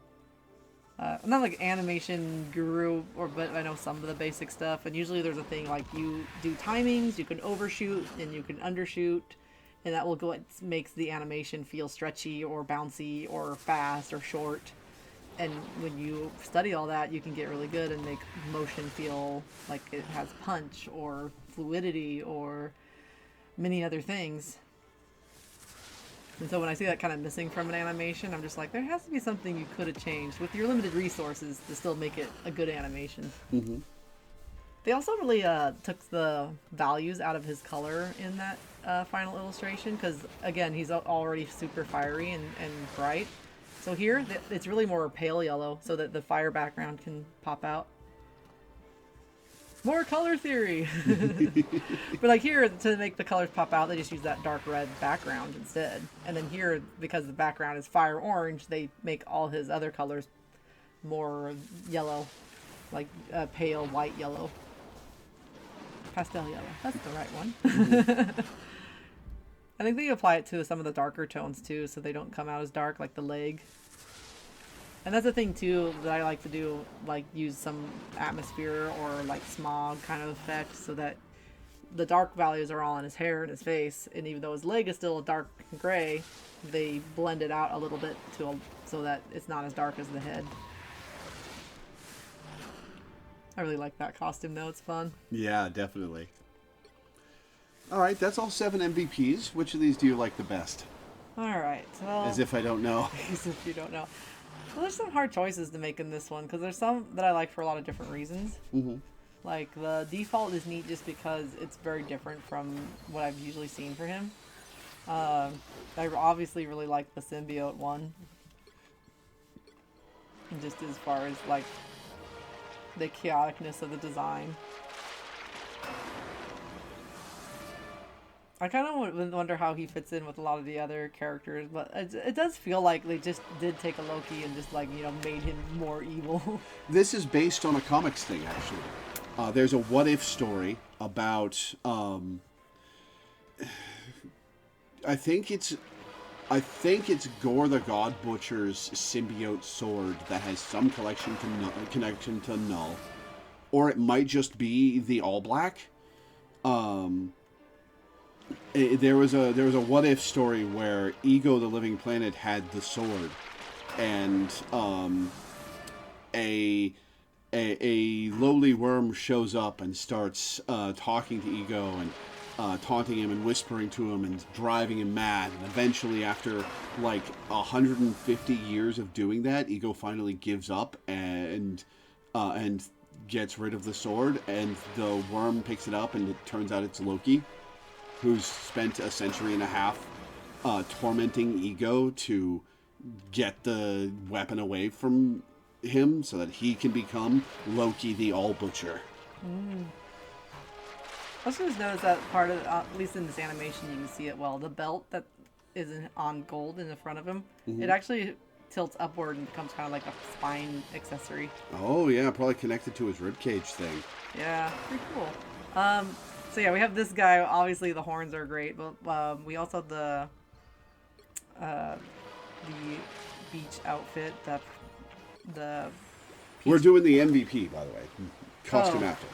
I'm not like animation guru, but I know some of the basic stuff. And usually there's a thing like you do timings, you can overshoot and you can undershoot, and that will makes the animation feel stretchy or bouncy or fast or short. And when you study all that, you can get really good and make motion feel like it has punch or fluidity or many other things. And so when I see that kind of missing from an animation, I'm just like, there has to be something you could have changed with your limited resources to still make it a good animation. Mm-hmm. They also really took the values out of his color in that final illustration because, again, he's already super fiery and bright. So here, it's really more pale yellow so that the fire background can pop out. More color theory! But like here, to make the colors pop out, they just use that dark red background instead. And then here, because the background is fire orange, they make all his other colors more yellow. Like pale white yellow. Pastel yellow. That's the right one. I think they apply it to some of the darker tones too, so they don't come out as dark, like the leg. And that's the thing too that I like to do, like use some atmosphere or like smog kind of effect, so that the dark values are all in his hair and his face, and even though his leg is still a dark gray, they blend it out a little bit so that it's not as dark as the head. I really like that costume though; it's fun. Yeah, definitely. All right, that's all 7 MVPs. Which of these do you like the best? All right. Well, as if I don't know. As if you don't know. Well, there's some hard choices to make in this one because there's some that I like for a lot of different reasons. Mm-hmm. Like the default is neat just because it's very different from what I've usually seen for him. I obviously really like the symbiote one. Just as far as like the chaoticness of the design. I kind of wonder how he fits in with a lot of the other characters, but it does feel like they just did take a Loki and just like, you know, made him more evil. This is based on a comics thing, actually. There's a what-if story about, I think it's Gore the God Butcher's symbiote sword that has some connection to Null, or it might just be the All Black. There was a what if story where Ego the Living Planet had the sword, and a lowly worm shows up and starts talking to Ego, and taunting him and whispering to him and driving him mad. And eventually, after like 150 years of doing that, Ego finally gives up and gets rid of the sword. And the worm picks it up, and it turns out it's Loki, who's spent a century and a half tormenting Ego to get the weapon away from him so that he can become Loki the All Butcher. I also just noticed that part of, at least in this animation, you can see it well. The belt that is on gold in the front of him, it actually tilts upward and becomes kind of like a spine accessory. Oh yeah, probably connected to his ribcage thing. Yeah, pretty cool. So yeah, we have this guy. Obviously, the horns are great, but we also have the beach outfit. We're doing the MVP, by the way. Costume outfit.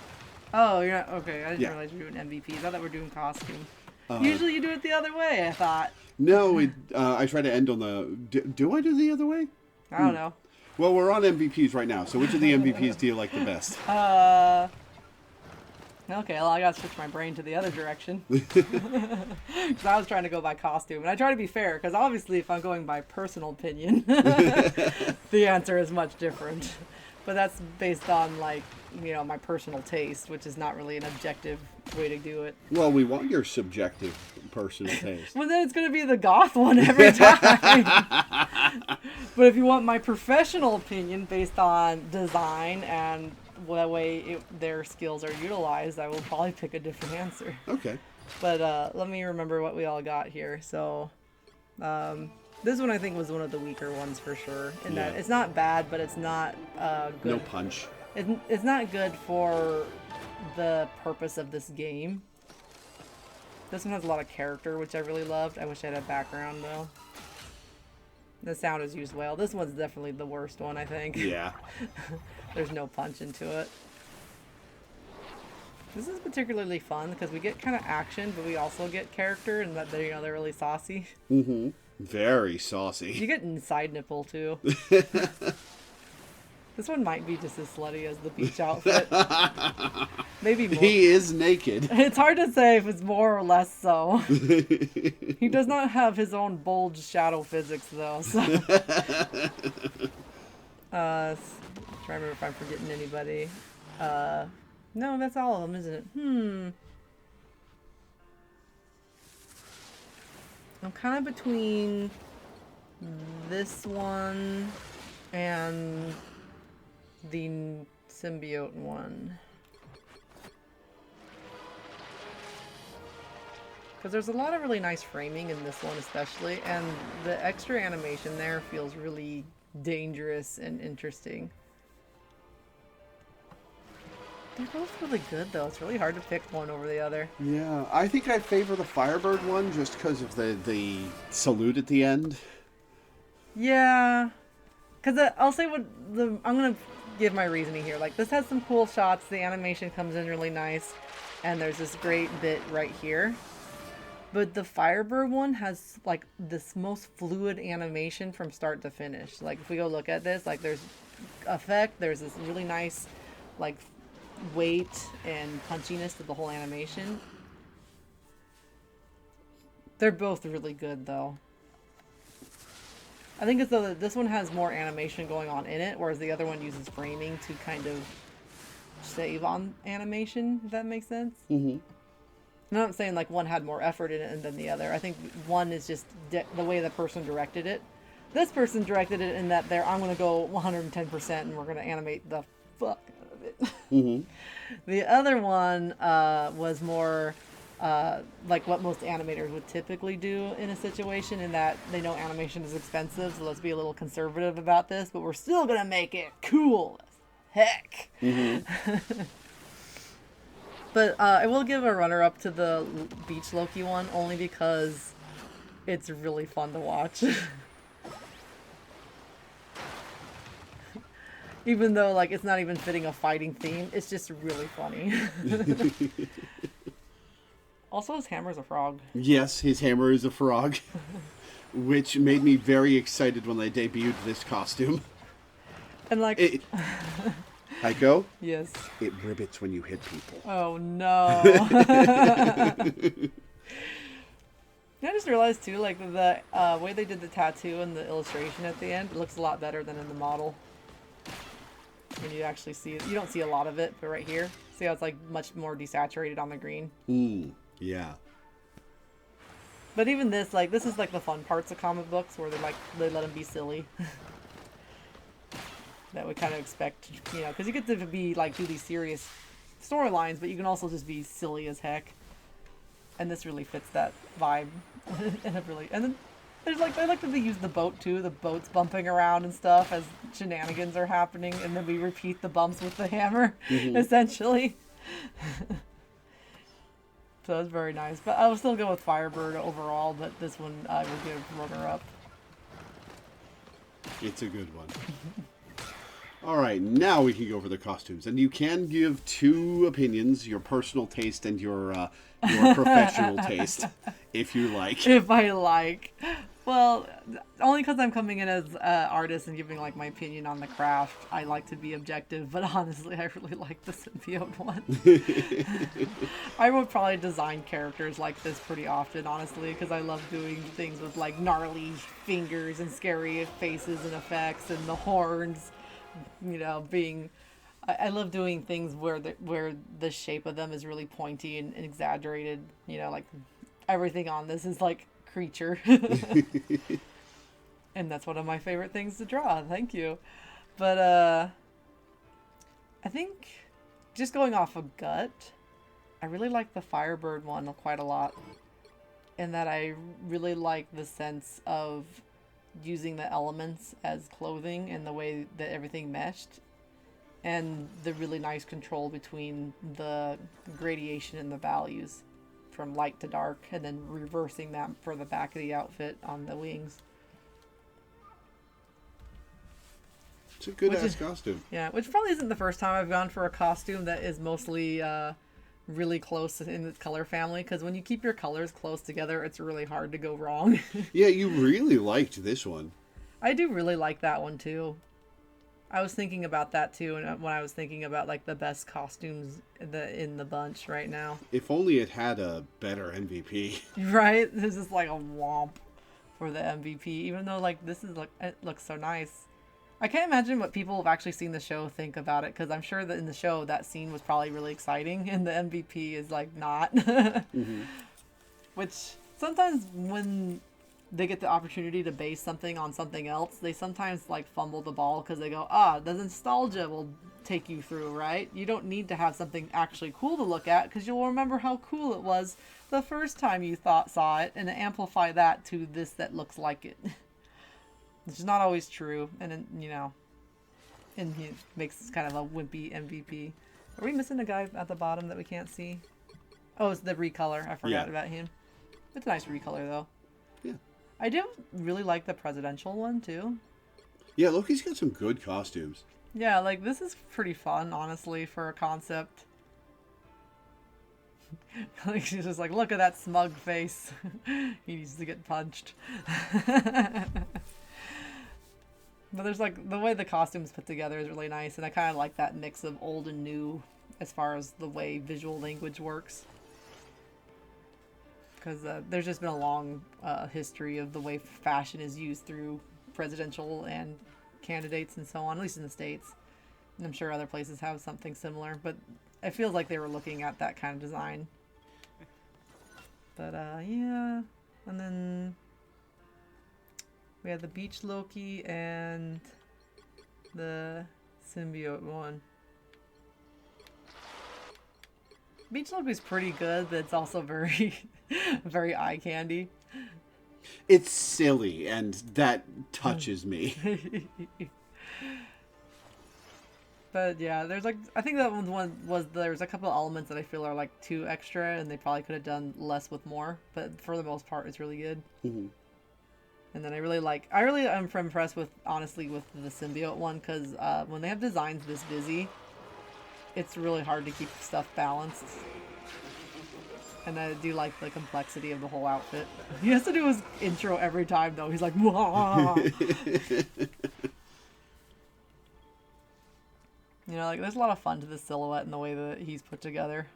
Oh, you're not, okay. I didn't Yeah. realize you were doing MVP. I thought that we're doing costume. Usually you do it the other way, I thought. No, I try to end on the... Do I do the other way? I don't know. Well, we're on MVPs right now, so which of the MVPs do you like the best? Okay, well, I gotta switch my brain to the other direction. Because I was trying to go by costume. And I try to be fair, because obviously if I'm going by personal opinion, the answer is much different. But that's based on, like, you know, my personal taste, which is not really an objective way to do it. Well, we want your subjective personal taste. Well, then it's going to be the goth one every time. But if you want my professional opinion based on design and the way their skills are utilized, I will probably pick a different answer. Okay. But let me remember what we all got here. So, this one I think was one of the weaker ones for sure. In that it's not bad, but it's not good. No punch. It's not good for the purpose of this game. This one has a lot of character, which I really loved. I wish I had a background though. The sound is used well. This one's definitely the worst one, I think. Yeah. There's no punch into it. This is particularly fun because we get kind of action, but we also get character, and that they're really saucy. Mm-hmm. Very saucy. You get inside nipple too. This one might be just as slutty as the beach outfit. Maybe more. He is naked. It's hard to say if it's more or less so. He does not have his own bulge shadow physics though. So. Try to remember if I'm forgetting anybody. No, that's all of them, isn't it? I'm kind of between this one and the symbiote one. Because there's a lot of really nice framing in this one especially, and the extra animation there feels really dangerous and interesting. They're both really good though. It's really hard to pick one over the other. Yeah, I think I favor the Firebird one just because of the salute at the end. Yeah, because I'll say I'm gonna give my reasoning here. Like, this has some cool shots. The animation comes in really nice, and there's this great bit right here. But the Firebird one has like this most fluid animation from start to finish. Like, if we go look at this, like, there's effect. There's this really nice, like, weight and punchiness to the whole animation. They're both really good though. I think it's though that this one has more animation going on in it, whereas the other one uses framing to kind of save on animation, if that makes sense. Mm-hmm. I'm not saying like one had more effort in it than the other. I think one is just the way the person directed it. This person directed it in that I'm going to go 110% and we're going to animate the fuck out of it. Mm-hmm. The other one was more like what most animators would typically do in a situation, in that they know animation is expensive, so let's be a little conservative about this, but we're still going to make it cool as heck. Mm-hmm. But I will give a runner-up to the Beach Loki one, only because it's really fun to watch. Even though, like, it's not even fitting a fighting theme, it's just really funny. Also, his hammer's a frog. Yes, his hammer is a frog, which made me very excited when they debuted this costume. And, like... Heiko, Yes. it ribbits when you hit people. Oh no. I just realized too, like the way they did the tattoo and the illustration at the end, it looks a lot better than in the model. When you actually see it, you don't see a lot of it, but right here, see how it's like much more desaturated on the green. Yeah. But even this, like, this is like the fun parts of comic books where they let them be silly. That we kind of expect, you know, because you get to be like do these serious storylines, but you can also just be silly as heck. And this really fits that vibe, and then there's like I like that they use the boat too. The boat's bumping around and stuff as shenanigans are happening, and then we repeat the bumps with the hammer, essentially. So it's very nice. But I will still go with Firebird overall, but this one I would give runner-up. It's a good one. All right, now we can go over the costumes. And you can give two opinions, your personal taste and your professional taste, if you like. If I like. Well, only because I'm coming in as an artist and giving like my opinion on the craft. I like to be objective, but honestly, I really like the symbiote one. I would probably design characters like this pretty often, honestly, because I love doing things with like gnarly fingers and scary faces and effects and the horns, you know, being... I love doing things where the shape of them is really pointy and exaggerated, you know, like everything on this is like creature. And that's one of my favorite things to draw. Thank you. But I think just going off of gut, I really like the Firebird one quite a lot. In that I really like the sense of using the elements as clothing and the way that everything meshed. And the really nice control between the gradation and the values from light to dark, and then reversing that for the back of the outfit on the wings. It's a good ass costume. Yeah, which probably isn't the first time I've gone for a costume that is mostly really close in its color family, because when you keep your colors close together, it's really hard to go wrong. Yeah, you really liked this one. I do really like that one too. I was thinking about that too, and when I was thinking about like the best costumes in the bunch right now. If only it had a better MVP. Right? This is like a womp for the MVP, even though like this is like it looks so nice. I can't imagine what people have actually seen the show think about it, because I'm sure that in the show that scene was probably really exciting, and the MVP is like not. Which sometimes when they get the opportunity to base something on something else, they sometimes like fumble the ball because they go, the nostalgia will take you through, right? You don't need to have something actually cool to look at, because you'll remember how cool it was the first time you saw it, and amplify that to this that looks like it. Which is not always true, and then, you know, and he makes kind of a wimpy MVP. Are we missing a guy at the bottom that we can't see? Oh, it's the recolor. I forgot about him. It's a nice recolor though. Yeah. I do really like the presidential one too. Yeah, Loki's got some good costumes. Yeah, like this is pretty fun, honestly, for a concept. Like she's just like, look at that smug face. He needs to get punched. But there's like the way the costumes put together is really nice, and I kind of like that mix of old and new as far as the way visual language works. Because there's just been a long history of the way fashion is used through presidential and candidates and so on, at least in the States. And I'm sure other places have something similar, but it feels like they were looking at that kind of design. But yeah, and then we had the Beach Loki and the symbiote one. Beach Loki's pretty good, but it's also very, very eye candy. It's silly, and that touches me. But yeah, there's like, I think that one was there's a couple of elements that I feel are like too extra, and they probably could have done less with more. But for the most part, it's really good. Mm-hmm. And then I really am impressed with, honestly, with the symbiote one, because when they have designs this busy, it's really hard to keep stuff balanced. And I do like the complexity of the whole outfit. He has to do his intro every time, though. He's like, wah! You know, like there's a lot of fun to the silhouette and the way that he's put together.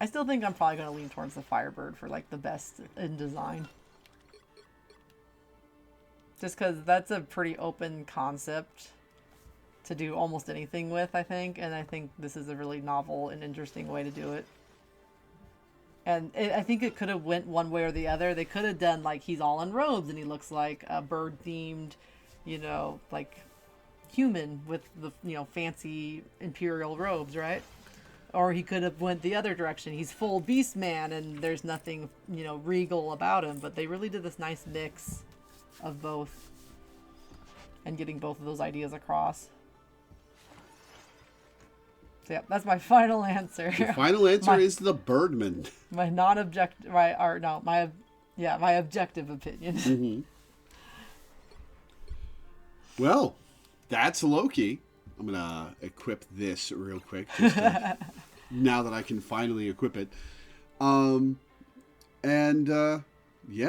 I still think I'm probably going to lean towards the Firebird for like the best in design. Just because that's a pretty open concept to do almost anything with, I think. And I think this is a really novel and interesting way to do it. And I think it could have went one way or the other. They could have done like he's all in robes and he looks like a bird-themed, you know, like human with the, you know, fancy imperial robes, right? Or he could have went the other direction. He's full beast man and there's nothing, you know, regal about him. But they really did this nice mix of both and getting both of those ideas across. So yeah, that's my final answer. The final answer is the Birdman. My non-objective, my objective opinion. Mm-hmm. Well, that's Loki. I'm gonna equip this real quick, just now that I can finally equip it. Yeah,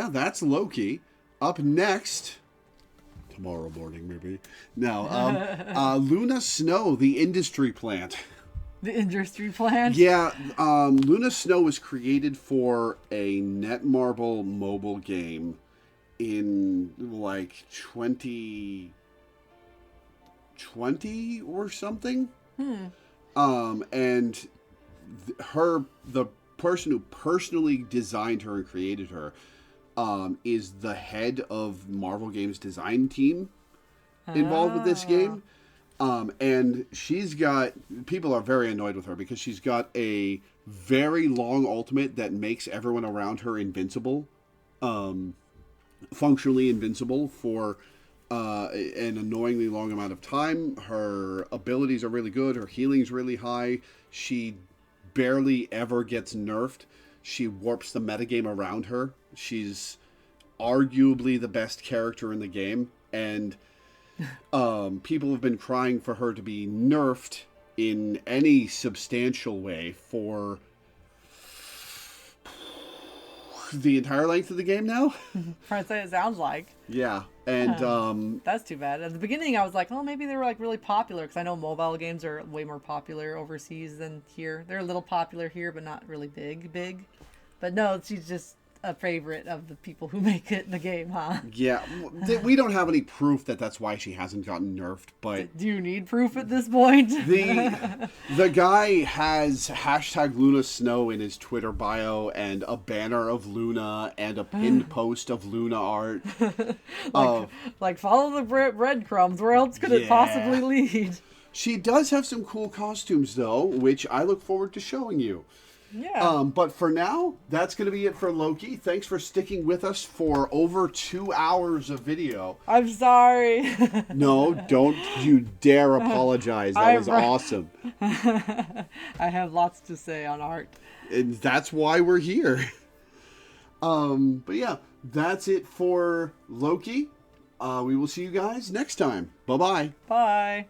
that's Loki. Up next, tomorrow morning maybe. No, Luna Snow, the industry plant. The industry plant? Yeah, Luna Snow was created for a Netmarble mobile game in like 2020 or something. And the person who personally designed her and created her is the head of Marvel Games design team involved with this game. And she's got, people are very annoyed with her because she's got a very long ultimate that makes everyone around her invincible, functionally invincible for an annoyingly long amount of time. Her abilities are really good. Her healing's really high. She barely ever gets nerfed. She warps the metagame around her. She's arguably the best character in the game, and people have been crying for her to be nerfed in any substantial way for the entire length of the game now. I'd say it sounds like. Yeah, and that's too bad. At the beginning, I was like, oh, maybe they were like really popular because I know mobile games are way more popular overseas than here. They're a little popular here, but not really big. But no, she's just a favorite of the people who make it in the game, huh? Yeah, we don't have any proof that that's why she hasn't gotten nerfed, but... Do you need proof at this point? The guy has hashtag Luna Snow in his Twitter bio and a banner of Luna and a pinned post of Luna art. like follow the breadcrumbs. Where else could it possibly lead? She does have some cool costumes, though, which I look forward to showing you. Yeah. But for now, that's going to be it for Loki. Thanks for sticking with us for over 2 hours of video. I'm sorry. No, don't you dare apologize. That was awesome. I have lots to say on art. And that's why we're here. But yeah, that's it for Loki. We will see you guys next time. Bye-bye. Bye.